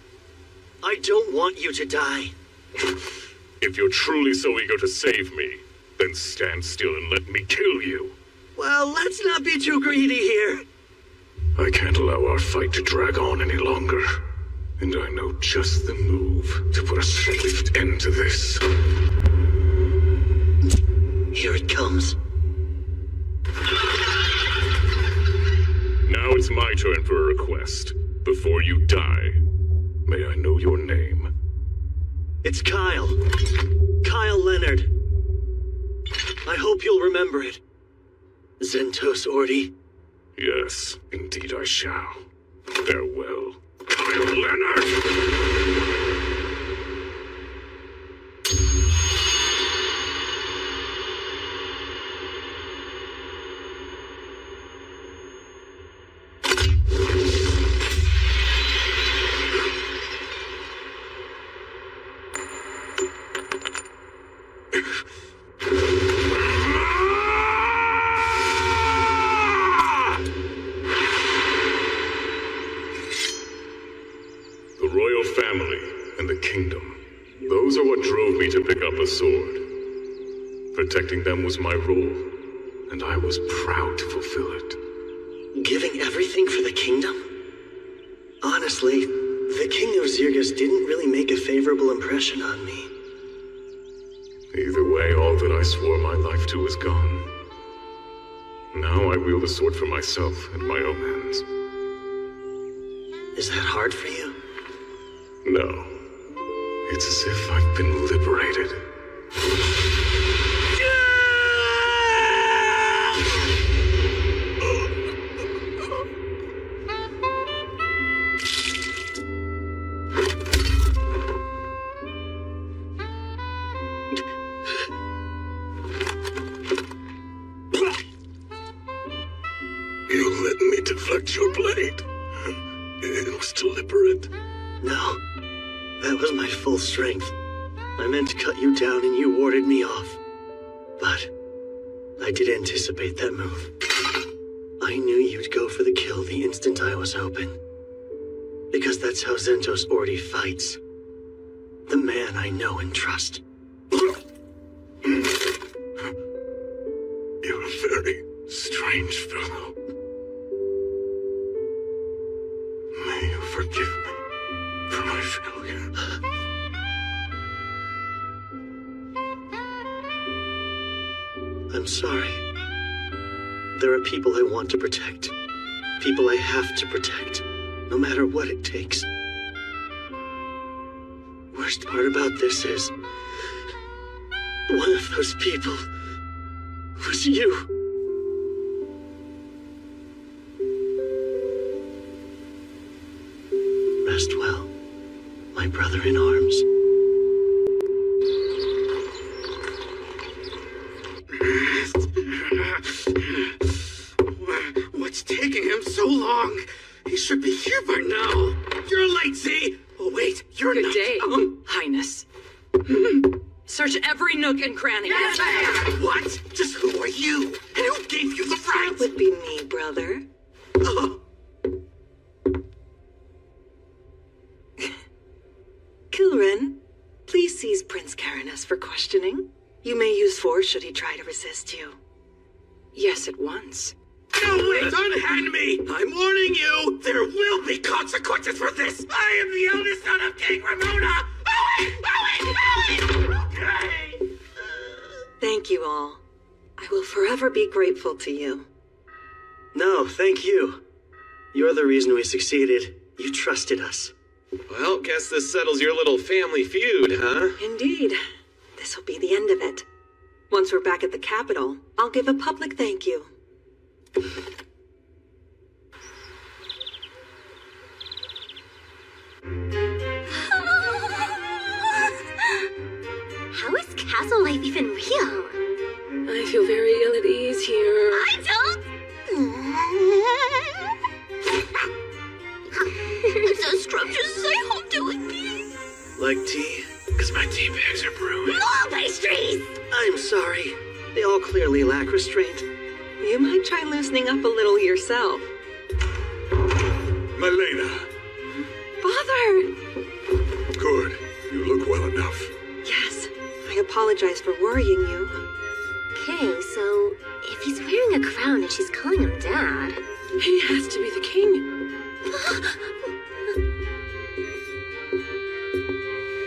I don't want you to die. If you're truly so eager to save me, then stand still and let me kill you. Well, let's not be too greedy here. I can't allow our fight to drag on any longer. And I know just the move to put a swift end to this. Here it comes. Now it's my turn for a request. Before you die, may I know your name? It's Kyle. Kyle Leonard. I hope you'll remember it. Zentos Ordi. Yes, indeed I shall. Farewell, Kyle Leonard! The royal family and the kingdom. Those are what drove me to pick up a sword. Protecting them was my role, and I was proud to fulfill it. Giving everything for the kingdom? Honestly, the King of Zirgus didn't really make a favorable impression on me. Either way, all that I swore my life to is gone. Now I wield a sword for myself and my own hands. Is that hard for you? No. It's as if I've been liberated. You let me deflect your blade. It was deliberate. No. That was my full strength. I meant to cut you down and you warded me off. But I did anticipate that move. I knew you'd go for the kill the instant I was open. Because that's how Zentos Ordi fights. The man I know and trust. You're a very strange fellow. May you forgive me for my failure. I'm sorry. There are people I want to protect. People I have to protect, no matter what it takes. Worst part about this is, one of those people was you. Rest well, my brother in arms. What's taking him so long? He should be here by now. You're late, Z. Oh, wait, you're Good not. day, Highness. Search every nook and cranny. What? Just who are you? And who gave you the right? That would be me, brother. Kilrin, please seize Prince Carinus for questioning. You may use force should he try to resist you. Yes, at once. No, wait! Unhand me! I'm warning you! There will be consequences for this! I am the eldest son of King Ramona! Owen! Okay! Thank you all. I will forever be grateful to you. No, thank you. You're the reason we succeeded. You trusted us. Well, guess this settles your little family feud, huh? Indeed. This will be the end of it. Once we're back at the capital, I'll give a public thank you. How is castle life even real? I feel very ill at ease here. I don't. It's as scrumptious as I hoped it would be. Like tea? Because my tea bags are brewing. More pastries! I'm sorry. They all clearly lack restraint. You might try loosening up a little yourself. Malena, Father! good. You look well enough. Yes, I apologize for worrying you. Okay, so if he's wearing a crown and she's calling him Dad... He has to be the king.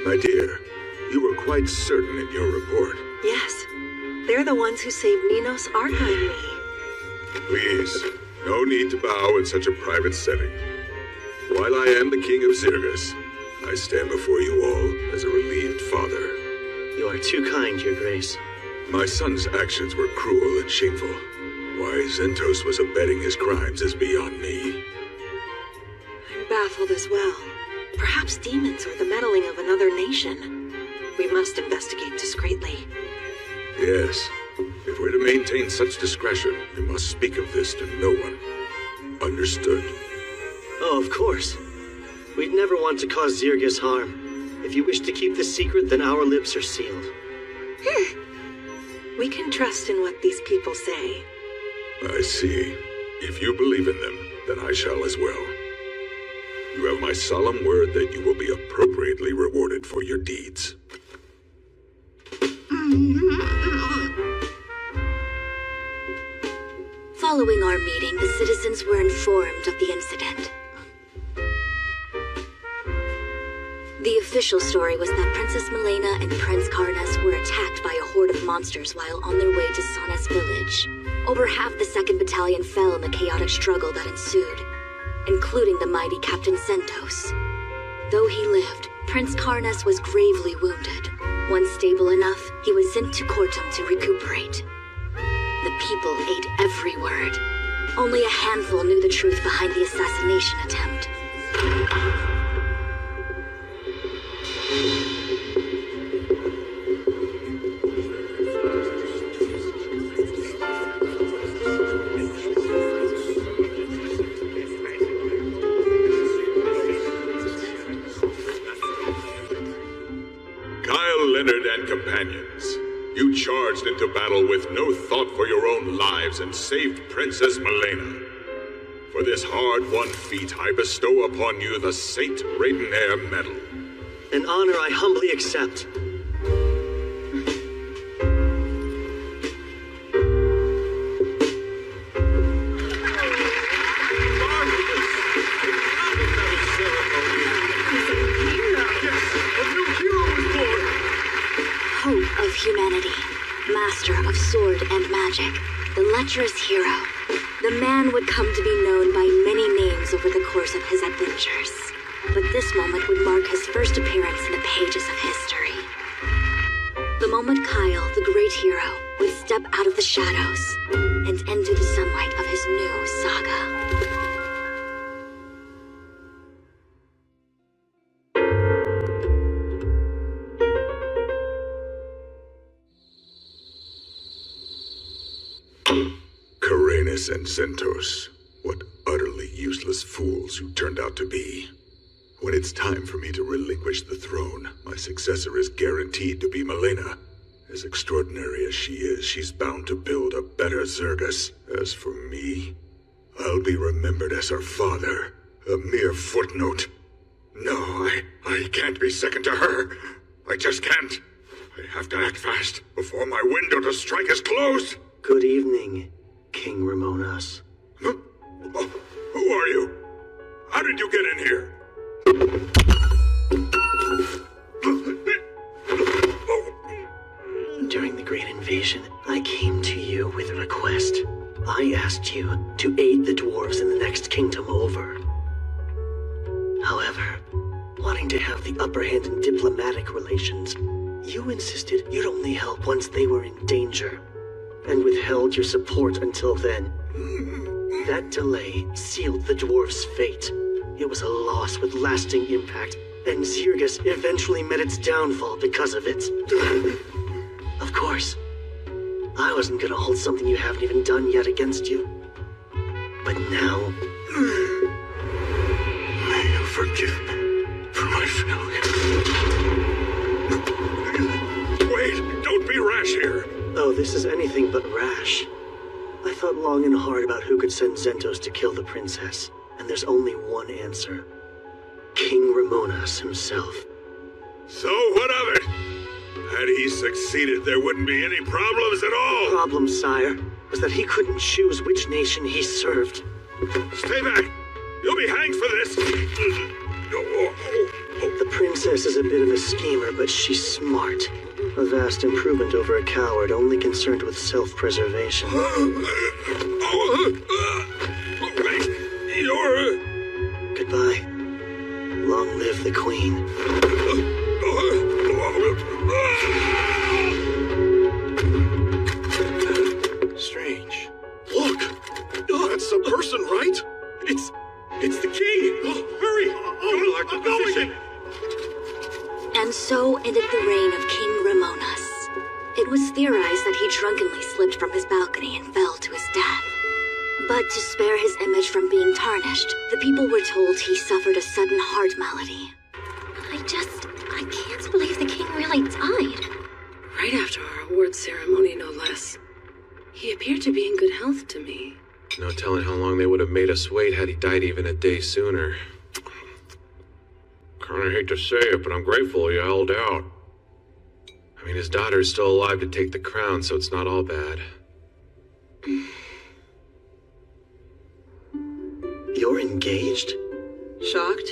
My dear, you were quite certain in your report. Yes, they're the ones who saved Ninos Arca and me. Please, no need to bow in such a private setting. While I am the King of Zirgus, I stand before you all as a relieved father. You are too kind, Your Grace. My son's actions were cruel and shameful. Why Zentos was abetting his crimes is beyond me. I'm baffled as well. Perhaps demons or the meddling of another nation. We must investigate discreetly. Yes, if we're to maintain such discretion, we must speak of this to no one. Understood? Oh, of course. We'd never want to cause Zirgus harm. If you wish to keep this secret, then our lips are sealed. We can trust in what these people say. I see. If you believe in them, then I shall as well. You have my solemn word that you will be appropriately rewarded for your deeds. Following our meeting, the citizens were informed of the incident. The official story was that Princess Milena and Prince Karnas were attacked by a horde of monsters while on their way to Sonas village. Over half the 2nd Battalion fell in the chaotic struggle that ensued, including the mighty Captain Zentos. Though he lived, Prince Karnas was gravely wounded. Once stable enough, he was sent to Kortum to recuperate. The people ate every word. Only a handful knew the truth behind the assassination attempt. Kyle Leonard and companions, you charged into battle with no thought for your own lives and saved Princess Milena. For this hard-won feat, I bestow upon you the Saint Raidenair Medal. An honor I humbly accept. Hope of humanity, master of sword and magic, the lecherous hero. The man would come to be known by many names over the course of his adventures. But this moment would mark his first appearance in the pages of history. The moment Kyle, the great hero, would step out of the shadows and into the sunlight of his new saga. Karenis and Zentos, what utterly useless fools you turned out to be. When it's time for me to relinquish the throne, my successor is guaranteed to be Milena. As extraordinary as she is, she's bound to build a better Zergus. As for me, I'll be remembered as her father, a mere footnote. No, I can't be second to her. I just can't. I have to act fast before my window to strike is closed. Good evening, King Ramonas. Huh? Oh, who are you? How did you get in here? During the Great Invasion, I came to you with a request. I asked you to aid the dwarves in the next kingdom over. However, wanting to have the upper hand in diplomatic relations, you insisted you'd only help once they were in danger, and withheld your support until then. That delay sealed the dwarves' fate. It was a loss with lasting impact, and Zergus eventually met its downfall because of it. Of course, I wasn't gonna hold something you haven't even done yet against you. But now... May you forgive me for my failure. Wait, don't be rash here. Oh, this is anything but rash. I thought long and hard about who could send Zentos to kill the princess, and there's only one answer. King Ramonas himself. So what of it? Had he succeeded, there wouldn't be any problems at all. The problem, sire, was that he couldn't choose which nation he served. Stay back! You'll be hanged for this! The princess is a bit of a schemer, but she's smart. A vast improvement over a coward only concerned with self-preservation. Wait, you're... Goodbye. Long live the queen. Strange. Look! That's a person, right? It's the king! Hurry! I'm going! And so ended the reign of King Ramonas. It was theorized that he drunkenly slipped from his balcony and fell to his death. But to spare his image from being tarnished, the people were told he suffered a sudden heart malady. I can't believe the king really died. Right after our award ceremony, no less. He appeared to be in good health to me. No telling how long they would have made us wait had he died even a day sooner. Kinda hate to say it, but I'm grateful he held out. I mean, his daughter is still alive to take the crown, so it's not all bad. engaged? Shocked?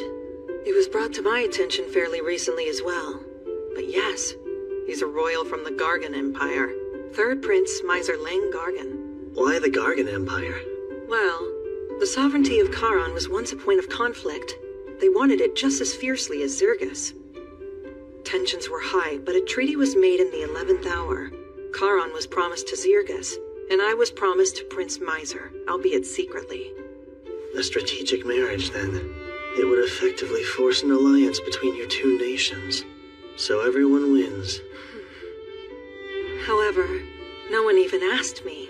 It was brought to my attention fairly recently as well. But yes, he's a royal from the Gargan Empire. Third Prince Miser Leng Gargan. Why the Gargan Empire? Well, the sovereignty of Charon was once a point of conflict. They wanted it just as fiercely as Zergus. Tensions were high, but a treaty was made in the 11th hour. Charon was promised to Zergus, and I was promised to Prince Miser, albeit secretly. A strategic marriage, then. It would effectively force an alliance between your two nations. So everyone wins. However, no one even asked me.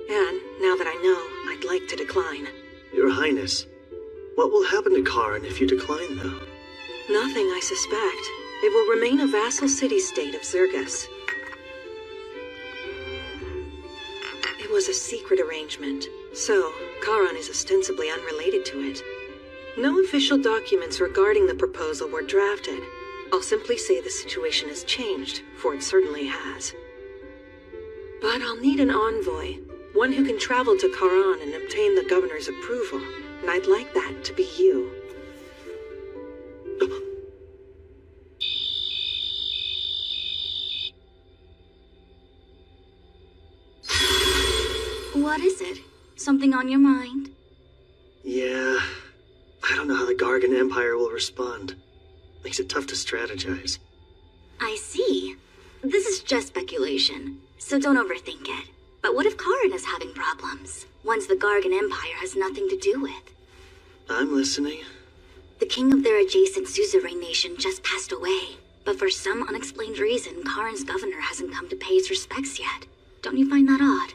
And, now that I know, I'd like to decline. Your Highness, what will happen to Charon if you decline, though? Nothing, I suspect. It will remain a vassal city-state of Zergus. It was a secret arrangement, so Charon is ostensibly unrelated to it. No official documents regarding the proposal were drafted. I'll simply say the situation has changed, for it certainly has. But I'll need an envoy, one who can travel to Charon and obtain the governor's approval, and I'd like that to be you. What is it? Something on your mind? Yeah, I don't know how the Gargan Empire will respond. Makes it tough to strategize. I see. This is just speculation, so don't overthink it. But what if Charon is having problems? Ones the Gargan Empire has nothing to do with. I'm listening. The king of their adjacent suzerain nation just passed away. But for some unexplained reason, Charon's governor hasn't come to pay his respects yet. Don't you find that odd?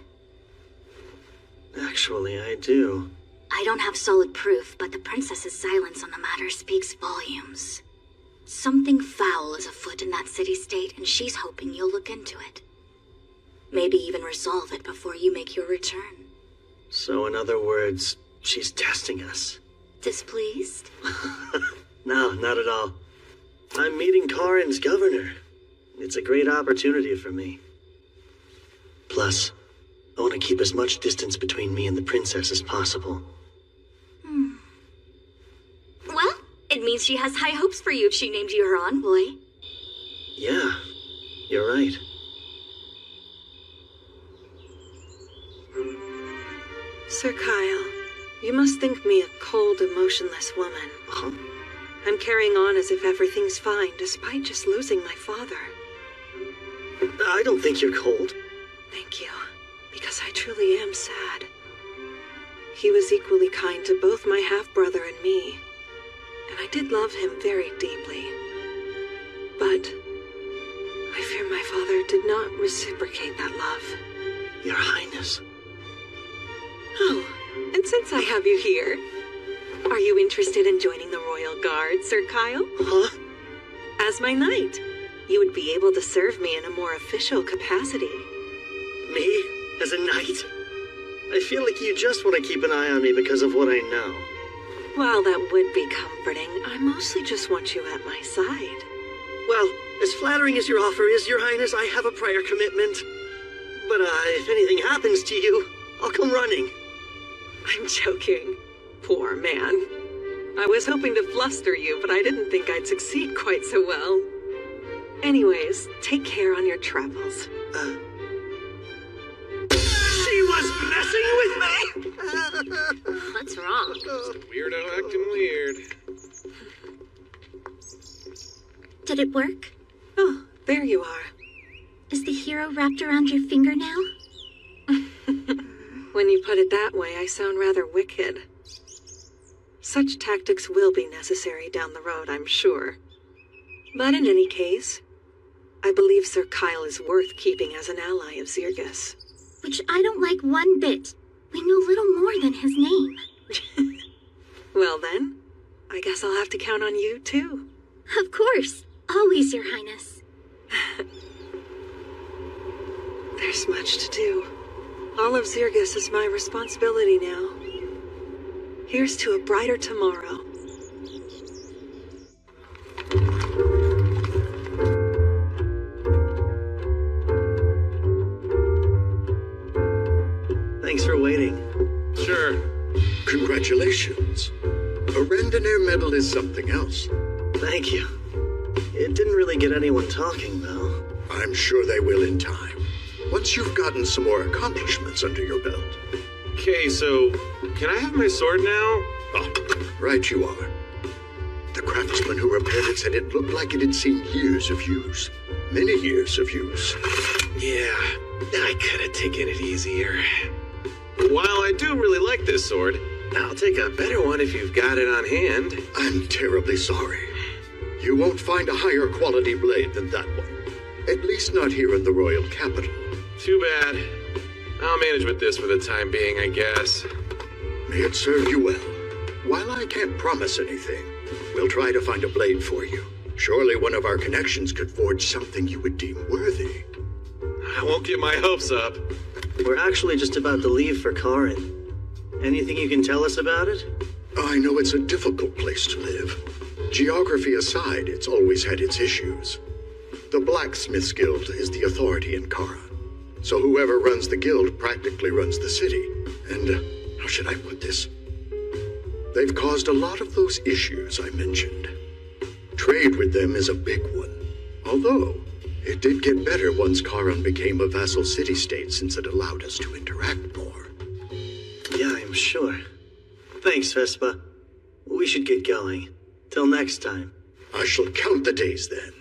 Actually, I do. I don't have solid proof, but the princess's silence on the matter speaks volumes. Something foul is afoot in that city-state, and she's hoping you'll look into it. Maybe even resolve it before you make your return. So in other words, she's testing us. Displeased? No, not at all. I'm meeting Charon's governor. It's a great opportunity for me. Plus, I want to keep as much distance between me and the princess as possible. Well, it means she has high hopes for you if she named you her envoy. Yeah, you're right. Sir Kyle, you must think me a cold, emotionless woman. Huh? I'm carrying on as if everything's fine, despite just losing my father. I don't think you're cold. Thank you, because I truly am sad. He was equally kind to both my half-brother and me, and I did love him very deeply. But I fear my father did not reciprocate that love. Your Highness. Oh, and since I have you here, are you interested in joining the Royal Guard, Sir Kyle? Huh? As my knight, you would be able to serve me in a more official capacity. Me? As a knight? I feel like you just want to keep an eye on me because of what I know. While that would be comforting, I mostly just want you at my side. Well, as flattering as your offer is, Your Highness, I have a prior commitment. But if anything happens to you, I'll come running. I'm joking. Poor man. I was hoping to fluster you, but I didn't think I'd succeed quite so well. Anyways, take care on your travels. She was messing with me? What's wrong? Weirdo acting weird. Did it work? Oh, there you are. Is the hero wrapped around your finger now? When you put it that way, I sound rather wicked. Such tactics will be necessary down the road, I'm sure. But in any case, I believe Sir Kyle is worth keeping as an ally of Zergus. Which I don't like one bit. We know little more than his name. Well then, I guess I'll have to count on you too. Of course. Always, Your Highness. There's much to do. All of Zergus is my responsibility now. Here's to a brighter tomorrow. Thanks for waiting. Sure. Congratulations. A Randonair medal is something else. Thank you. It didn't really get anyone talking, though. I'm sure they will in time. Once you've gotten some more accomplishments under your belt. Okay, so can I have my sword now? Oh, right you are. The craftsman who repaired it said it looked like it had seen years of use. Many years of use. Yeah, I could have taken it easier. While I do really like this sword, I'll take a better one if you've got it on hand. I'm terribly sorry. You won't find a higher quality blade than that one. At least not here in the royal capital. Too bad. I'll manage with this for the time being, I guess. May it serve you well. While I can't promise anything, we'll try to find a blade for you. Surely one of our connections could forge something you would deem worthy. I won't get my hopes up. We're actually just about to leave for Karin. Anything you can tell us about it? I know it's a difficult place to live. Geography aside, it's always had its issues. The Blacksmiths Guild is the authority in Karin. So whoever runs the guild practically runs the city. And, how should I put this? They've caused a lot of those issues I mentioned. Trade with them is a big one. Although, it did get better once Karin became a vassal city-state since it allowed us to interact more. Yeah, I'm sure. Thanks, Vespa. We should get going. Till next time. I shall count the days then.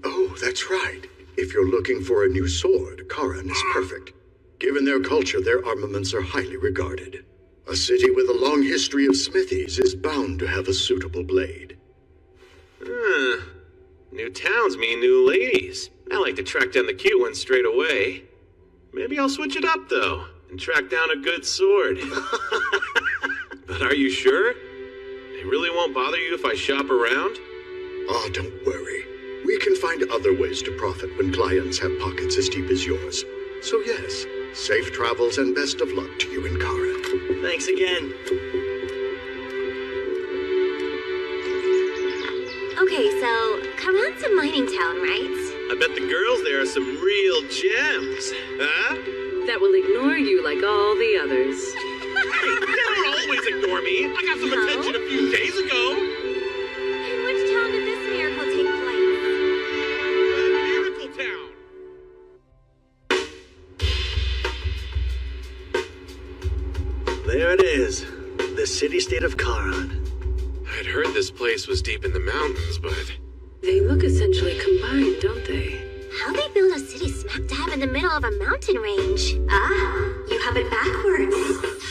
Oh, that's right. If you're looking for a new sword, Karin is perfect. Given their culture, their armaments are highly regarded. A city with a long history of smithies is bound to have a suitable blade. New towns mean new ladies. I like to track down the cute ones straight away. Maybe I'll switch it up, though, and track down a good sword. But are you sure? It really won't bother you if I shop around? Oh, don't worry. We can find other ways to profit when clients have pockets as deep as yours. So yes, safe travels and best of luck to you and Karin. Thanks again. Okay, so Karan's a mining town, right? I bet the girls there are some real gems, huh? That will ignore you like all the others. Hey, they don't always ignore me. I got some attention a few days ago. In which town did this miracle take place? Miracle Town. There it is. The city-state of Karin. I'd heard this place was deep in the mountains, but... They look essentially combined, don't they? How they build a city smack dab in the middle of a mountain range? Ah, you have it backwards.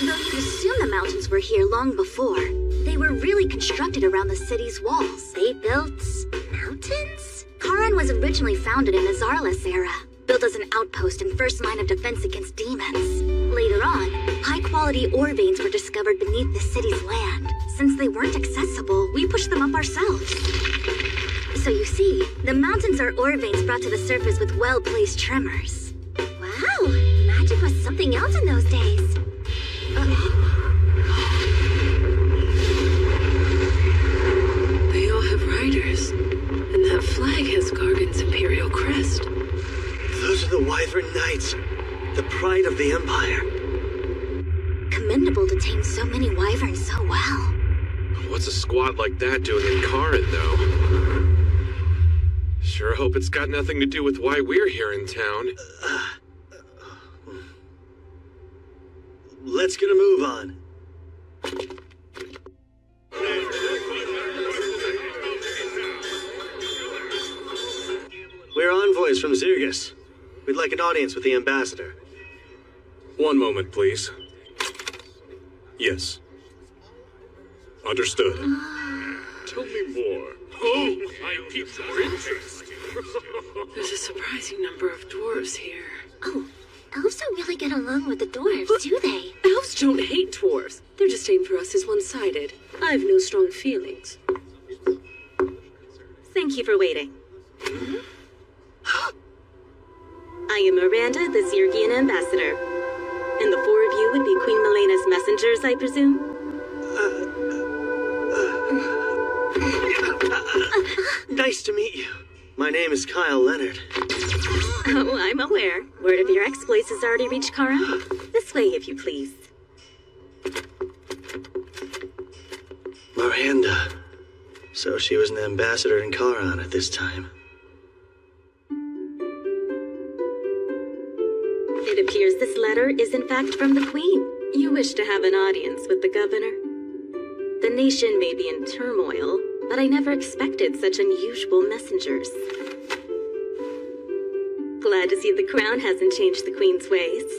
Though you'd assume the mountains were here long before. They were really constructed around the city's walls. They built mountains? Karin was originally founded in the Zarlis era, built as an outpost and first line of defense against demons. Later on, high-quality ore veins were discovered beneath the city's land. Since they weren't accessible, we pushed them up ourselves. So you see, the mountains are ore veins brought to the surface with well-placed tremors. Wow, magic was something else in those days. They all have riders. And that flag has Gargan's imperial crest. Those are the Wyvern Knights, the pride of the Empire. Commendable to tame so many wyverns so well. What's a squat like that doing in Karin, though? Sure hope it's got nothing to do with why we're here in town. Let's get a move on. We're envoys from Zirgus. We'd like an audience with the ambassador. One moment, please. Yes. Understood. Tell me more. Oh, I piqued your interest. There's a surprising number of dwarves here. Oh, elves don't really get along with the dwarves, do they? Elves don't hate dwarves. Their disdain for us is one-sided. I have no strong feelings. Thank you for waiting. I am Miranda, the Zirgian ambassador. And the four of you would be Queen Milena's messengers, I presume? Nice to meet you. My name is Kyle Leonard. Oh, I'm aware. Word of your exploits has already reached Karin. This way, if you please. Miranda. So she was an ambassador in Charon at this time. It appears this letter is in fact from the Queen. You wish to have an audience with the governor. The nation may be in turmoil, but I never expected such unusual messengers. Glad to see the crown hasn't changed the Queen's ways.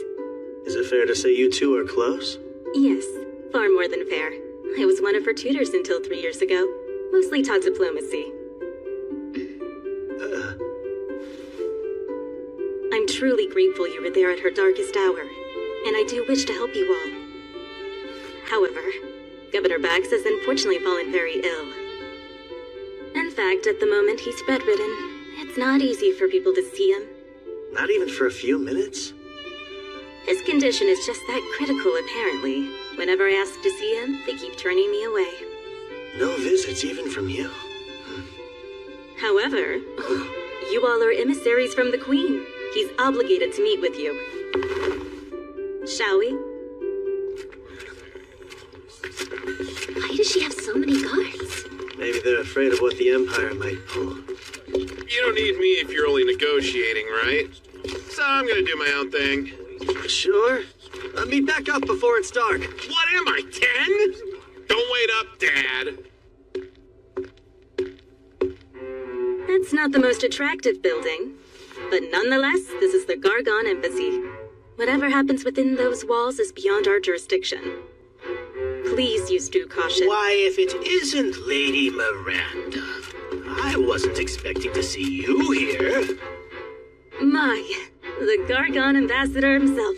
Is it fair to say you two are close? Yes, far more than fair. I was one of her tutors until 3 years ago. Mostly taught diplomacy. I'm truly grateful you were there at her darkest hour, and I do wish to help you all. However, Governor Bax has unfortunately fallen very ill. In fact, at the moment he's bedridden. It's not easy for people to see him. Not even for a few minutes? His condition is just that critical, apparently. Whenever I ask to see him, they keep turning me away. No visits even from you. However, you all are emissaries from the Queen. He's obligated to meet with you. Shall we? Why does she have so many guards? Maybe they're afraid of what the Empire might pull. You don't need me if you're only negotiating, right? So I'm gonna do my own thing. Sure. Meet back up before it's dark. What am I, 10? Don't wait up, Dad. It's not the most attractive building, but nonetheless, this is the Gargon Embassy. Whatever happens within those walls is beyond our jurisdiction. Please use due caution. Why, if it isn't Lady Miranda, I wasn't expecting to see you here. My, the Gargon Ambassador himself.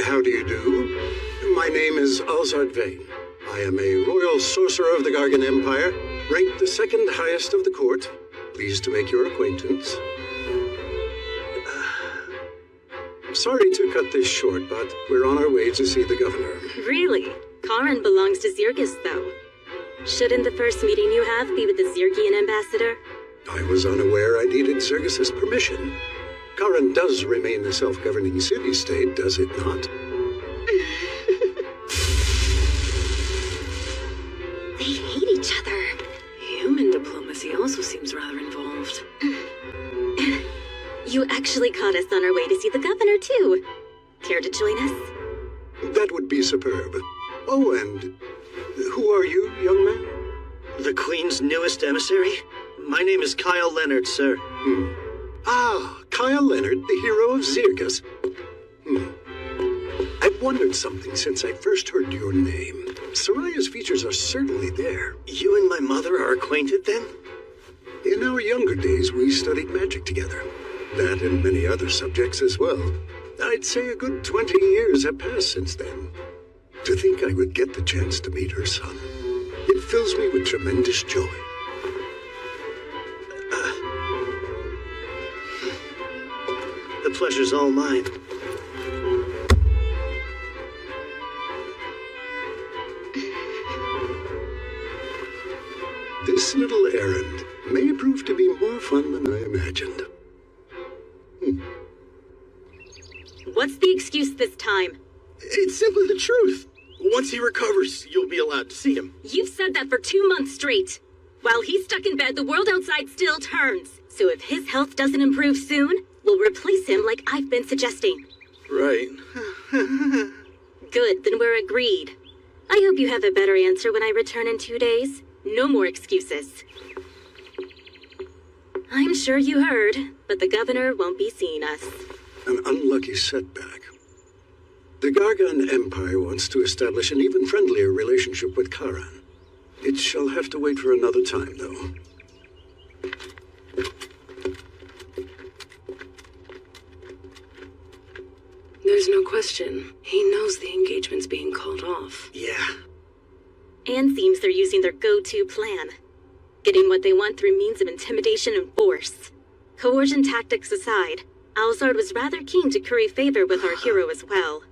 How do you do? My name is Alzard Vane. I am a royal sorcerer of the Gargan Empire, ranked the second highest of the court. Pleased to make your acquaintance. Sorry to cut this short, but we're on our way to see the governor. Really? Charon belongs to Zirgus, though. Shouldn't the first meeting you have be with the Zirgian ambassador? I was unaware I needed Zirgus' permission. Charon does remain a self-governing city-state, does it not? They hate each other. Human diplomacy also seems rather involved. You actually caught us on our way to see the governor, too. Care to join us? That would be superb. Oh, and who are you, young man? The Queen's newest emissary? My name is Kyle Leonard, sir. Ah, Kyle Leonard, the hero of Zirgus. I've wondered something since I first heard your name. Soraya's features are certainly there. You and my mother are acquainted, then? In our younger days, we studied magic together. That and many other subjects as well. I'd say a good 20 years have passed since then. To think I would get the chance to meet her son, it fills me with tremendous joy. The pleasure's all mine. This little errand may prove to be more fun than I imagined. What's the excuse this time? It's simply the truth. Once he recovers, you'll be allowed to see him. You've said that for 2 months straight. While he's stuck in bed, the world outside still turns. So if his health doesn't improve soon, we'll replace him like I've been suggesting. Right. Good, then we're agreed. I hope you have a better answer when I return in 2 days. No more excuses. I'm sure you heard, but the governor won't be seeing us. An unlucky setback. The Gargan Empire wants to establish an even friendlier relationship with Charon. It shall have to wait for another time, though. There's no question. He knows the engagement's being called off. Yeah. And seems they're using their go-to plan. Getting what they want through means of intimidation and force. Coercion tactics aside, Alzard was rather keen to curry favor with our hero as well.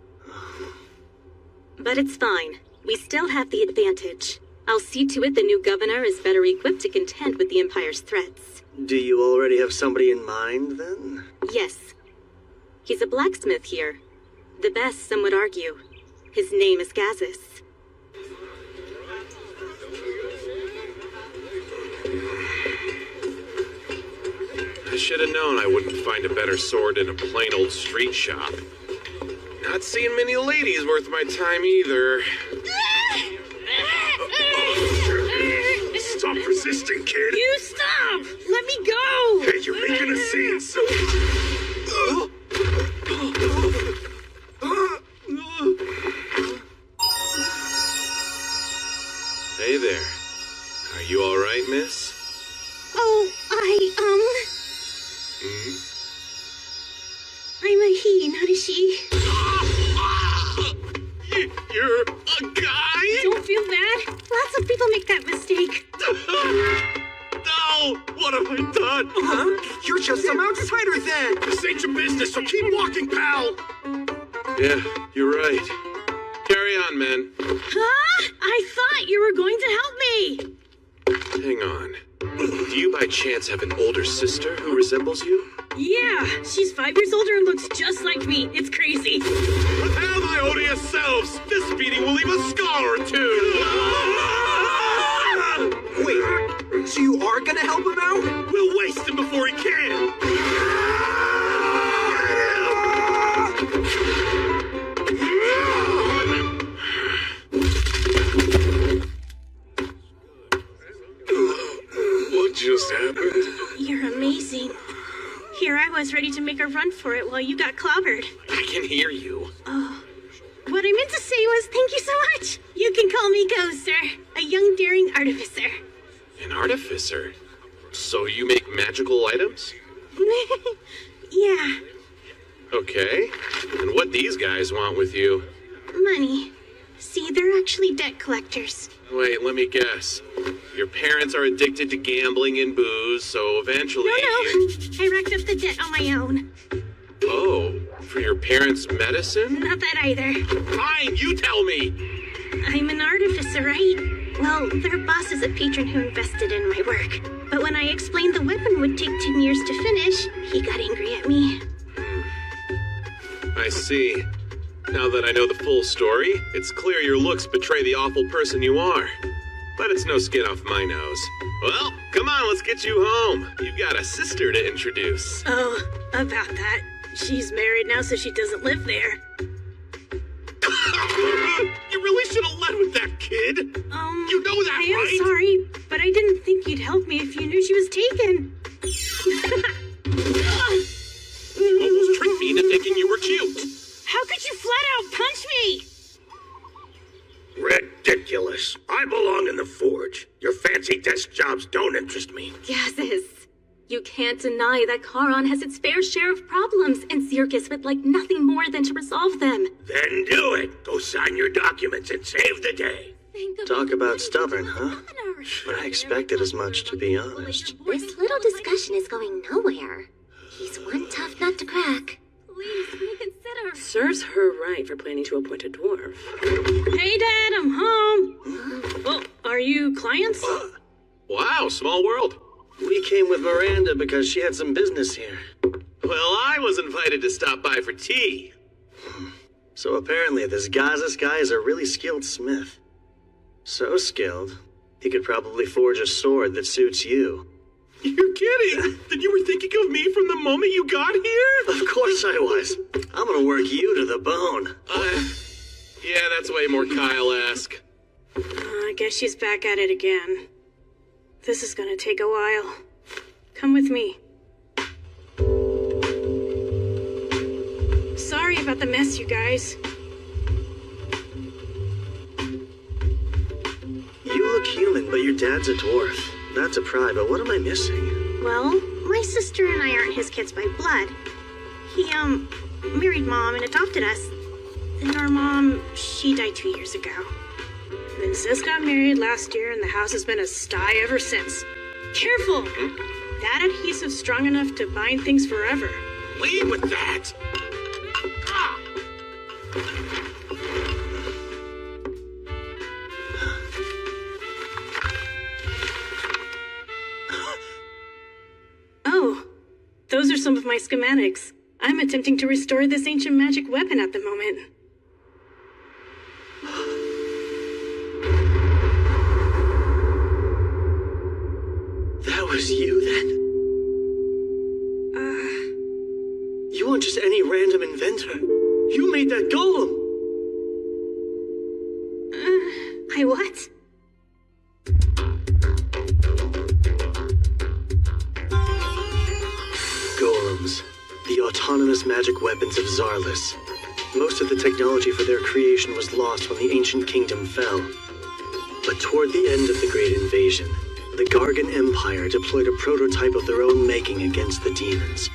But it's fine. We still have the advantage. I'll see to it the new governor is better equipped to contend with the Empire's threats. Do you already have somebody in mind, then? Yes. He's a blacksmith here. The best, some would argue. His name is Gazis. I should have known I wouldn't find a better sword in a plain old street shop. Not seeing many ladies worth my time either. Stop resisting, kid! You stop! Let me go! Hey, you're making a scene, so... Hey there. Are you alright, miss? Oh, I'm a he, not a she. You're a guy? Don't feel bad. Lots of people make that mistake. No! What have I done? Huh? You're just some outsider then! This ain't your business, so keep walking, pal! Yeah, you're right. Carry on, men. Huh? I thought you were going to help me. Hang on. Do you by chance have an older sister who resembles you? Yeah, she's 5 years older and looks just like me. It's crazy. Prepare my odious selves! This beating will leave a scar or two! Wait, so you are gonna help him out? We'll waste him before he can! What just happened? You're amazing. Here I was ready to make a run for it while you got clobbered. I can hear you. Oh. What I meant to say was thank you so much. You can call me Go, sir. A young, daring artificer. An artificer? So you make magical items? Yeah. Okay. And what these guys want with you? Money. See, they're actually debt collectors. Wait, let me guess. Your parents are addicted to gambling and booze, so eventually... No. I racked up the debt on my own. Oh, for your parents' medicine? Not that either. Fine, you tell me! I'm an artificer, right? Well, their boss is a patron who invested in my work. But when I explained the weapon would take 10 years to finish, he got angry at me. I see. Now that I know the full story, it's clear your looks betray the awful person you are. But it's no skin off my nose. Well, come on, let's get you home. You've got a sister to introduce. Oh, about that. She's married now, so she doesn't live there. You really should have led with that, kid. You know that, I am right? sorry, but I didn't think you'd help me if you knew she was taken. You almost tricked me into thinking you were cute. How could you flat out punch me? Ridiculous. I belong in the forge. Your fancy desk jobs don't interest me. Gazis. You can't deny that Charon has its fair share of problems, and Circus would like nothing more than to resolve them. Then do it. Go sign your documents and save the day. Talk about stubborn, huh? But I expected as much, to be honest. This little discussion is going nowhere. He's one tough nut to crack. Please reconsider. Serves her right for planning to appoint a dwarf. Hey, Dad, I'm home. Oh, are you clients? Wow, small world. We came with Miranda because she had some business here. Well, I was invited to stop by for tea. So apparently this Gazis guy is a really skilled smith. So skilled, he could probably forge a sword that suits you. You're kidding! Then you were thinking of me from the moment you got here? Of course I was. I'm gonna work you to the bone. Yeah, that's way more Kyle-esque. I guess she's back at it again. This is gonna take a while. Come with me. Sorry about the mess, you guys. You look human, but your dad's a dwarf. Not to pry, but what am I missing? Well, my sister and I aren't his kids by blood. He, married Mom and adopted us. And our mom, she died 2 years ago. Then Sis got married last year, and the house has been a sty ever since. Careful! That adhesive's strong enough to bind things forever. Leave with that! Ah! Oh, those are some of my schematics. I'm attempting to restore this ancient magic weapon at the moment. That was you, then? You weren't just any random inventor. You made that golem! I what? Golems. The autonomous magic weapons of Zarlus. Most of the technology for their creation was lost when the ancient kingdom fell. But toward the end of the Great Invasion, the Gargan Empire deployed a prototype of their own making against the demons.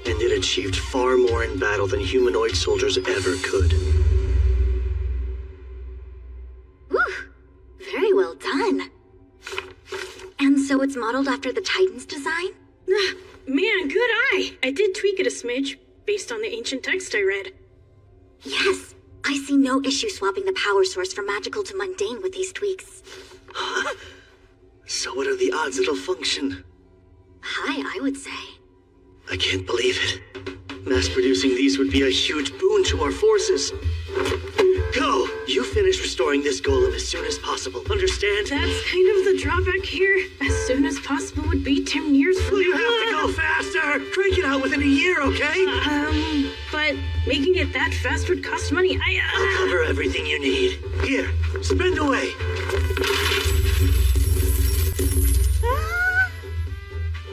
And it achieved far more in battle than humanoid soldiers ever could. Whew. Very well done. And so it's modeled after the Titan's design? Man, good eye! I did tweak it a smidge, based on the ancient text I read. Yes. I see no issue swapping the power source from magical to mundane with these tweaks. So what are the odds it'll function? High, I would say. I can't believe it. Mass-producing these would be a huge boon to our forces. Go! You finish restoring this golem as soon as possible, understand? That's kind of the drawback here. As soon as possible would be 10 years from now. You have to go faster! Crank it out within a year, okay? But making it that fast would cost money. I'll cover everything you need. Here, spend away.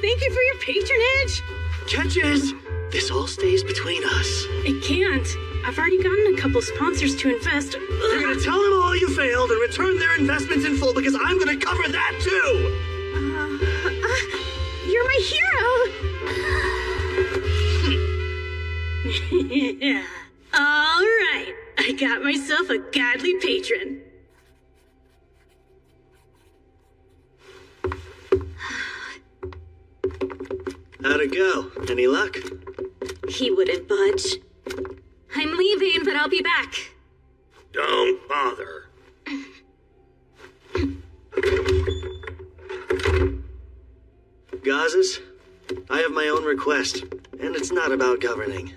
Thank you for your patronage. Catches! This all stays between us. It can't. I've already gotten a couple sponsors to invest. You're gonna tell them all you failed and return their investments in full because I'm gonna cover that too! You're my hero! All right, I got myself a godly patron. How'd it go? Any luck? He wouldn't budge. I'm leaving, but I'll be back. Don't bother. Gazas, I have my own request, and it's not about governing.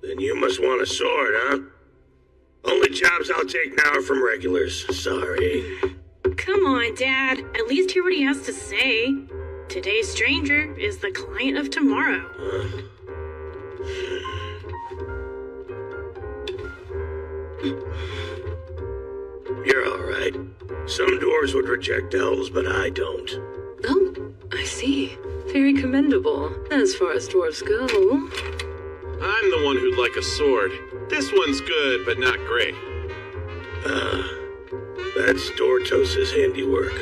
Then you must want a sword, huh? Only jobs I'll take now are from regulars. Sorry. Come on, Dad. At least hear what he has to say. Today's stranger is the client of tomorrow. You're all right. Some dwarves would reject elves, but I don't. Oh, I see. Very commendable, as far as dwarves go. I'm the one who'd like a sword. This one's good, but not great. That's Dortos' handiwork.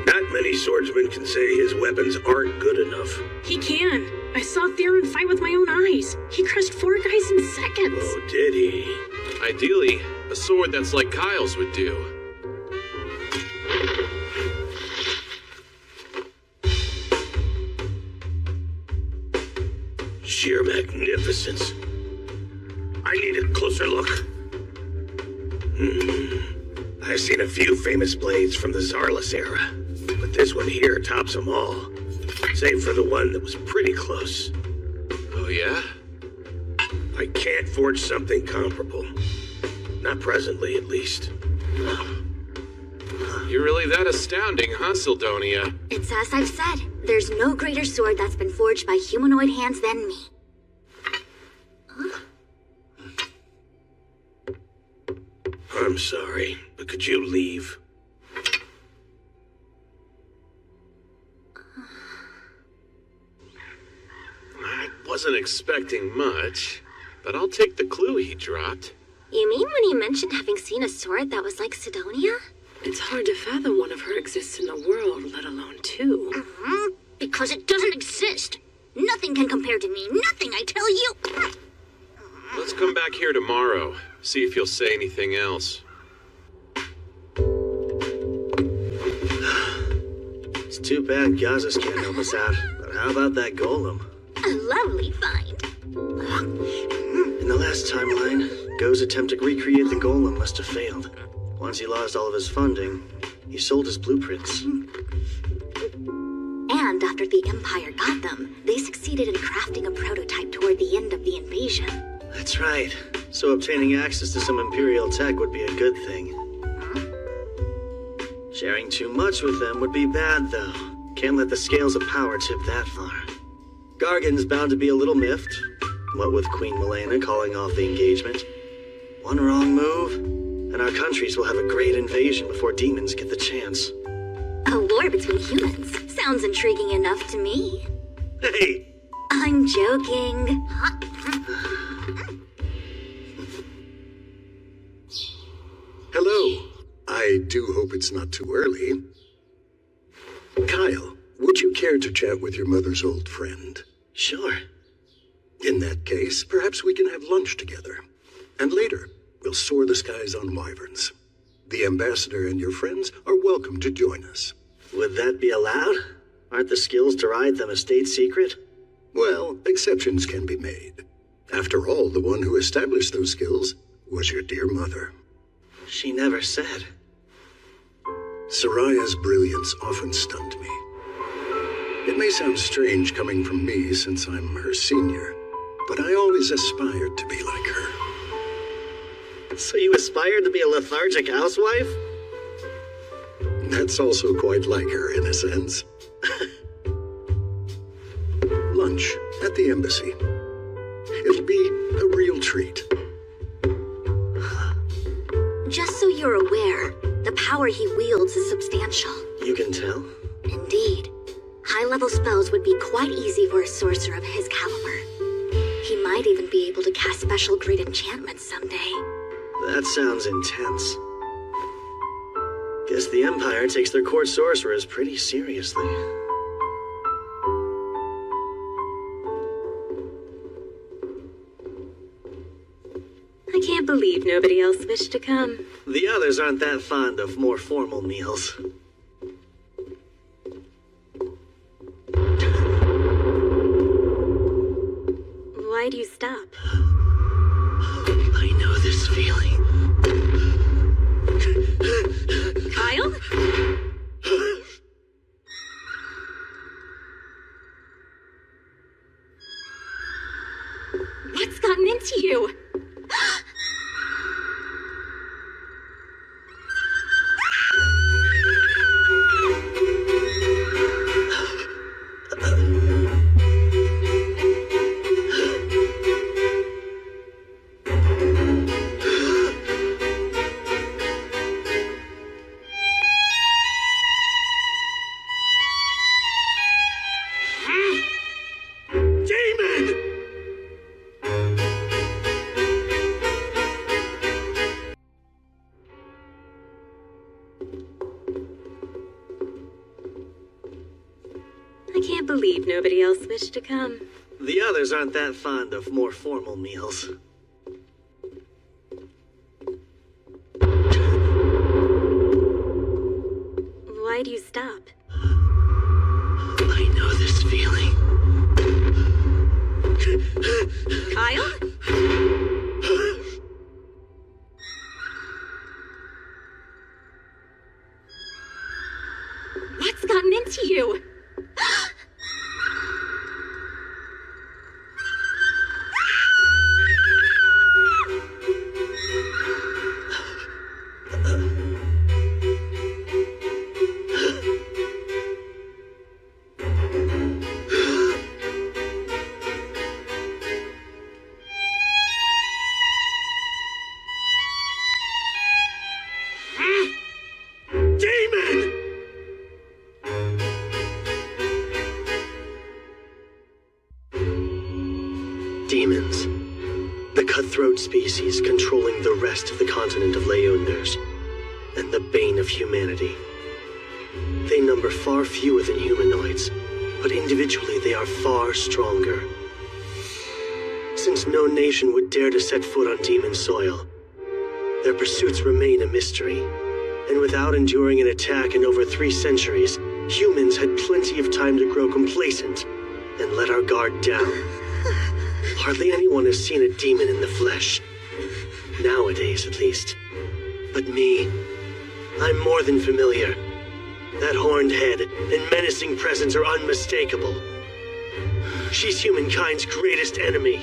Not many swordsmen can say his weapons aren't good enough. He can. I saw Theron fight with my own eyes. He crushed 4 guys in seconds. Oh, did he? Ideally, a sword that's like Kyle's would do. Sheer magnificence. I need a closer look. I've seen a few famous blades from the Zarlus era, but this one here tops them all, save for the one that was pretty close. Oh, yeah? I can't forge something comparable. Not presently, at least. You're really that astounding, huh, Sildonia? It's as I've said. There's no greater sword that's been forged by humanoid hands than me. I'm sorry, but could you leave? I wasn't expecting much, but I'll take the clue he dropped. You mean when he mentioned having seen a sword that was like Sidonia? It's hard to fathom one of her exists in the world, let alone 2. Because it doesn't exist. Nothing can compare to me. Nothing, I tell you. Let's come back here tomorrow, see if you'll say anything else. It's too bad Gazas can't help us out, but how about that golem? A lovely find. In the last timeline, Go's attempt to recreate the golem must have failed. Once he lost all of his funding, he sold his blueprints. And after after the Empire got them, they succeeded in crafting a prototype toward the end of the invasion. That's right. So obtaining access to some Imperial tech would be a good thing. Sharing too much with them would be bad, though. Can't let the scales of power tip that far. Gargan's bound to be a little miffed, what with Queen Milena calling off the engagement. One wrong move, and our countries will have a great invasion before demons get the chance. A war between humans. Sounds intriguing enough to me. Hey! I'm joking. Hello. I do hope it's not too early. Kyle, would you care to chat with your mother's old friend? Sure. In that case, perhaps we can have lunch together. And later, we'll soar the skies on wyverns. The ambassador and your friends are welcome to join us. Would that be allowed? Aren't the skills to ride them a state secret? Well, exceptions can be made. After all, the one who established those skills was your dear mother. She never said. Soraya's brilliance often stunned me. It may sound strange coming from me since I'm her senior, but I always aspired to be like her. So you aspired to be a lethargic housewife? That's also quite like her in a sense. Lunch at the embassy. It'll be a real treat. Just so you're aware, the power he wields is substantial. You can tell? Indeed. High-level spells would be quite easy for a sorcerer of his caliber. He might even be able to cast special great enchantments someday. That sounds intense. Guess the Empire takes their court sorcerers pretty seriously. I can't believe nobody else wished to come. The others aren't that fond of more formal meals. Why do you stop? I know this feeling. Kyle? What's gotten into you? I can't believe nobody else wished to come. The others aren't that fond of more formal meals. Why do you stop? I know this feeling. Kyle? What's gotten into you? Demons. The cutthroat species controlling the rest of the continent of Leonders, and the bane of humanity. They number far fewer than humanoids, but individually they are far stronger. Since no nation would dare to set foot on demon soil, their pursuits remain a mystery, and without enduring an attack in over 3 centuries, humans had plenty of time to grow complacent and let our guard down. Hardly anyone has seen a demon in the flesh. Nowadays, at least. But me, I'm more than familiar. That horned head and menacing presence are unmistakable. She's humankind's greatest enemy.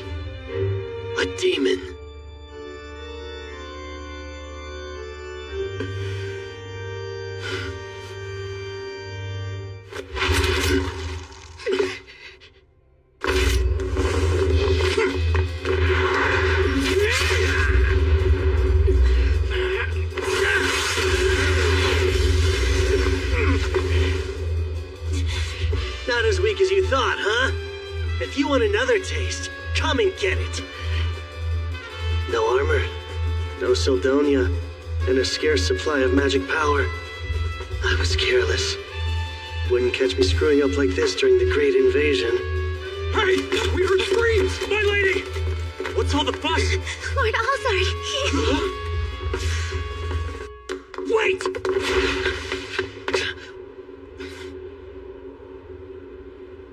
A demon. Not as weak as you thought, huh? If you want another taste, come and get it. No armor, no Sildonia, and a scarce supply of magic power. I was careless. Wouldn't catch me screwing up like this during the Great Invasion. Hey! We heard screams! My lady! What's all the fuss? Lord Alzard, Wait!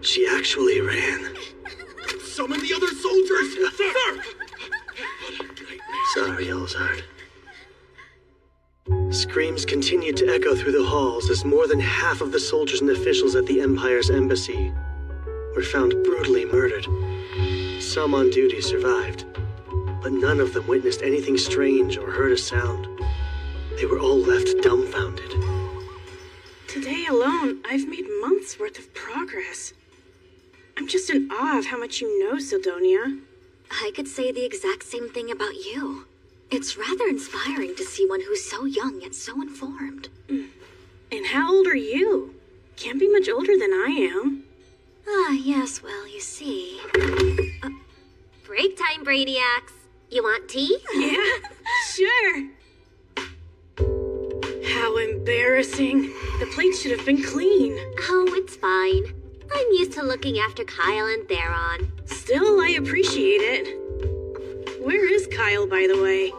She actually ran. Summon the other soldiers! Sir! Sorry, Alzard. Screams continued to echo through the halls as more than half of the soldiers and officials at the Empire's embassy were found brutally murdered. Some on duty survived, but none of them witnessed anything strange or heard a sound. They were all left dumbfounded. Today alone, I've made months' worth of progress. I'm just in awe of how much you know, Sildonia. I could say the exact same thing about you. It's rather inspiring to see one who's so young yet so informed. And how old are you? Can't be much older than I am. Ah, yes, well, you see. break time, Brainiacs. You want tea? Yeah, sure. How embarrassing. The plate should have been clean. Oh, it's fine. I'm used to looking after Kyle and Theron. Still, I appreciate it. Where is Kyle, by the way?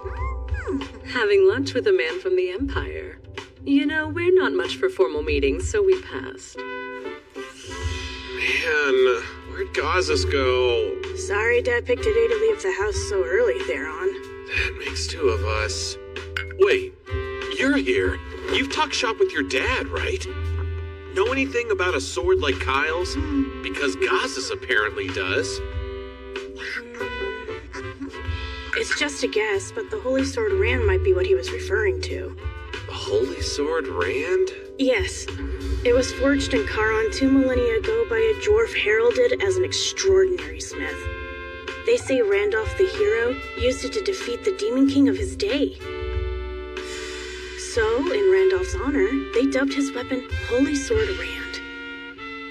Having lunch with a man from the Empire. You know, we're not much for formal meetings, so we passed. Man, where'd Gazas go? Sorry Dad picked a day to leave the house so early, Theron. That makes two of us. Wait, you're here. You've talked shop with your dad, right? Know anything about a sword like Kyle's? Because Gazas apparently does. It's just a guess, but the Holy Sword Rand might be what he was referring to. The Holy Sword Rand? Yes. It was forged in Charon 2 millennia ago by a dwarf heralded as an extraordinary smith. They say Randolph the hero used it to defeat the Demon King of his day. So, in Randolph's honor, they dubbed his weapon Holy Sword Rand.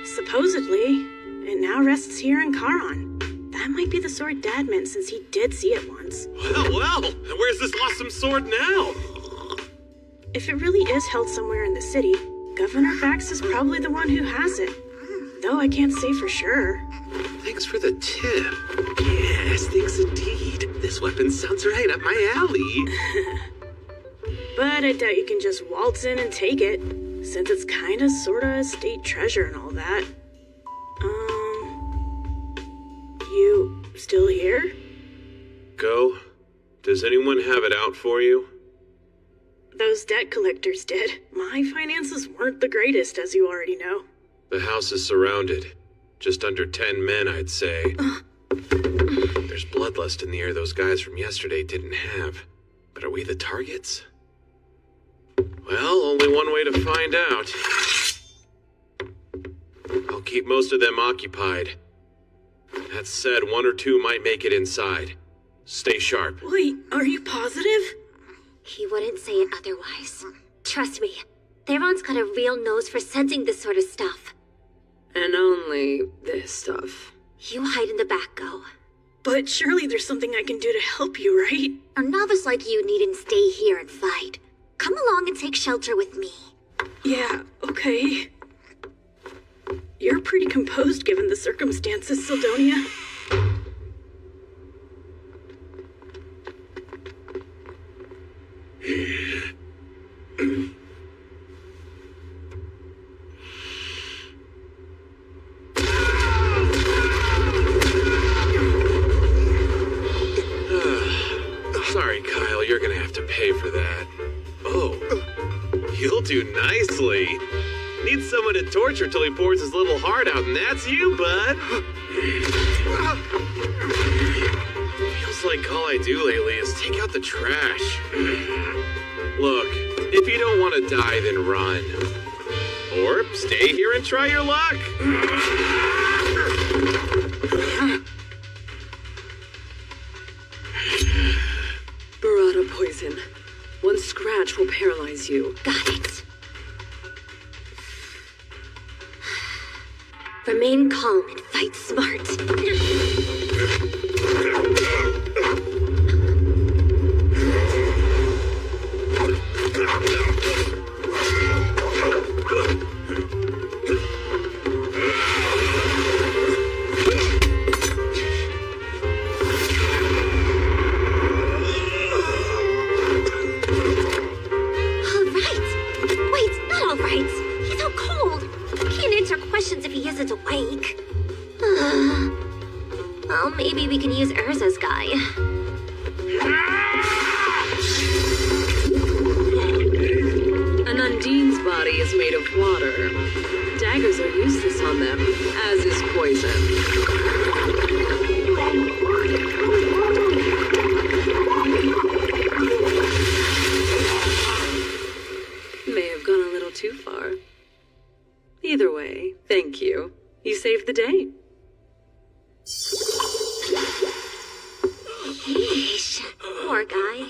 Supposedly, it now rests here in Charon. That might be the sword Dad meant since he did see it once. Well, and where's this awesome sword now? If it really is held somewhere in the city, Governor Bax is probably the one who has it. Though I can't say for sure. Thanks for the tip. Yes, thanks indeed. This weapon sounds right up my alley. But I doubt you can just waltz in and take it, since it's kinda sorta a state treasure and all that. You still here? Go. Does anyone have it out for you? Those debt collectors did. My finances weren't the greatest, as you already know. The house is surrounded. Just under 10 men, I'd say. There's bloodlust in the air those guys from yesterday didn't have. But are we the targets? Well, only one way to find out. I'll keep most of them occupied. That said, one or two might make it inside. Stay sharp. Wait, are you positive? He wouldn't say it otherwise. Trust me, Theron's got a real nose for sensing this sort of stuff. And only this stuff. You hide in the back, Go. But surely there's something I can do to help you, right? A novice like you needn't stay here and fight. Come along and take shelter with me. Yeah, okay. You're pretty composed given the circumstances, Sildonia. Sorry, Kyle, you're gonna have to pay for that. Oh, you'll do nicely. Needs someone to torture till he pours his little heart out, and that's you, bud. Feels like all I do lately is take out the trash. Look, if you don't want to die, then run. Or stay here and try your luck. Burrata poison. One scratch will paralyze you. Got it. Remain calm and fight smart. Well, maybe we can use Urza's guy. An Undine's body is made of water. Daggers are useless on them, as is poison. May have gone a little too far. Either way, thank you. You saved the day. Yeesh, poor guy.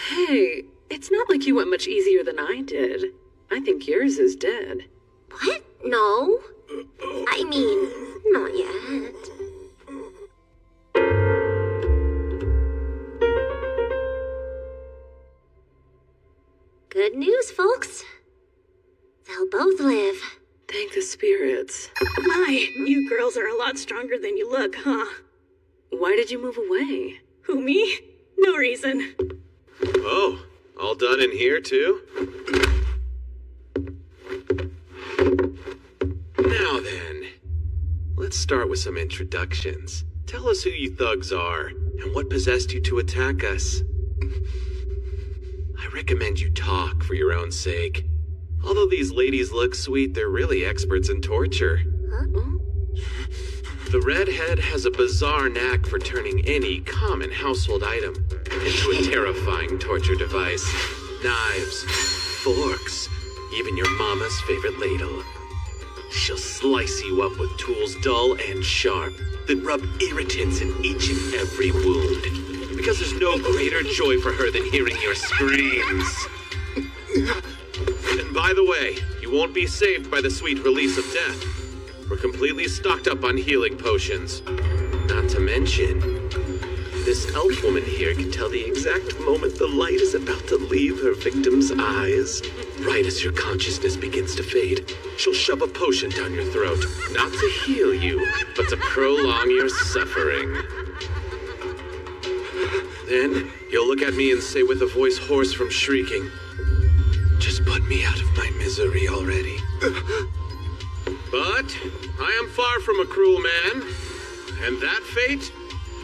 Hey, it's not like you went much easier than I did. I think yours is dead. What? No. I mean, not yet. Good news, folks. They'll both live. Thank the spirits. My, you girls are a lot stronger than you look, huh? Why did you move away? Who, me? No reason. Oh, all done in here, too? Now then, let's start with some introductions. Tell us who you thugs are, and what possessed you to attack us. I recommend you talk for your own sake. Although these ladies look sweet, they're really experts in torture. Huh? The redhead has a bizarre knack for turning any common household item into a terrifying torture device. Knives, forks, even your mama's favorite ladle. She'll slice you up with tools dull and sharp, then rub irritants in each and every wound. Because there's no greater joy for her than hearing your screams. And by the way, you won't be saved by the sweet release of death. We're completely stocked up on healing potions. Not to mention, this elf woman here can tell the exact moment the light is about to leave her victim's eyes. Right as your consciousness begins to fade, she'll shove a potion down your throat, not to heal you, but to prolong your suffering. Then, you'll look at me and say with a voice hoarse from shrieking, "Just put me out of my misery already." But I am far from a cruel man, and that fate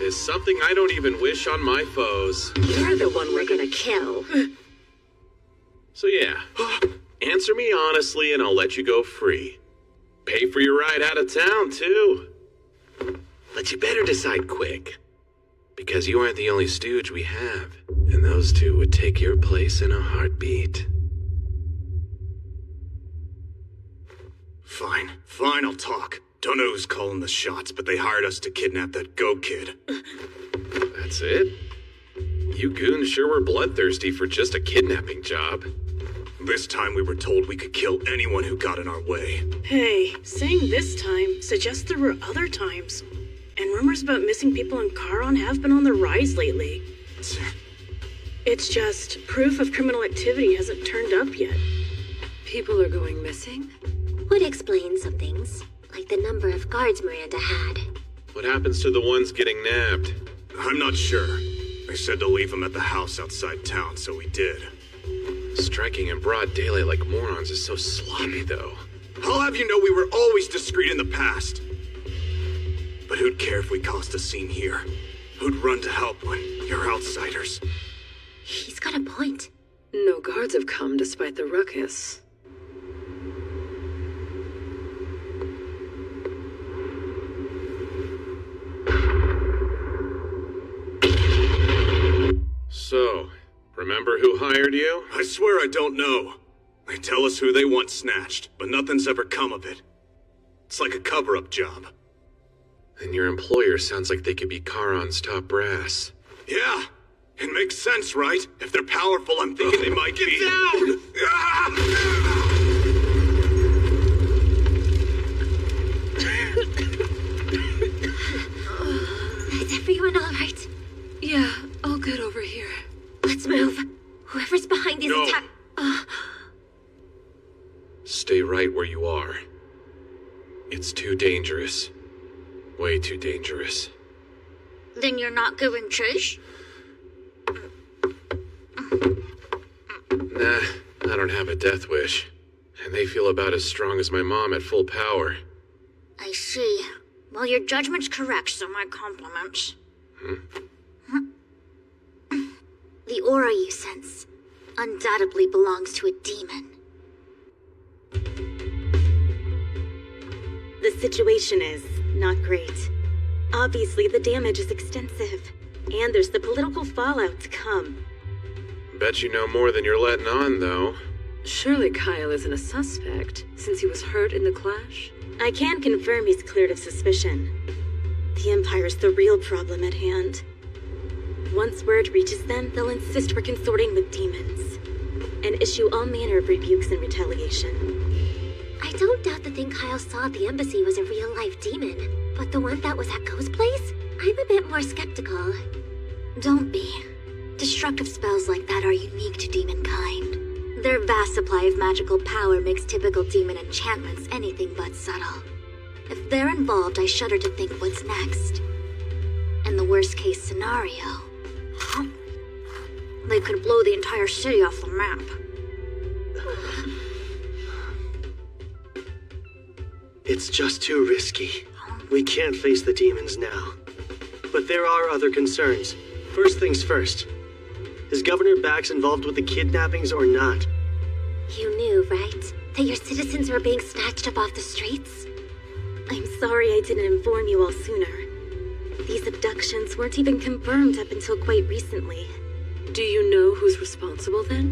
is something I don't even wish on my foes. You're the one we're gonna kill. So yeah, answer me honestly and I'll let you go free. Pay for your ride out of town, too. But you better decide quick, because you aren't the only stooge we have, and those two would take your place in a heartbeat. Fine, I'll talk. Don't know who's calling the shots, but they hired us to kidnap that Go Kid. That's it? You goons sure were bloodthirsty for just a kidnapping job. This time we were told we could kill anyone who got in our way. Hey, saying this time suggests there were other times. And rumors about missing people in Charon have been on the rise lately. It's just proof of criminal activity hasn't turned up yet. People are going missing? Would explain some things, like the number of guards Miranda had. What happens to the ones getting nabbed? I'm not sure. They said to leave them at the house outside town, so we did. Striking in broad daylight like morons is so sloppy, though. I'll have you know we were always discreet in the past. But who'd care if we caused a scene here? Who'd run to help when you're outsiders? He's got a point. No guards have come despite the ruckus. Who hired you? I swear I don't know. They tell us who they want snatched, but nothing's ever come of it. It's like a cover-up job. And your employer sounds like they could be Charon's top brass. Yeah, it makes sense, right? If they're powerful, I'm thinking they might Get be... down! Is everyone all right? Yeah, all good over here. Let's move. Whoever's behind these No. attacks. Stay right where you are. It's too dangerous. Way too dangerous. Then you're not giving chase? Nah, I don't have a death wish. And they feel about as strong as my mom at full power. I see. Well, your judgment's correct, so my compliments. The aura you sense undoubtedly belongs to a demon. The situation is not great. Obviously, the damage is extensive, and there's the political fallout to come. Bet you know more than you're letting on, though. Surely Kyle isn't a suspect, since he was hurt in the clash? I can confirm he's cleared of suspicion. The Empire's the real problem at hand. Once word reaches them, they'll insist we're consorting with demons, and issue all manner of rebukes and retaliation. I don't doubt the thing Kyle saw at the embassy was a real-life demon, but the one that was at Ghost Place? I'm a bit more skeptical. Don't be. Destructive spells like that are unique to demon kind. Their vast supply of magical power makes typical demon enchantments anything but subtle. If they're involved, I shudder to think what's next. In the worst-case scenario, they could blow the entire city off the map. It's just too risky. We can't face the demons now. But there are other concerns. First things first. Is Governor Bax involved with the kidnappings or not? You knew, right? That your citizens were being snatched up off the streets? I'm sorry I didn't inform you all sooner. These abductions weren't even confirmed up until quite recently. Do you know who's responsible then?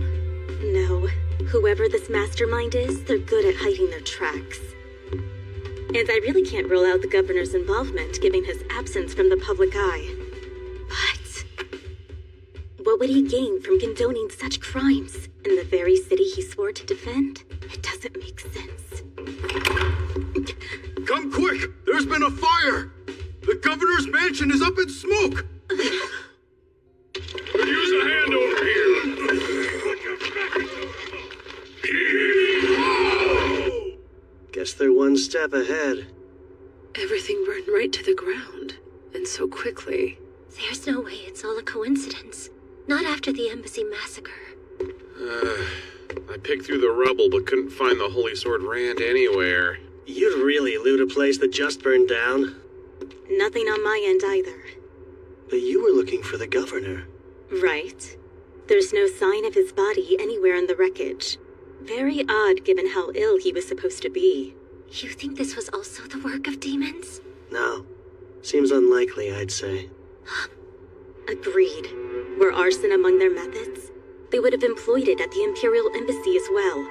No. Whoever this mastermind is, they're good at hiding their tracks. And I really can't rule out the governor's involvement, given his absence from the public eye. But what would he gain from condoning such crimes in the very city he swore to defend? It doesn't make sense. Come quick! There's been a fire! The governor's mansion is up in smoke! Could use a hand over here! Guess they're one step ahead. Everything burned right to the ground, and so quickly. There's no way it's all a coincidence. Not after the embassy massacre. I picked through the rubble but couldn't find the Holy Sword Rand anywhere. You'd really loot a place that just burned down. Nothing on my end either. But you were looking for the governor. Right. There's no sign of his body anywhere in the wreckage. Very odd given how ill he was supposed to be. You think this was also the work of demons? No. Seems unlikely, I'd say. Agreed. Were arson among their methods? They would have employed it at the Imperial Embassy as well.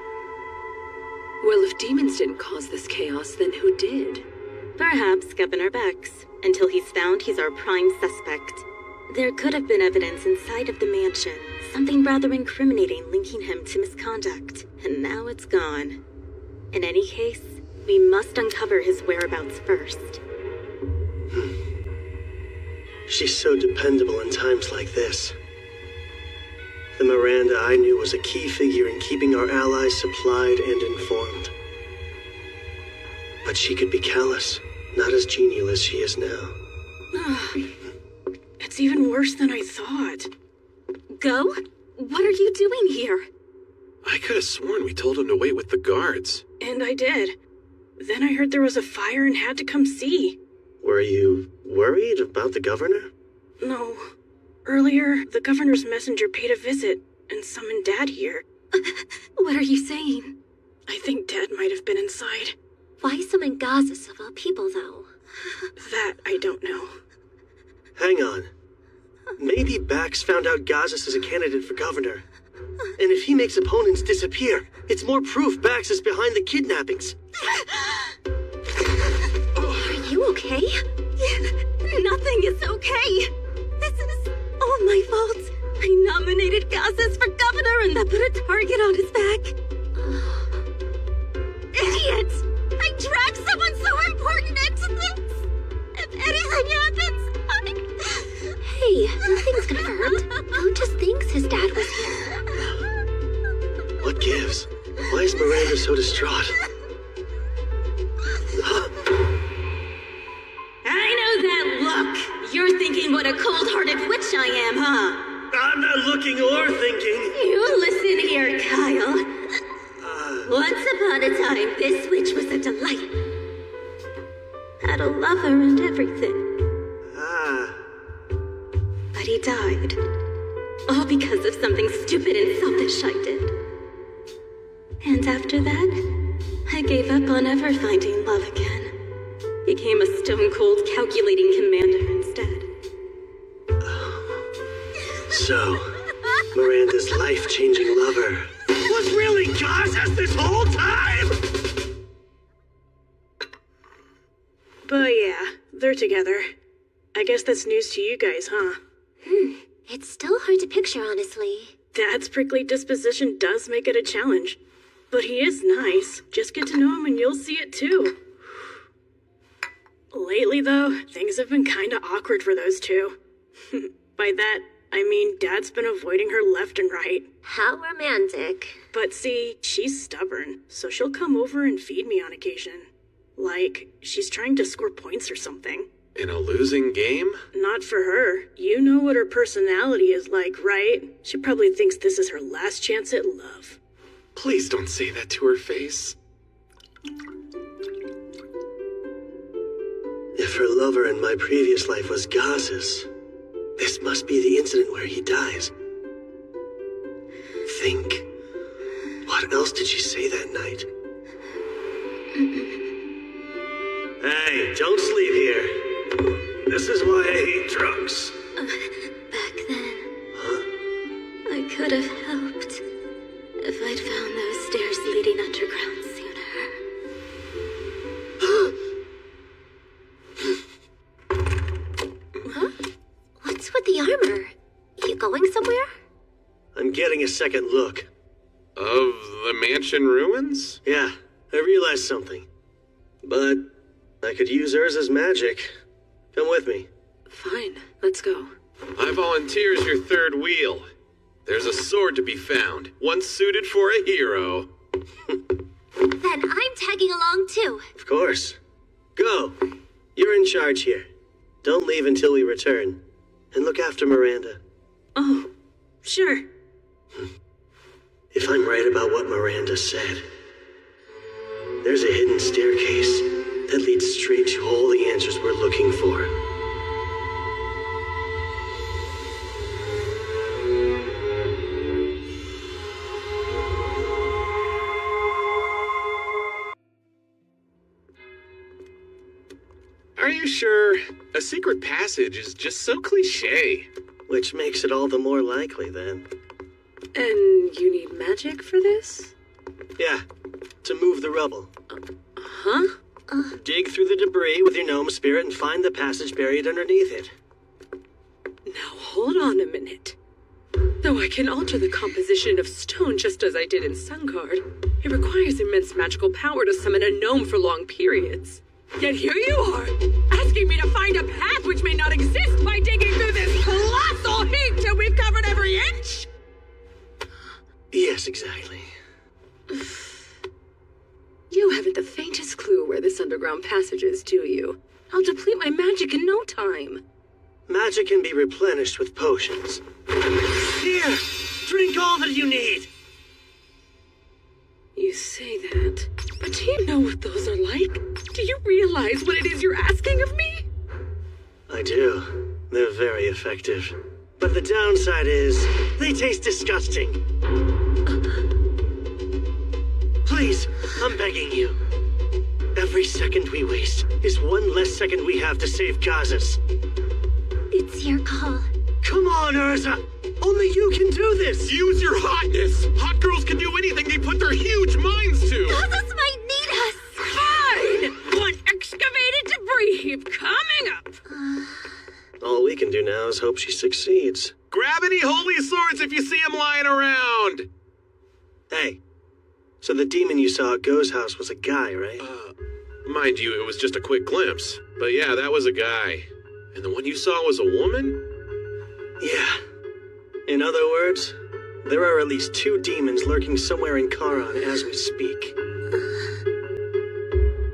Well, if demons didn't cause this chaos, then who did? Perhaps Governor Bax. Until he's found, he's our prime suspect. There could have been evidence inside of the mansion, something rather incriminating linking him to misconduct, and now it's gone. In any case, we must uncover his whereabouts first. She's so dependable in times like this. The Miranda I knew was a key figure in keeping our allies supplied and informed. But she could be callous, not as genial as she is now. It's even worse than I thought. Go? What are you doing here? I could have sworn we told him to wait with the guards. And I did. Then I heard there was a fire and had to come see. Were you worried about the governor? No. Earlier, the governor's messenger paid a visit and summoned Dad here. What are you saying? I think Dad might have been inside. Why summon Gazas of all people, though? That I don't know. Hang on. Maybe Bax found out Gazas is a candidate for governor. And if he makes opponents disappear, it's more proof Bax is behind the kidnappings. Are you okay? Nothing is okay. This is all my fault. I nominated Gazes for governor and that put a target on his back. Idiot! I dragged someone so important into this. If anything happens, Hey, nothing's confirmed. Countess thinks his dad was here. What gives? Why is Miranda so distraught? I know that look. You're thinking what a cold-hearted witch I am, huh? I'm not looking or thinking. You listen here, Kyle. Once upon a time, this witch was a delight. Had a lover and everything. But he died. All because of something stupid and selfish I did. And after that, I gave up on ever finding love again. Became a stone-cold calculating commander instead. So, Miranda's life-changing lover was really Gazes this whole time? But yeah, they're together. I guess that's news to you guys, huh? It's still hard to picture, honestly. Dad's prickly disposition does make it a challenge. But he is nice. Just get to know him and you'll see it too. Lately, though, things have been kinda awkward for those two. By that, I mean Dad's been avoiding her left and right. How romantic. But see, she's stubborn, so she'll come over and feed me on occasion. Like, she's trying to score points or something. In a losing game? Not for her. You know what her personality is like, right? She probably thinks this is her last chance at love. Please don't say that to her face. If her lover in my previous life was Gazes, this must be the incident where he dies. Think. What else did she say that night? Hey, don't sleep here. This is why I hate drugs. Back then, I could have helped if I'd found those stairs leading underground sooner. Huh? What's with the armor? You going somewhere? I'm getting a second look. Of the mansion ruins? Yeah, I realized something. But I could use Urza's magic. Come with me. Fine, let's go. I volunteer as your third wheel. There's a sword to be found, one suited for a hero. Then I'm tagging along too. Of course. Go. You're in charge here. Don't leave until we return. And look after Miranda. Oh, sure. If I'm right about what Miranda said, there's a hidden staircase that leads straight to all the answers we're looking for. Are you sure? A secret passage is just so cliché. Which makes it all the more likely, then. And you need magic for this? Yeah, to move the rubble. Huh? Dig through the debris with your gnome spirit and find the passage buried underneath it. Now hold on a minute. Though I can alter the composition of stone just as I did in Sungard, it requires immense magical power to summon a gnome for long periods. Yet here you are, asking me to find a path which may not exist by digging through this colossal heap till we've covered every inch? Yes, exactly. You haven't the faintest clue where this underground passage is, do you? I'll deplete my magic in no time. Magic can be replenished with potions. Here, drink all that you need. You say that, but do you know what those are like? Do you realize what it is you're asking of me? I do. They're very effective. But the downside is, they taste disgusting. Please, I'm begging you. Every second we waste is one less second we have to save Gazes. It's your call. Come on, Urza! Only you can do this! Use your hotness! Hot girls can do anything they put their huge minds to! Others might need us! Fine! One excavated debris heap coming up! All we can do now is hope she succeeds. Grab any holy swords if you see them lying around! Hey, so the demon you saw at Go's house was a guy, right? Mind you, it was just a quick glimpse. But yeah, that was a guy. And the one you saw was a woman? Yeah. In other words, there are at least 2 demons lurking somewhere in Charon as we speak.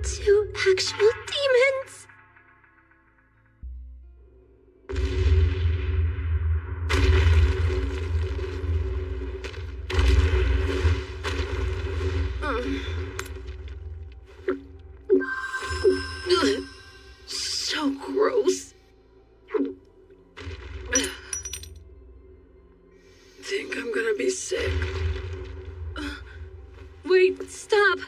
2 actual demons? So gross. Think I'm gonna be sick. Wait, stop.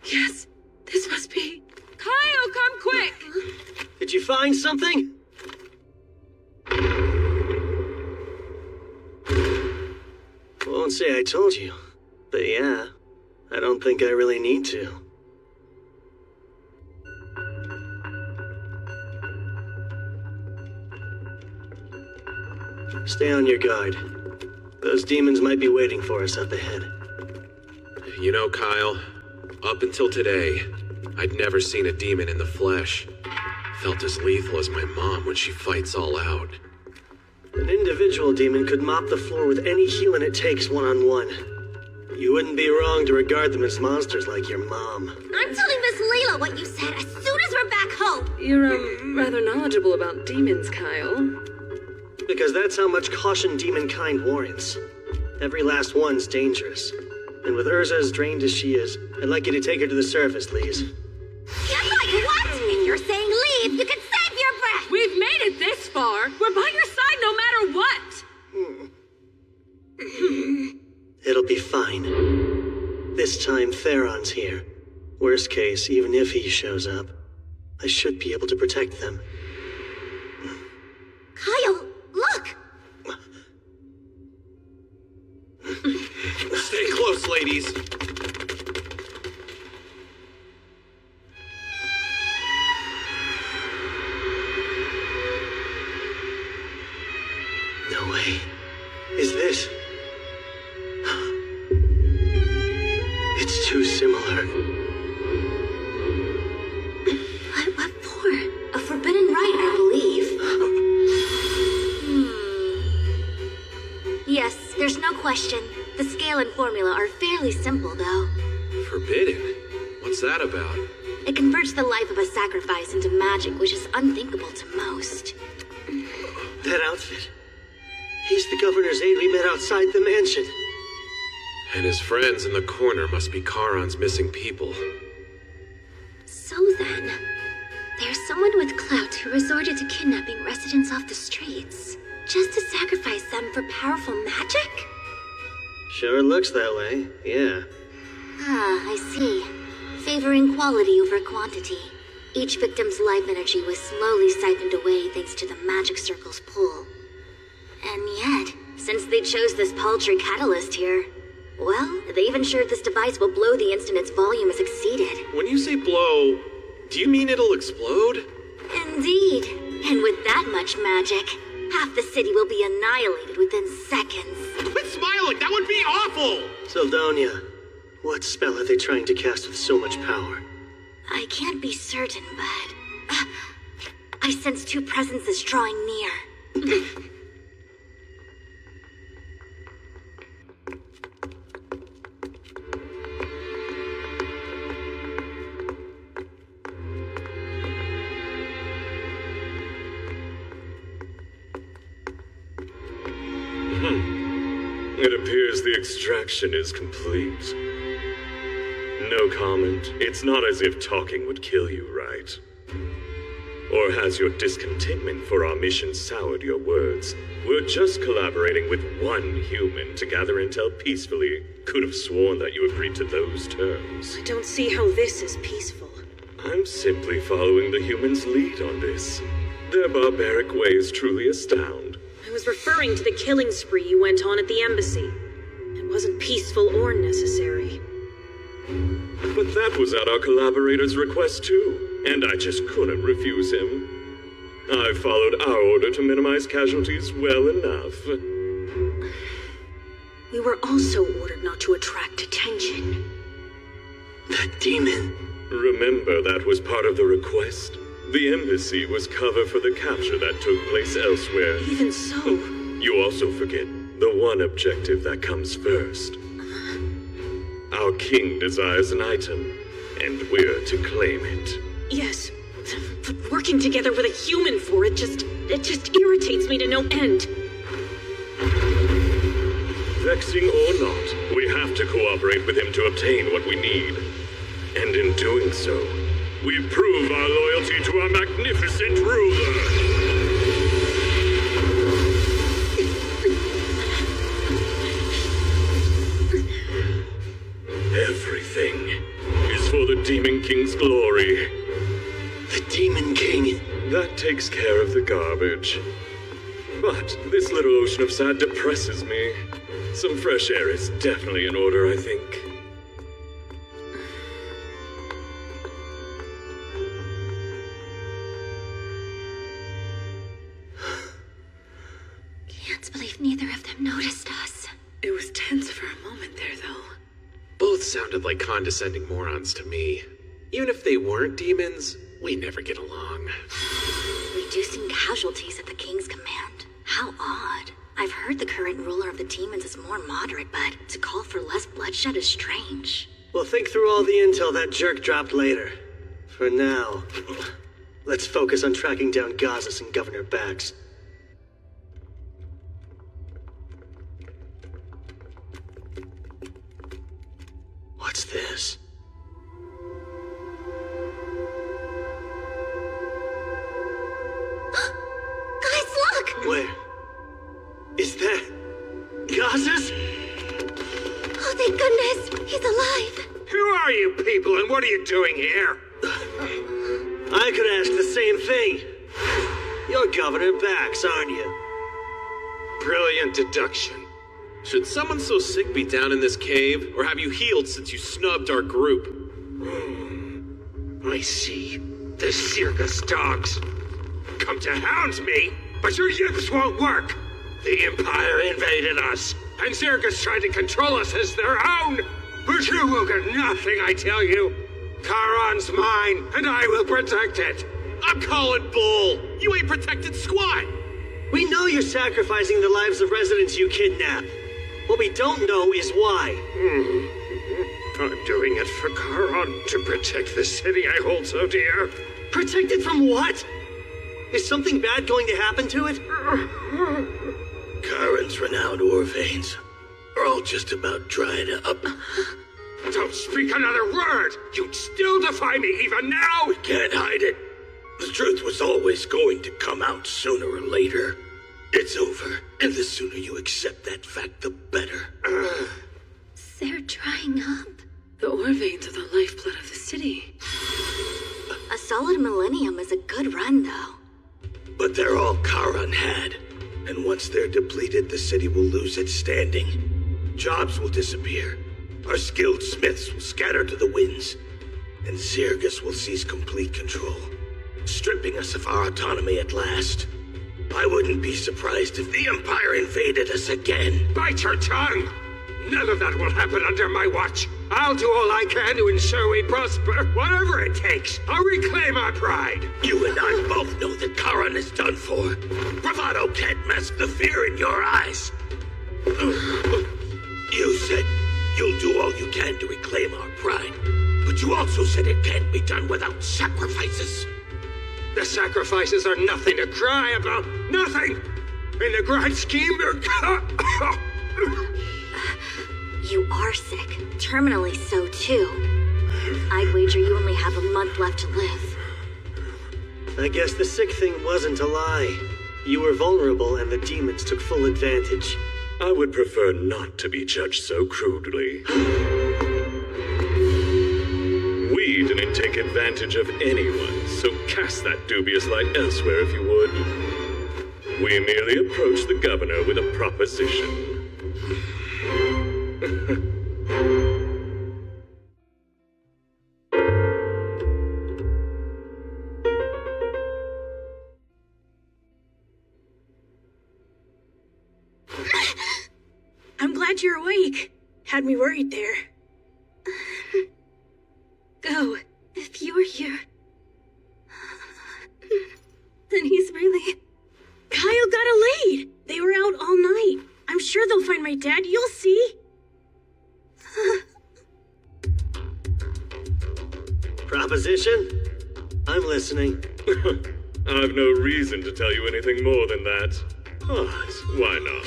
Yes, this must be. Kyle, come quick! Did you find something? Won't say I told you, but yeah, I don't think I really need to. Stay on your guard. Those demons might be waiting for us up ahead. You know, Kyle, up until today, I'd never seen a demon in the flesh. Felt as lethal as my mom when she fights all out. An individual demon could mop the floor with any human it takes one-on-one. You wouldn't be wrong to regard them as monsters like your mom. I'm telling Miss Layla what you said as soon as we're back home. You're, rather knowledgeable about demons, Kyle. Because that's how much caution demonkind warrants. Every last one's dangerous. And with Urza as drained as she is, I'd like you to take her to the surface, Lise. Guess what? If you're saying leave, you can save your breath! We've made it this far! We're by your side no matter what! It'll be fine. This time, Theron's here. Worst case, even if he shows up, I should be able to protect them. Kyle, look! Stay close, ladies. No way. Is this? It's too similar. What for? A forbidden rite, I believe. Yes, there's no question. The scale and formula are fairly simple, though. Forbidden? What's that about? It converts the life of a sacrifice into magic, which is unthinkable to most. That outfit. He's the governor's aide we met outside the mansion. And his friends in the corner must be Charon's missing people. So then, there's someone with clout who resorted to kidnapping residents off the streets, just to sacrifice them for powerful magic? Sure looks that way, yeah. Ah, I see. Favoring quality over quantity. Each victim's life energy was slowly siphoned away thanks to the magic circle's pull. And yet, since they chose this paltry catalyst here, well, they've ensured this device will blow the instant its volume is exceeded. When you say blow, do you mean it'll explode? Indeed. And with that much magic, half the city will be annihilated within seconds. Quit smiling! That would be awful! Syldonia, what spell are they trying to cast with so much power? I can't be certain, but I sense 2 presences drawing near. It appears the extraction is complete. No comment. It's not as if talking would kill you, right? Or has your discontentment for our mission soured your words? We're just collaborating with one human to gather intel peacefully. Could have sworn that you agreed to those terms. I don't see how this is peaceful. I'm simply following the humans' lead on this. Their barbaric ways truly astound. I was referring to the killing spree you went on at the embassy. It wasn't peaceful or necessary. But that was at our collaborator's request too, and I just couldn't refuse him. I followed our order to minimize casualties well enough. We were also ordered not to attract attention. That demon. Remember, that was part of the request. The embassy was cover for the capture that took place elsewhere. Even so... You also forget the one objective that comes first. Our king desires an item, and we're to claim it. Yes, but working together with a human for it just irritates me to no end. Vexing or not, we have to cooperate with him to obtain what we need. And in doing so, we prove our loyalty to our magnificent ruler. Everything is for the Demon King's glory. The Demon King? That takes care of the garbage. But this little ocean of sad depresses me. Some fresh air is definitely in order, I think. Can't believe neither of them noticed us. It was tense for a moment there, though. Both sounded like condescending morons to me. Even if they weren't demons, we never get along. Reducing casualties at the king's command. How odd. I've heard the current ruler of the demons is more moderate, but to call for less bloodshed is strange. We'll think through all the intel that jerk dropped later. For now, let's focus on tracking down Gazas and Governor Bax. What's this? Guys, look! Where? Is that... Gazas? Oh, thank goodness! He's alive! Who are you people and what are you doing here? I could ask the same thing. You're Governor Bax, aren't you? Brilliant deduction. Should someone so sick be down in this cave, or have you healed since you snubbed our group? I see. The circus dogs. Come to hound me, but your yips won't work. The Empire invaded us, and Zergus tried to control us as their own. But you will get nothing, I tell you. Charon's mine, and I will protect it. I'm calling bull. You ain't protected squat. We know you're sacrificing the lives of residents you kidnap. What we don't know is why. I'm doing it for Charon, to protect the city I hold so dear. Protect it from what? Is something bad going to happen to it? Charon's renowned ore veins are all just about dried up. Don't speak another word! You'd still defy me even now! We can't hide it. The truth was always going to come out sooner or later. It's over, and the sooner you accept that fact, the better. They're drying up. The ore veins are the lifeblood of the city. A solid millennium is a good run, though. But they're all Charon had. And once they're depleted, the city will lose its standing. Jobs will disappear. Our skilled smiths will scatter to the winds. And Zergus will seize complete control, stripping us of our autonomy at last. I wouldn't be surprised if the Empire invaded us again. Bite your tongue! None of that will happen under my watch. I'll do all I can to ensure we prosper, whatever it takes. I'll reclaim our pride. You and I both know that Charon is done for. Bravado can't mask the fear in your eyes. You said you'll do all you can to reclaim our pride, but you also said it can't be done without sacrifices. The sacrifices are nothing to cry about. Nothing! In the grand scheme, You are sick. Terminally so, too. I'd wager you only have a month left to live. I guess the sick thing wasn't a lie. You were vulnerable and the demons took full advantage. I would prefer not to be judged so crudely. Weed an take advantage of anyone, so cast that dubious light elsewhere if you would. We merely approach the governor with a proposition. I'm glad you're awake. Had me worried there. Go. If you're here, then he's really... Kyle got a lead. They were out all night. I'm sure they'll find my dad. You'll see. Proposition? I'm listening. I've no reason to tell you anything more than that. But why not?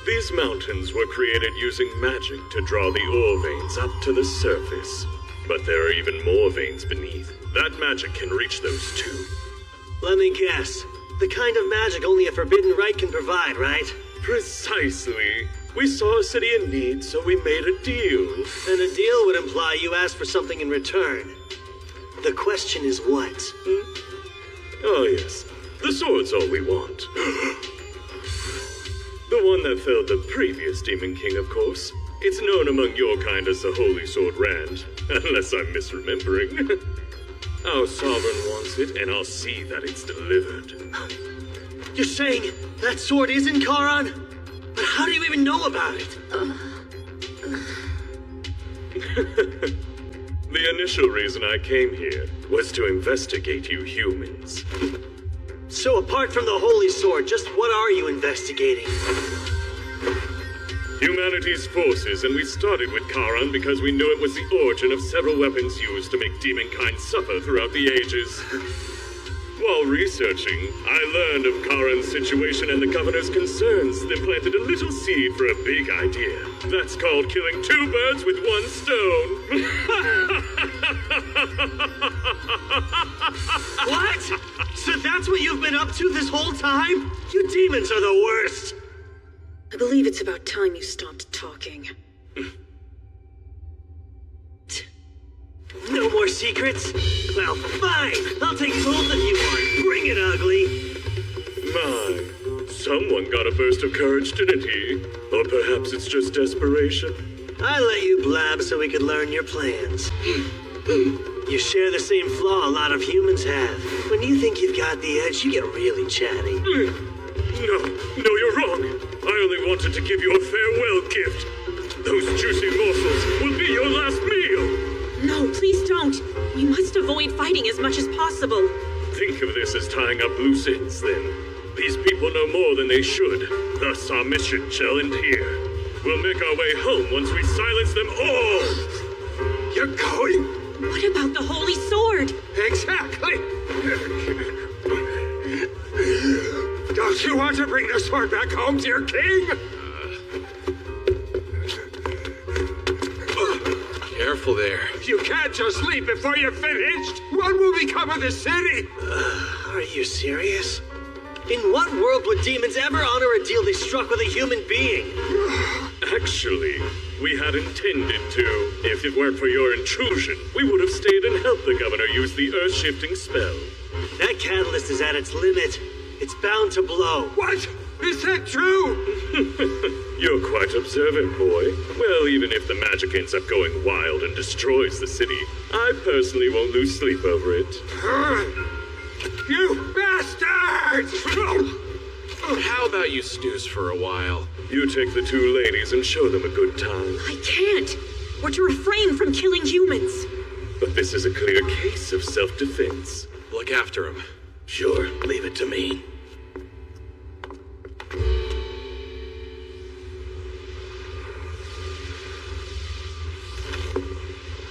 These mountains were created using magic to draw the ore veins up to the surface. But there are even more veins beneath. That magic can reach those too. Let me guess. The kind of magic only a forbidden right can provide, right? Precisely. We saw a city in need, so we made a deal. And a deal would imply you asked for something in return. The question is what? Oh yes, the sword's all we want. The one that felled the previous Demon King, of course. It's known among your kind as the Holy Sword Rand, unless I'm misremembering. Our sovereign wants it, and I'll see that it's delivered. You're saying that sword is in Charon? But how do you even know about it? The initial reason I came here was to investigate you humans. So apart from the Holy Sword, just what are you investigating? Humanity's forces, and we started with Charon because we knew it was the origin of several weapons used to make demonkind suffer throughout the ages. While researching, I learned of Charon's situation and the governor's concerns, then planted a little seed for a big idea. That's called killing two birds with one stone. What? So that's what you've been up to this whole time? You demons are the worst. I believe it's about time you stopped talking. No more secrets? Well, fine. I'll take both of you on. Bring it, ugly. My, someone got a burst of courage, didn't he? Or perhaps it's just desperation. I let you blab so we could learn your plans. You share the same flaw a lot of humans have. When you think you've got the edge, you get really chatty. No, you're wrong. I only wanted to give you a farewell gift. Those juicy morsels will be your last meal. No, please don't. We must avoid fighting as much as possible. Think of this as tying up loose ends, then. These people know more than they should. Thus, our mission shall end here. We'll make our way home once we silence them all. You're going? What about the Holy Sword? Exactly. Don't you want to bring the sword back home to your king? Careful there. You can't just leave before you're finished. What will become of the city? Are you serious? In what world would demons ever honor a deal they struck with a human being? Actually, we had intended to. If it weren't for your intrusion, we would have stayed and helped the governor use the earth-shifting spell. That catalyst is at its limit. It's bound to blow. What? Is that true? You're quite observant, boy. Well, even if the magic ends up going wild and destroys the city, I personally won't lose sleep over it. You bastards! How about you snooze for a while? You take the two ladies and show them a good time. I can't. We're to refrain from killing humans. But this is a clear case of self-defense. Look after him. Sure, leave it to me.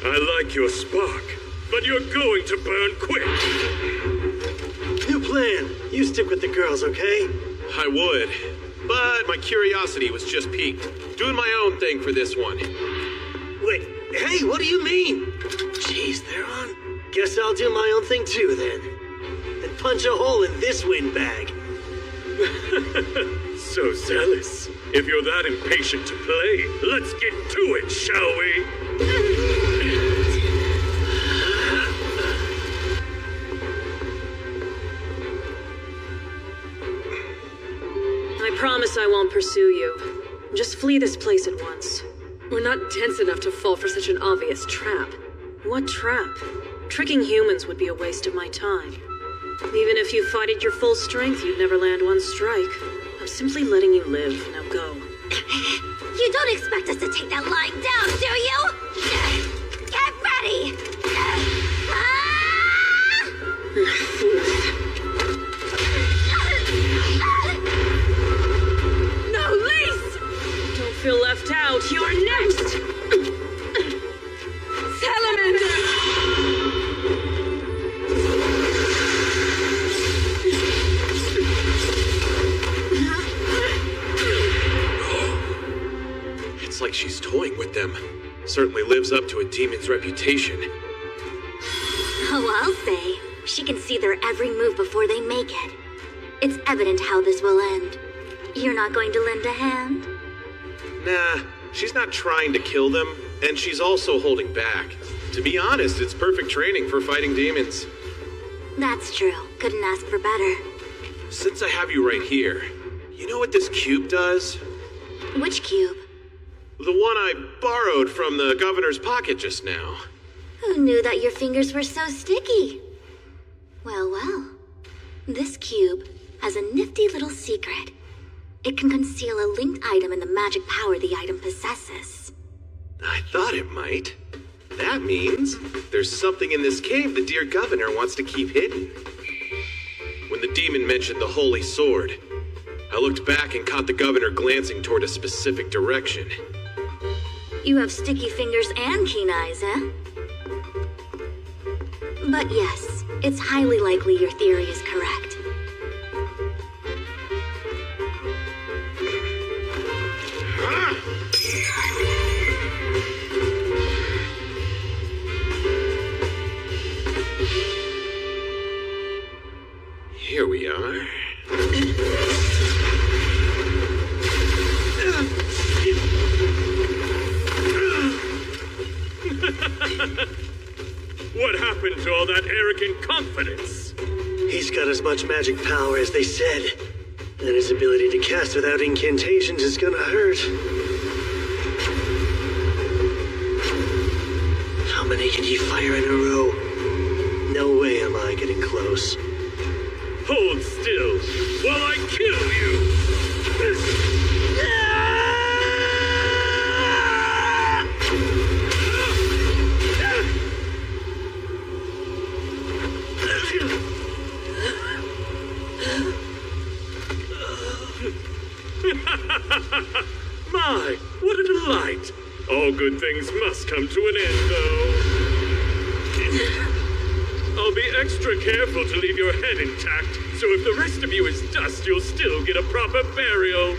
I like your spark, but you're going to burn quick. New plan. You stick with the girls, okay? I would, but my curiosity was just piqued. Doing my own thing for this one. Wait, hey, what do you mean? Jeez, they're on. Guess I'll do my own thing too, then. And punch a hole in this windbag. So zealous. If you're that impatient to play, let's get to it, shall we? promise I won't pursue you. Just flee this place at once. We're not dense enough to fall for such an obvious trap. What trap? Tricking humans would be a waste of my time. Even if you fought at your full strength, you'd never land one strike. I'm simply letting you live. Now go. You don't expect us to take that lying down, do you? Get ready! No, Lise! Don't feel left out. You're next! Salamander! It's like she's toying with them. Certainly lives up to a demon's reputation. Oh, I'll say. She can see their every move before they make it. It's evident how this will end. You're not going to lend a hand? Nah, she's not trying to kill them, and she's also holding back. To be honest, it's perfect training for fighting demons. That's true. Couldn't ask for better. Since I have you right here, you know what this cube does? Which cube? The one I borrowed from the governor's pocket just now. Who knew that your fingers were so sticky? Well, well. This cube has a nifty little secret. It can conceal a linked item in the magic power the item possesses. I thought it might. That means there's something in this cave the dear governor wants to keep hidden. When the demon mentioned the holy sword, I looked back and caught the governor glancing toward a specific direction. You have sticky fingers and keen eyes, eh? But yes, it's highly likely your theory is correct. Here we are. What happened to all that arrogant confidence? He's got as much magic power as they said. And his ability to cast without incantations is gonna hurt. How many can he fire in a row? No way am I getting close. Hold still while I kill you! My, what a delight! All good things must come to an end, though. I'll be extra careful to leave your head intact, so if the rest of you is dust, you'll still get a proper burial.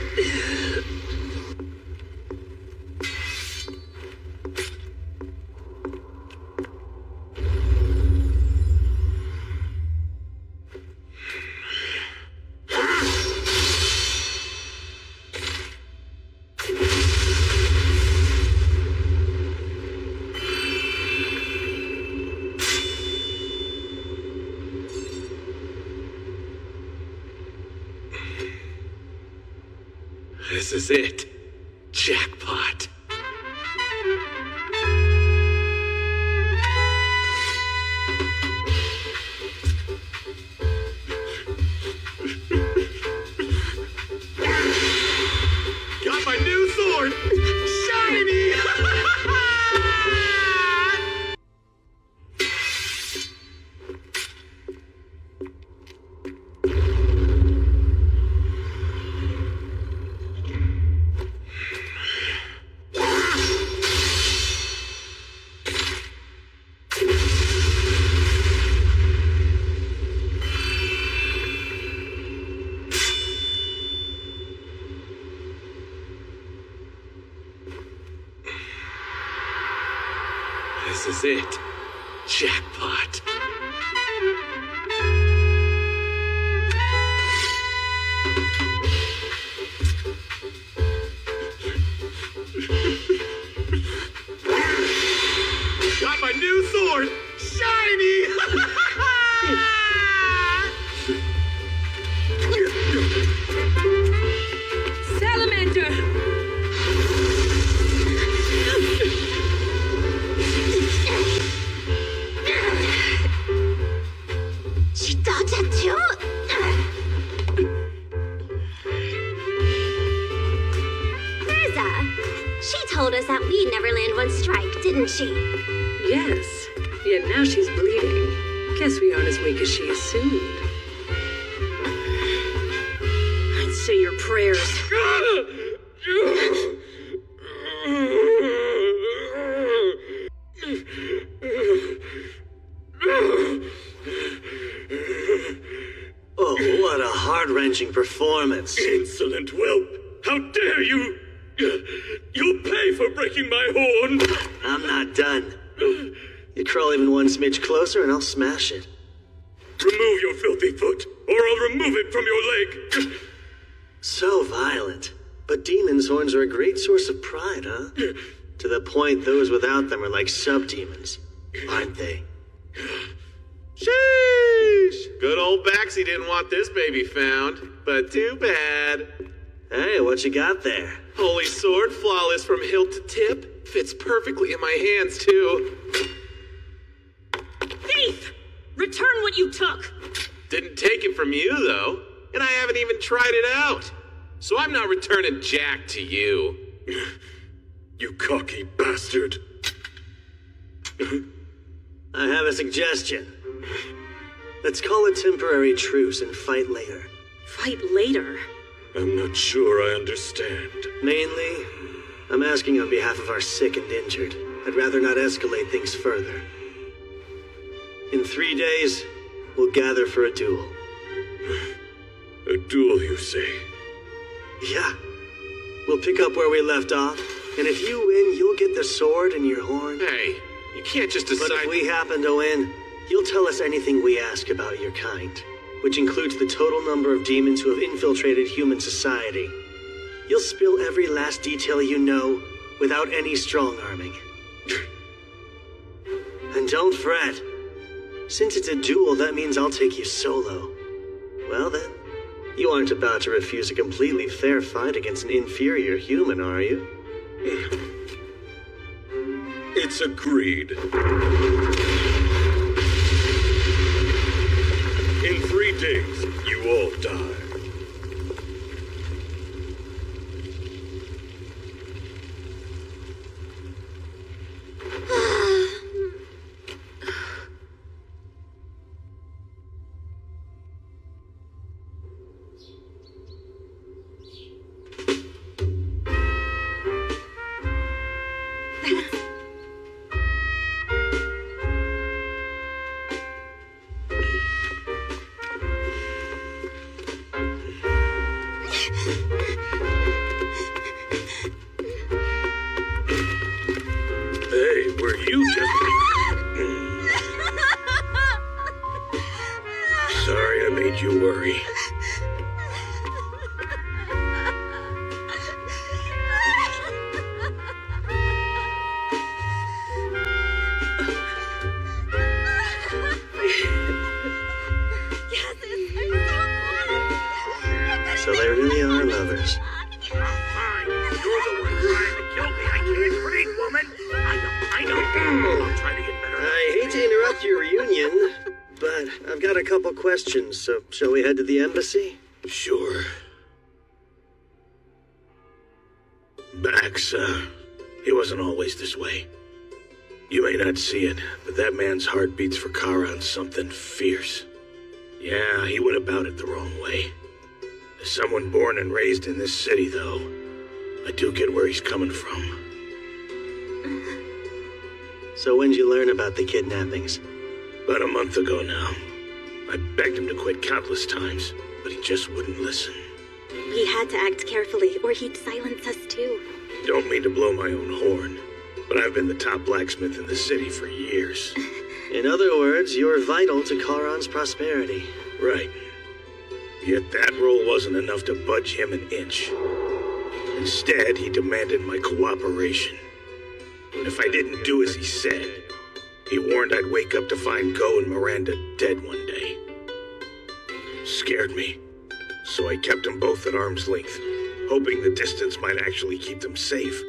This is it. Jackpot. Got my new sword! Shiny! This is it. Jackpot. Got my new sword! Shiny! She told us that we'd never land one strike, didn't she? Yes, yet now she's bleeding. Guess we aren't as weak as she assumed. I'd say your prayers. Oh, what a heart-wrenching performance. Insolent whelp! How dare you! You'll pay for breaking my horn! I'm not done. You crawl even one smidge closer and I'll smash it. Remove your filthy foot, or I'll remove it from your leg! So violent. But demon's horns are a great source of pride, huh? To the point those without them are like sub-demons, aren't they? Sheesh! Good old Baxi didn't want this baby found, but too bad. Hey, what you got there? Holy sword, flawless from hilt to tip. Fits perfectly in my hands, too. Thief! Return what you took! Didn't take it from you, though. And I haven't even tried it out. So I'm not returning Jack to you. You cocky bastard. I have a suggestion. Let's call a temporary truce and fight later. Fight later? I'm not sure I understand. Mainly, I'm asking on behalf of our sick and injured. I'd rather not escalate things further. In 3 days, we'll gather for a duel. A duel, you say? Yeah. We'll pick up where we left off, and if you win, you'll get the sword and your horn. Hey, you can't just decide... But if we happen to win, you'll tell us anything we ask about your kind, which includes the total number of demons who have infiltrated human society. You'll spill every last detail you know, without any strong-arming. And don't fret. Since it's a duel, that means I'll take you solo. Well then, you aren't about to refuse a completely fair fight against an inferior human, are you? It's agreed. In 3 days, you all die. Sorry I made you worry. So they really are lovers. Fine. You're the one trying to kill me. I can't breathe, woman. I know. I'll try to get better. I hate to interrupt your reunion, but I've got a couple questions, so shall we head to the embassy? Sure. Bax, he wasn't always this way. You may not see it, but that man's heart beats for Charon something fierce. Yeah, he went about it the wrong way. As someone born and raised in this city, though, I do get where he's coming from. So when'd you learn about the kidnappings? About a month ago now. I begged him to quit countless times, but he just wouldn't listen. We had to act carefully, or he'd silence us too. Don't mean to blow my own horn, but I've been the top blacksmith in the city for years. In other words, you're vital to Charon's prosperity. Right. Yet that role wasn't enough to budge him an inch. Instead, he demanded my cooperation. If I didn't do as he said, he warned I'd wake up to find Go and Miranda dead one day. Scared me, so I kept them both at arm's length, hoping the distance might actually keep them safe.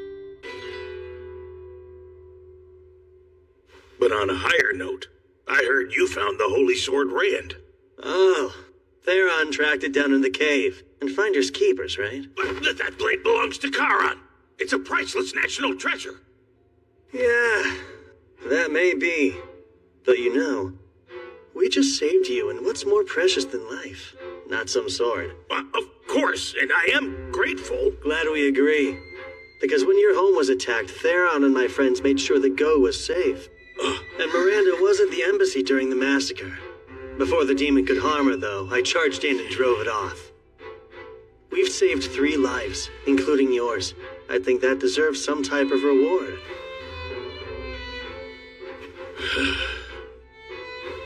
But on a higher note, I heard you found the Holy Sword Rand. Oh, Theron tracked it down in the cave. And finders keepers, right? But that blade belongs to Charon. It's a priceless national treasure. Yeah, that may be. But you know, we just saved you, and what's more precious than life? Not some sword. Of course, and I am grateful. Glad we agree. Because when your home was attacked, Theron and my friends made sure the Go was safe. And Miranda was at the embassy during the massacre. Before the demon could harm her, though, I charged in and drove it off. We've saved 3 lives, including yours. I think that deserves some type of reward.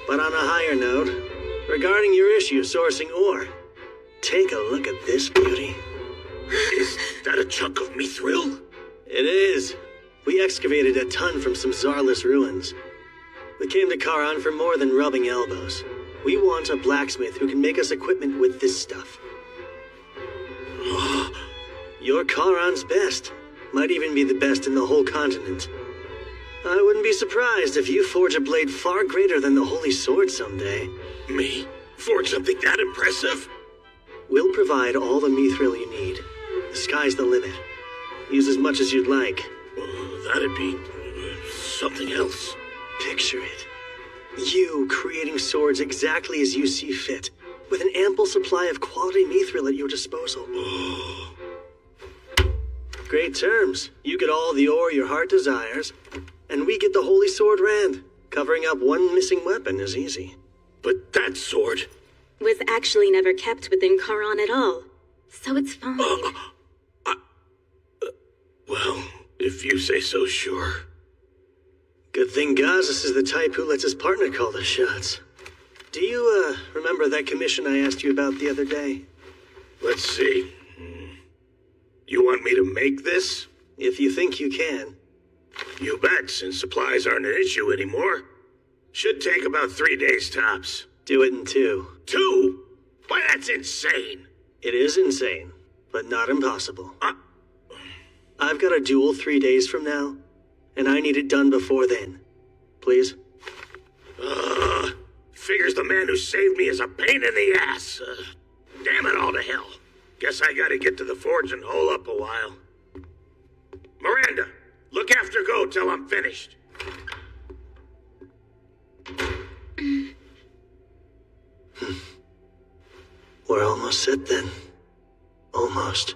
But on a higher note, regarding your issue sourcing ore, take a look at this beauty. Is that a chunk of mithril? It is. We excavated a ton from some Zarlus ruins. We came to Charon for more than rubbing elbows. We want a blacksmith who can make us equipment with this stuff. You're Charon's best. Might even be the best in the whole continent. I wouldn't be surprised if you forge a blade far greater than the Holy Sword someday. Me? Forge something that impressive? We'll provide all the mithril you need. The sky's the limit. Use as much as you'd like. That'd be something else. Picture it. You creating swords exactly as you see fit, with an ample supply of quality mithril at your disposal. Great terms. You get all the ore your heart desires, and we get the Holy Sword Rand. Covering up one missing weapon is easy. But that sword was actually never kept within Charon at all, so it's fine. Well, if you say so, sure. Good thing Gazis is the type who lets his partner call the shots. Do you, remember that commission I asked you about the other day? Let's see. You want me to make this? If you think you can. You bet, since supplies aren't an issue anymore. Should take about 3 days tops. Do it in 2. 2? Why, that's insane. It is insane, but not impossible. I've got a duel 3 days from now, and I need it done before then. Please? Figures the man who saved me is a pain in the ass. Damn it all to hell. Guess I gotta get to the forge and hole up a while. Miranda, look after Go till I'm finished. We're almost set then. Almost.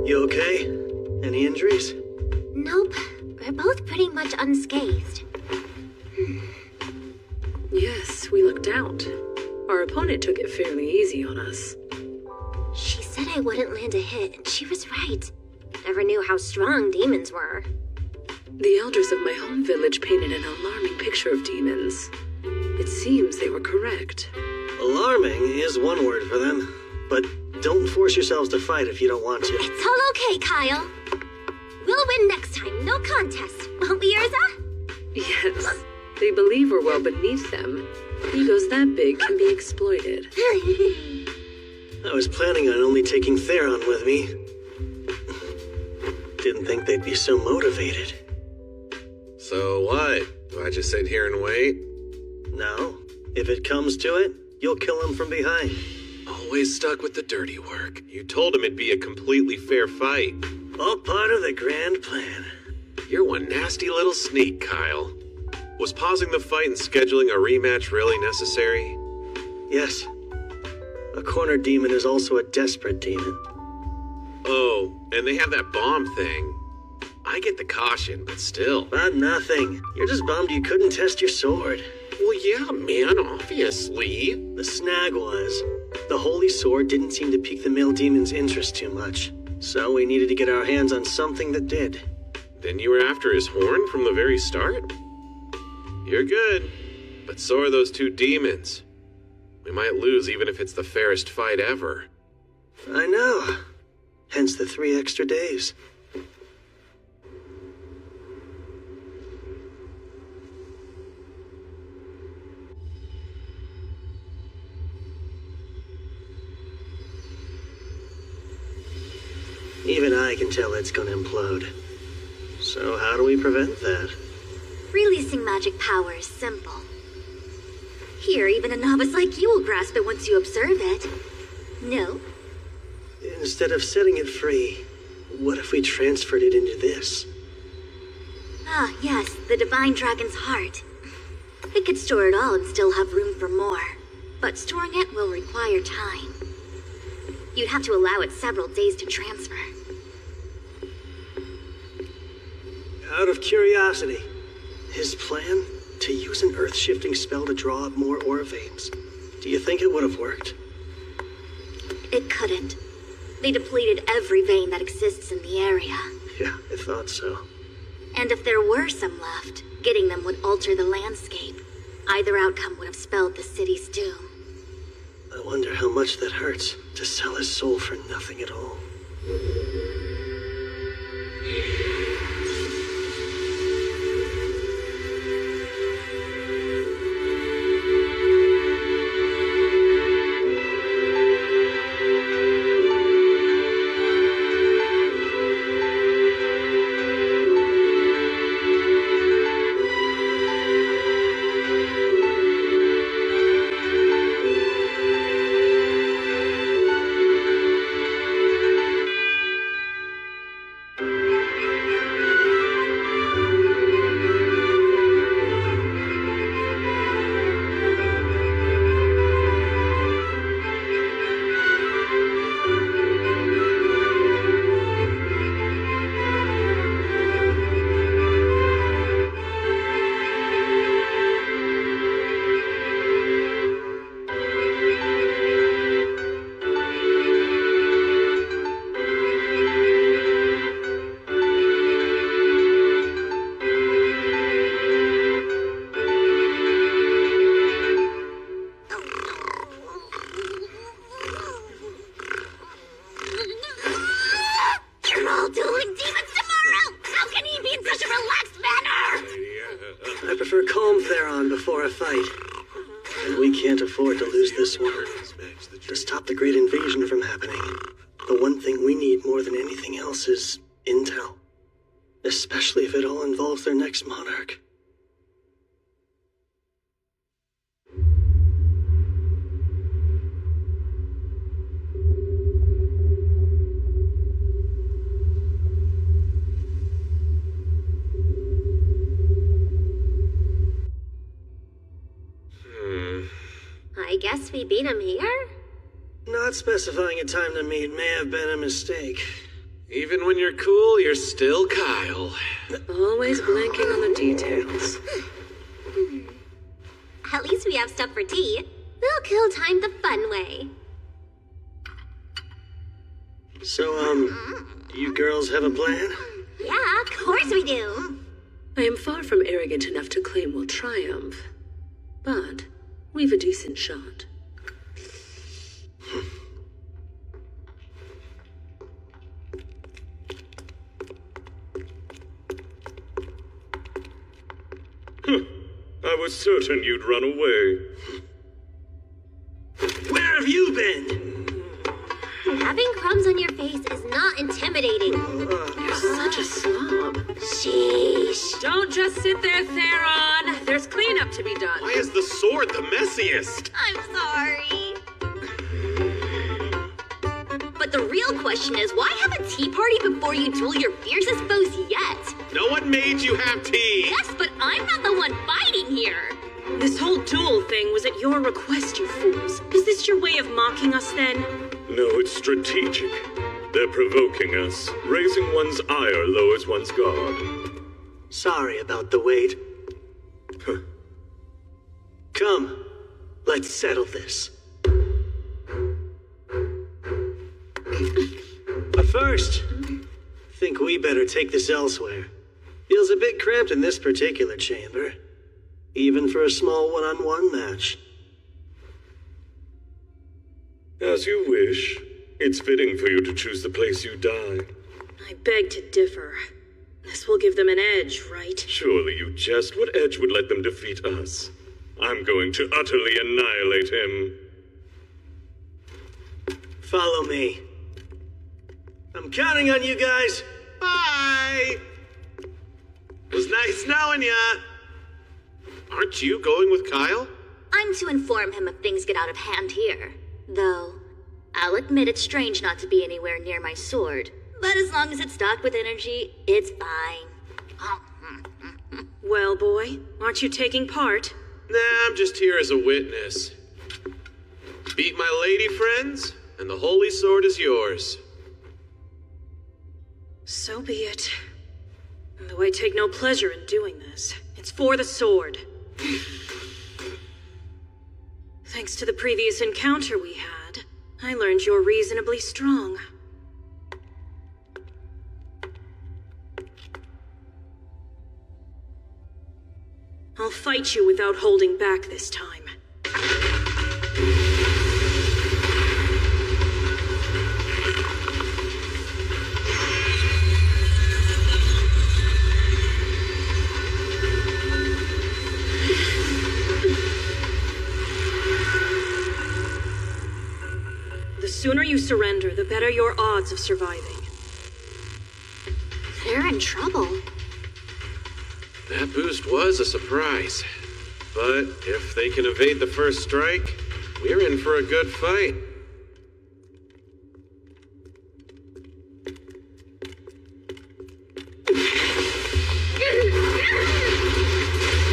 You okay? Any injuries? Nope. We're both pretty much unscathed. Yes, we lucked out. Our opponent took it fairly easy on us. She said I wouldn't land a hit, and she was right. Never knew how strong demons were. The elders of my home village painted an alarming picture of demons. It seems they were correct. Alarming is one word for them, but don't force yourselves to fight if you don't want to. It's all okay, Kyle. We'll win next time, no contest, won't we, Urza? Yes, they believe we're well beneath them. Egos that big can be exploited. I was planning on only taking Theron with me. Didn't think they'd be so motivated. So what? Do I just sit here and wait? No. If it comes to it, you'll kill him from behind. Always stuck with the dirty work. You told him it'd be a completely fair fight. All part of the grand plan. You're one nasty little sneak, Kyle. Was pausing the fight and scheduling a rematch really necessary? Yes. A corner demon is also a desperate demon. Oh, and they have that bomb thing. I get the caution, but still. But nothing. You're just bummed you couldn't test your sword. Well, yeah, man, obviously. The snag was, the Holy Sword didn't seem to pique the male demon's interest too much. So we needed to get our hands on something that did. Then you were after his horn from the very start? You're good, but so are those 2 demons. We might lose even if it's the fairest fight ever. I know. Hence the 3 extra days. Even I can tell it's gonna implode. So how do we prevent that? Releasing magic power is simple. Here, even a novice like you will grasp it once you observe it. No? Instead of setting it free, what if we transferred it into this? Ah, yes, the Divine Dragon's Heart. It could store it all and still have room for more. But storing it will require time. You'd have to allow it several days to transfer. Out of curiosity, his plan to use an earth-shifting spell to draw up more aura veins, do you think it would have worked? It couldn't. They depleted every vein that exists in the area. Yeah, I thought so. And if there were some left, getting them would alter the landscape. Either outcome would have spelled the city's doom. I wonder how much that hurts, to sell his soul for nothing at all. Before a fight. And we can't afford to lose this one. To stop the Great Invasion from happening, the one thing we need more than anything else is intel. Especially if it all involves their next monarch. I guess we beat him here? Not specifying a time to meet may have been a mistake. Even when you're cool, you're still Kyle. Always blanking on the details. At least we have stuff for tea. We'll kill time the fun way. So, do you girls have a plan? Yeah, of course we do. I am far from arrogant enough to claim we'll triumph. But we've a decent shot. I was certain you'd run away. Where have you been? Having crumbs on your face is not intimidating. You're such a slob. Sheesh. Don't just sit there, Theron. There's cleanup to be done. Why is the sword the messiest? I'm sorry. But the real question is, why have a tea party before you duel your fiercest foes yet? No one made you have tea. Yes, but I'm not the one fighting here. This whole duel thing was at your request, you fools. Is this your way of mocking us, then? No, it's strategic. They're provoking us. Raising one's ire lowers one's guard. Sorry about the wait. Come, let's settle this. But first, think we better take this elsewhere. Feels a bit cramped in this particular chamber. Even for a small one-on-one match. As you wish. It's fitting for you to choose the place you die. I beg to differ. This will give them an edge, right? Surely you jest. What edge would let them defeat us? I'm going to utterly annihilate him. Follow me. I'm counting on you guys. Bye! Was nice knowing ya. Aren't you going with Kyle? I'm to inform him if things get out of hand here. Though, I'll admit it's strange not to be anywhere near my sword. But as long as it's stocked with energy, it's fine. Well, boy, aren't you taking part? Nah, I'm just here as a witness. Beat my lady friends, and the holy sword is yours. So be it. Though I take no pleasure in doing this. It's for the sword. Thanks to the previous encounter we had, I learned you're reasonably strong. I'll fight you without holding back this time. The sooner you surrender, the better your odds of surviving. They're in trouble. That boost was a surprise. But if they can evade the first strike, we're in for a good fight.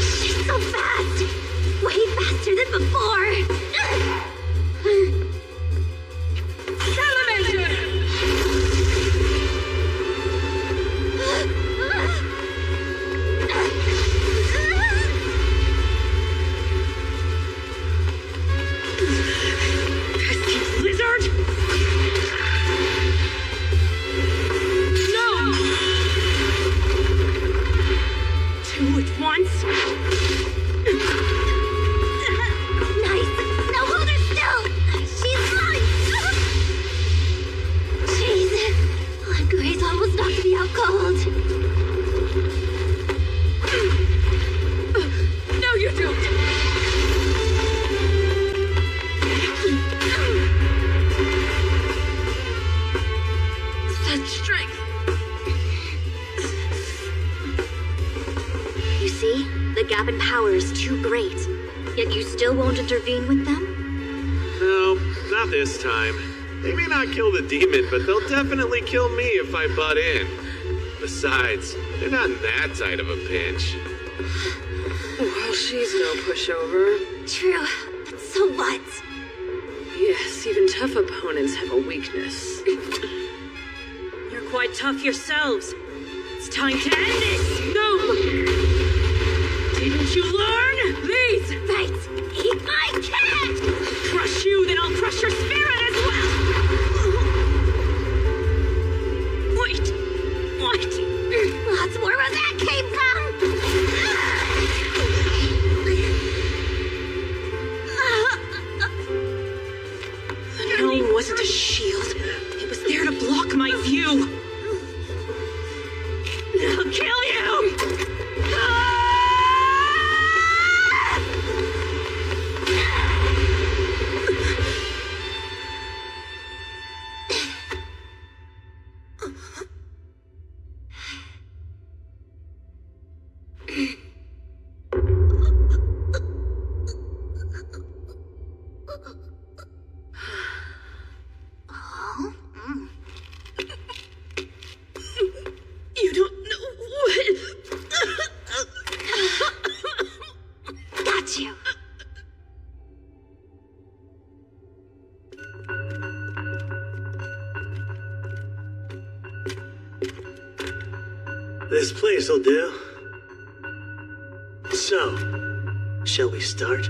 She's so fast! Way faster than before! Intervene with them? No, not this time. They may not kill the demon, but they'll definitely kill me if I butt in. Besides, they're not in that tight of a pinch. Well, she's no pushover. True, but so what? Yes, even tough opponents have a weakness. You're quite tough yourselves. It's time to end this! Go! Didn't you learn? Please! Right! Eat my cat! Crush you, then I'll crush your spirit as well! Wait! What? Lots more where that came from! The gnome wasn't a shield. It was there to block my view. I'll kill you! This place will do. So, shall we start?